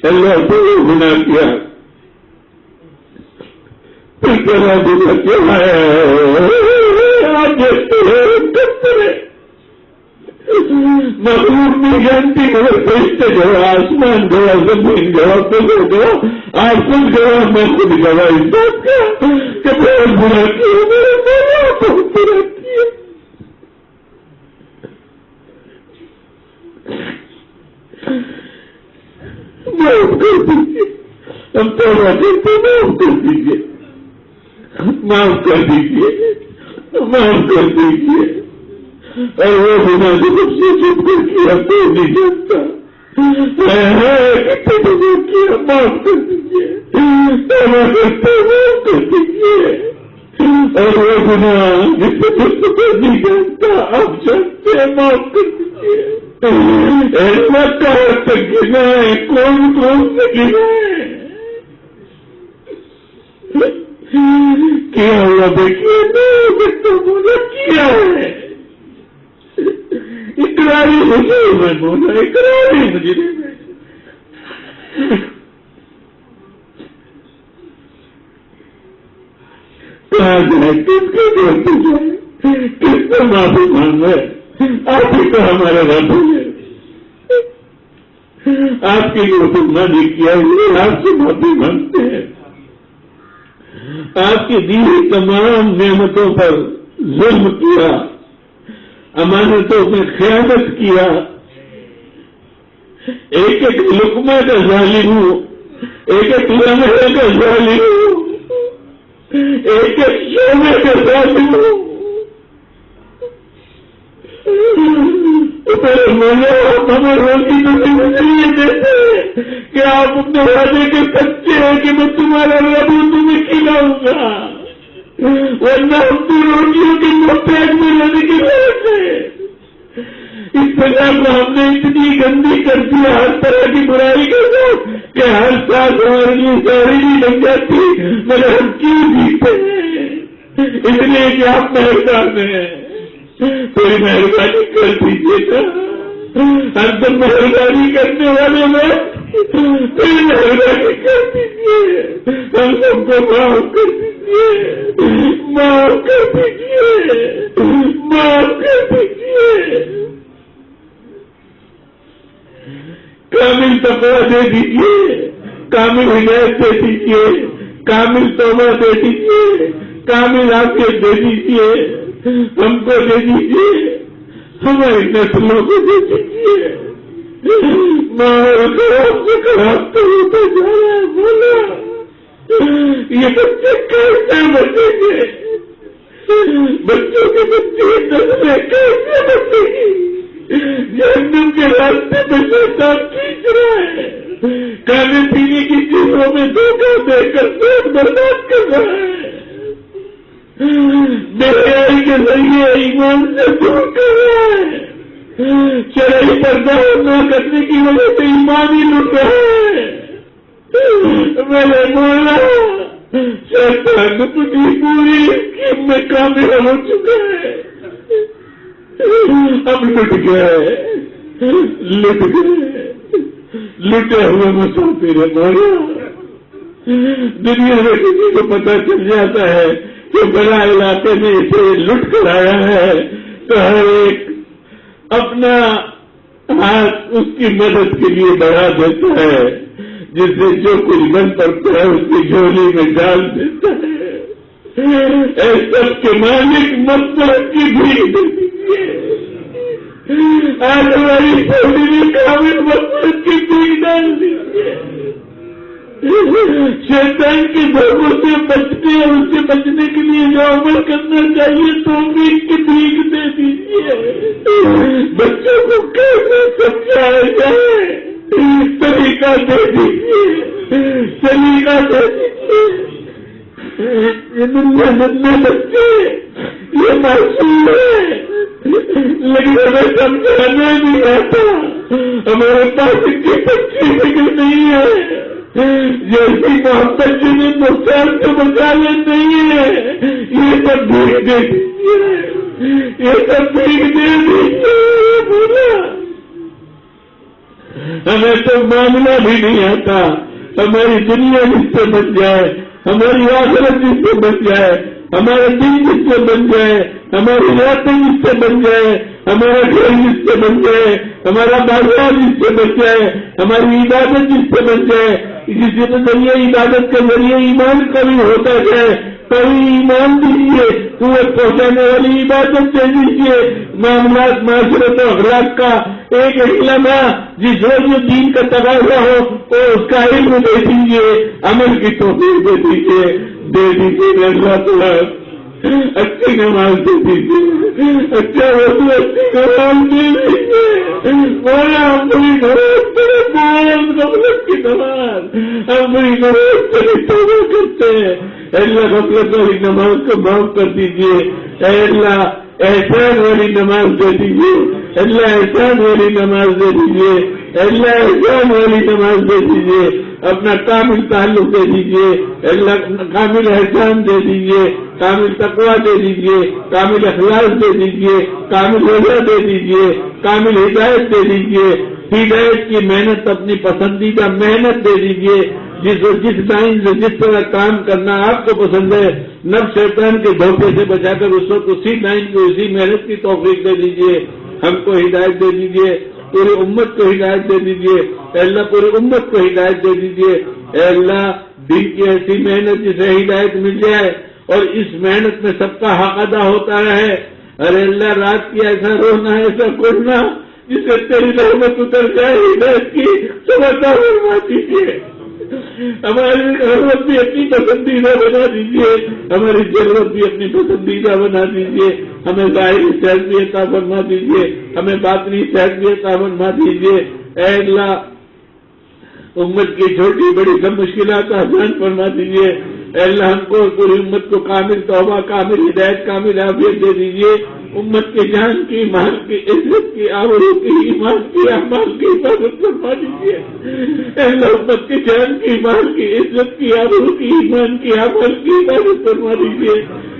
اللہ کو گناہ کیا، پھر کہنا گناہ کیا ہے، آج کرتے رہے، مخلوق نہیں جانتی مگر فرشتے گوا، آسمان گوا، زمین گوا، فضل گوا، آپ خود گوا، میں خود گوا، اس بات کا کہ بہت گناہ کیا، میرے مولا بہت گناہ کیا۔ معاف کر دیجیے، ہم توبہ کرتے معاف کر دیجیے، معاف کر دیجیے، معاف کر دیجیے۔ اور وہ گناہ جو سب سے چھپ کر کیا تو نہیں جانتا، کتنے گناہ کیا، معاف کر دیجیے، توبہ کرتے معاف کر دیجیے۔ اور وہ گناہ جس سے نہیں جانتا آپ جانتے ہیں، معاف کر دیجیے۔ اللہ کہاں تک گنائے، کون کون سے گنائے کیا ہوا؟ دیکھیے نہیں بولا کیا ہے، اقراری حضور میں بولا، اقراری مجرم میں۔ کہاں جائے، کس کے گھر پہ جائے، کس سے معافی مانگے؟ آپ ہی تو ہمارے رب ہیں، آپ کی جو فرمانی کیا ہے آپ سے معافی مانگتے ہیں، آپ کی دی ہوئی تمام نعمتوں پر ظلم کیا، امانتوں میں خیانت کیا، ایک ایک لقمہ کا ظالم ہوں، ایک ایک لمحے کا ظالم ہوں، ایک ایک شعبے کا ظالم ہوں۔ آپ ہمیں روزی نہیں دیتے کہ آپ اپنے وعدے کے سچے ہیں کہ میں تمہارا رب تمہیں کھلاؤں گا، ورنہ ہم تو روٹیوں کے محتاج میں رہنے کی ضرورت ہے۔ اس طرح کو ہم نے اتنی گندی کر دیا ہر طرح کی برائی کر دو کہ ہر سال ہمارے لیے ساری نہیں لگ جاتی، مگر ہم کیوں جیتے ہیں؟ اس لیے کہ آپ مہربان ہیں، تھوڑی مہربانی کر دیجیے گا، ہر دم مہربانی کرنے والے میں تھوڑی مہربانی کر دیجیے، ہم سب کو معاف کر دیجیے، معاف کر دیجیے، معاف کر دیجیے، کامل تقویٰ دے دیجیے، کامل ہدایت دے دیجیے، کامل توبہ دے دیجیے، کامل عافیت دے دیجیے، ہم کو دے دیجیے، ہماری نسلوں کو دے دیجیے۔ ماحول خراب سے خراب تو ہوتا جا رہا ہے، بولا یہ بچے کیسے بچیں گے؟ بچوں کے بچے نسلیں کیسے بچیں گی؟ جہنم کے راستے میں شیطان کھینچ رہا ہے، کھانے پینے کی چیزوں میں دھوکہ دے کر پیٹ برباد کر رہا ہے، بے حیائی کے ذریعے ایمان سے دور کر رہا ہے، شرعی پردہ نہ کرنے کی وجہ سے ایمان ہی لٹ رہا ہے۔ میرے مولا شیطان اپنی پوری اسکیم میں کامیاب ہو چکا ہے، اب لٹ گئے، لٹ گئے، لٹے ہوئے مسافر ہے مولا۔ دنیا میں کسی کو پتہ چل جاتا ہے کہ بڑا علاقے میں اسے لٹ کر آیا ہے تو ہر ایک اپنا ہاتھ اس کی مدد کے لیے بڑھا دیتا ہے، جس سے جو کچھ بن پڑتا ہے اس کی جھولی میں ڈال دیتا ہے۔ اے سب کے مالک مغفرت کی بھیک دے دیجیے، آج ہماری تھوڑی بھی کامل مغفرت کی بھیک ڈال دیجیے، شیطان کے دھوکوں سے بچنے اور اس سے بچنے کے لیے جو عمل کرنا چاہیے تو کی بھیک دے دیجیے۔ بچوں کو کیسے سمجھایا جائے طریقہ دے دیجیے، طریقہ دے دیجیے۔ ننے بچے یہ معصوم ہے لیکن ہمیں سمجھانا نہیں آتا، ہمارے پاس ان کی سچی فکر نہیں ہے، جیسی محبت جنہیں نقصان سے بچانے نہیں ہے، یہ سب بھیگ دے دیجیے، یہ سب بھیگ دے دیجیے۔ بولا ہمیں تو معاملہ بھی نہیں آتا، ہماری دنیا جس سے بن جائے، ہماری آخرت جس سے بن جائے، ہمارا دل جس سے بن جائے، ہماری راتیں جس سے بن جائے، ہمارا گھر جس سے بن جائے، ہمارا بازار جس سے بن جائے، ہماری عبادت جس سے بن جائے، جس کے ذریعے عبادت کے ذریعے ایمان کبھی ہوتا جائے، کبھی ایمان دیجیے، قوت پہنچانے والی عبادت دے دیجیے، معاملات معاشرت و اخلاق کا ایک لمحہ جس روز دین کا تقاضا ہو تو اس کا علم دے دیجیے، عمل کی توفیق دے دیجیے اللہ تعالیٰ۔ اچھی نماز دے دیجیے، اچھا وضو اچھی نماز دے دیجیے، مولا ہم بڑی نماز تیرے بول غفلت کی نماز، ہم بڑی نماز تیرے توبہ کرتے ہیں، اللہ غفلت والی نماز کو معاف کر دیجیے، اے اللہ احسان والی نماز دے دیجیے، اللہ احسان والی نماز دے دیجیے، اللہ احسان والی نماز دے دیجیے، اپنا کامل تعلق دے دیجیے، اللہ کامل احسان دے دیجیے، کامل تقویٰ دے دیجیے، کامل اخلاص دے دیجیے، کامل رضا دے دیجیے، کامل ہدایت دے دیجیے، ہدایت کی محنت اپنی پسندیدہ محنت دے دیجیے، جس لائن سے جس طرح کام کرنا آپ کو پسند ہے، نفس شیطان کے دھوکے سے بچا کر اس وقت اسی لائن کو اسی محنت کی توفیق دے دیجیے، ہم کو ہدایت دے دیجیے، پوری امت کو ہدایت دے دیجیے، اے اللہ پوری امت کو ہدایت دے دیجیے، اے اللہ دین کی ایسی محنت جسے ہدایت مل جائے اور اس محنت میں سب کا حق ادا ہوتا رہے. ارے اللہ رات کی ایسا رونا ایسا کوڑنا جس سے تیری رحمت اتر جائے ہدایت کی سمجھتا فرما دیجیے. ہماری ضرورت بھی اپنی پسندیدہ بنا دیجیے, ہماری ضرورت بھی اپنی پسندیدہ بنا دیجیے. ہمیں ظاہری صحت بھی عطا فرما دیجیے, ہمیں باطنی صحت بھی عطا فرما دیجیے. اے اللہ امت کی چھوٹی بڑی سب مشکلات آسان فرما دیجیے. اے اللہ ہم کو پوری امت کو کامل توبہ, کامل ہدایت, کامل عافیت دے دیجیے. امت کی جان کی, مال کی, عزت کی, آبرو کی, ایمان کی, اعمال کی حفاظت فرما دیجیے. اے اللہ امت کی جان کی, مال کی, عزت کی, آبرو کی, ایمان کی, اعمال کی حفاظت فرما دیجیے.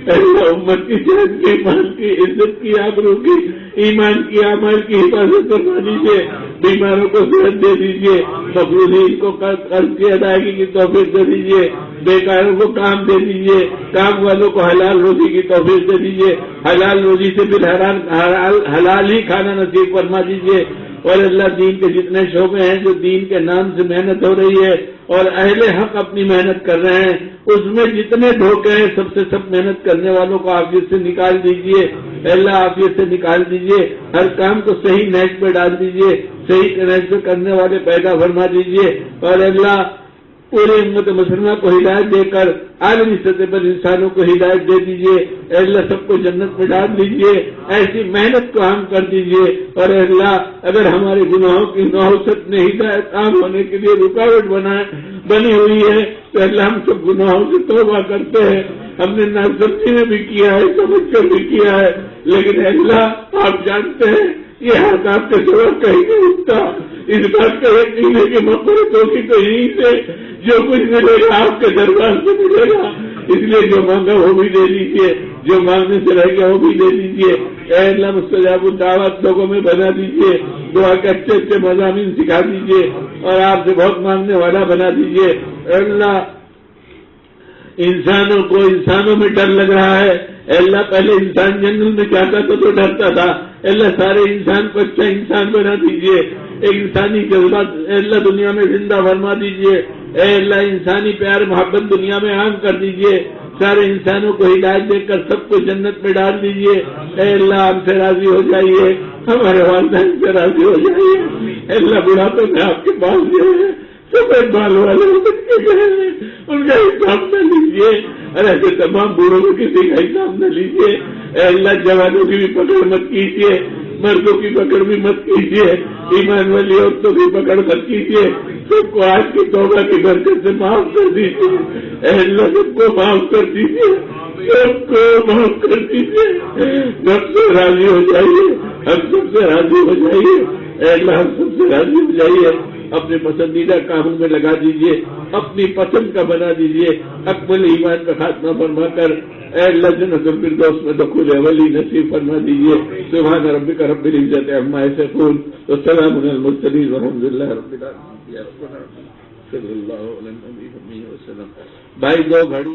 اے اللہ امت کی جان کی, مال کی, عزت کی, آبرو کی, ایمان کی, اعمال کی حفاظت فرما دیجیے. بیماروں کو صحت دے دیجیے, مقروضین کو قرض کی ادائیگی کی توفیق دے دیجیے, بیکاروں کو کام دے دیجیے, کام والوں کو حلال روزی کی توفیق دے دیجیے, حلال روزی سے پھر حلال ہی کھانا نصیب فرما دیجیے. اور اللہ دین کے جتنے شعبے ہیں جو دین کے نام سے محنت ہو رہی ہے اور اہل حق اپنی محنت کر رہے ہیں, اس میں جتنے دھوکے ہیں سب سے سب محنت کرنے والوں کو عافیت سے نکال دیجیے. اللہ عافیت سے نکال دیجیے, ہر کام کو صحیح نہج پہ ڈال دیجیے, صحیح نہج پہ کرنے والے پیدا فرما دیجیے. اور اللہ پورے امت مسلمہ کو ہدایت دے کر عالمی سطح پر انسانوں کو ہدایت دے دیجیے. اے اللہ سب کو جنت میں ڈال دیجیے, ایسی محنت کو عام کر دیجیے. اور اے اللہ اگر ہمارے گناہوں کی نحوست میں ہدایت عام ہونے کے لیے رکاوٹ بنی ہوئی ہے تو اللہ ہم سب گناہوں سے توبہ کرتے ہیں. ہم نے ناسمجھی میں بھی کیا ہے, سمجھ کر بھی کیا ہے, لیکن اے اللہ آپ جانتے ہیں یہ ہاتھ آپ کے سوا کہیں نہیں اٹھتا. اس بات کا یقین ہے کہ مغفرتوں کی تو یہیں سے جو کچھ ملے گا آپ کے دربار سے ملے گا. اس لیے جو مانگا وہ بھی دے دیجیے, جو مانگنے سے رہ گیا وہ بھی دے دیجیے. اے اللہ مستجاب الدعوات لوگوں میں بنا دیجیے, دعا کے اچھے اچھے مضامین سکھا دیجیے اور آپ سے بہت مانگنے والا بنا دیجیے. اے اللہ انسانوں کو انسانوں میں ڈر لگ رہا ہے. اے اللہ پہلے انسان جنگل میں جاتا تھا تو ڈرتا تھا, اے اللہ سارے انسان کو اچھا انسان بنا دیجیے. ایک انسانی جذبات اے اللہ دنیا میں زندہ فرما دیجیے. اے اللہ انسانی پیار محبت دنیا میں عام کر دیجیے. سارے انسانوں کو ہدایت دے کر سب کو جنت میں ڈال دیجیے. اے اللہ ہم سے راضی ہو جائیے, ہمارے والدین سے راضی ہو جائیے. اے اللہ بڑھاپے میں آپ کے پاس جو ہے سفید بال والے بن کے گئے ہیں, ان کا حساب نہ لیجیے. اور ایسے تمام بوڑھوں کو کسی کا حساب نہ لیجیے. اے اللہ جوانوں کی بھی پکڑ مت کیجیے, مردوں کی پکڑ بھی مت کیجیے, ایمان والی عورتوں کی پکڑ مت کیجیے. سب کو آج کی توبہ کی برکت سے معاف کر دیجیے. اے اللہ سب کو معاف کر دیجیے, سب کو معاف کر دیجیے. سب سے راضی ہو جائیے, ہم سب سے راضی ہو جائیے. اے اللہ ہم سب سے راضی ہو جائیے. اپنے پسندیدہ کاموں میں لگا دیجیے, اپنی پسند کا بنا دیجیے. اکمل ایمان کا خاتمہ فرما کر اے اللہ جنت الفردوس میں دخول اولی نصیب فرما دیجیے. سبحان ربک رب العزت عما یصفون وسلام علی المرسلین والحمد للہ رب العالمین. صلی اللہ علیہ وسلم. بھائی 2 گھڑی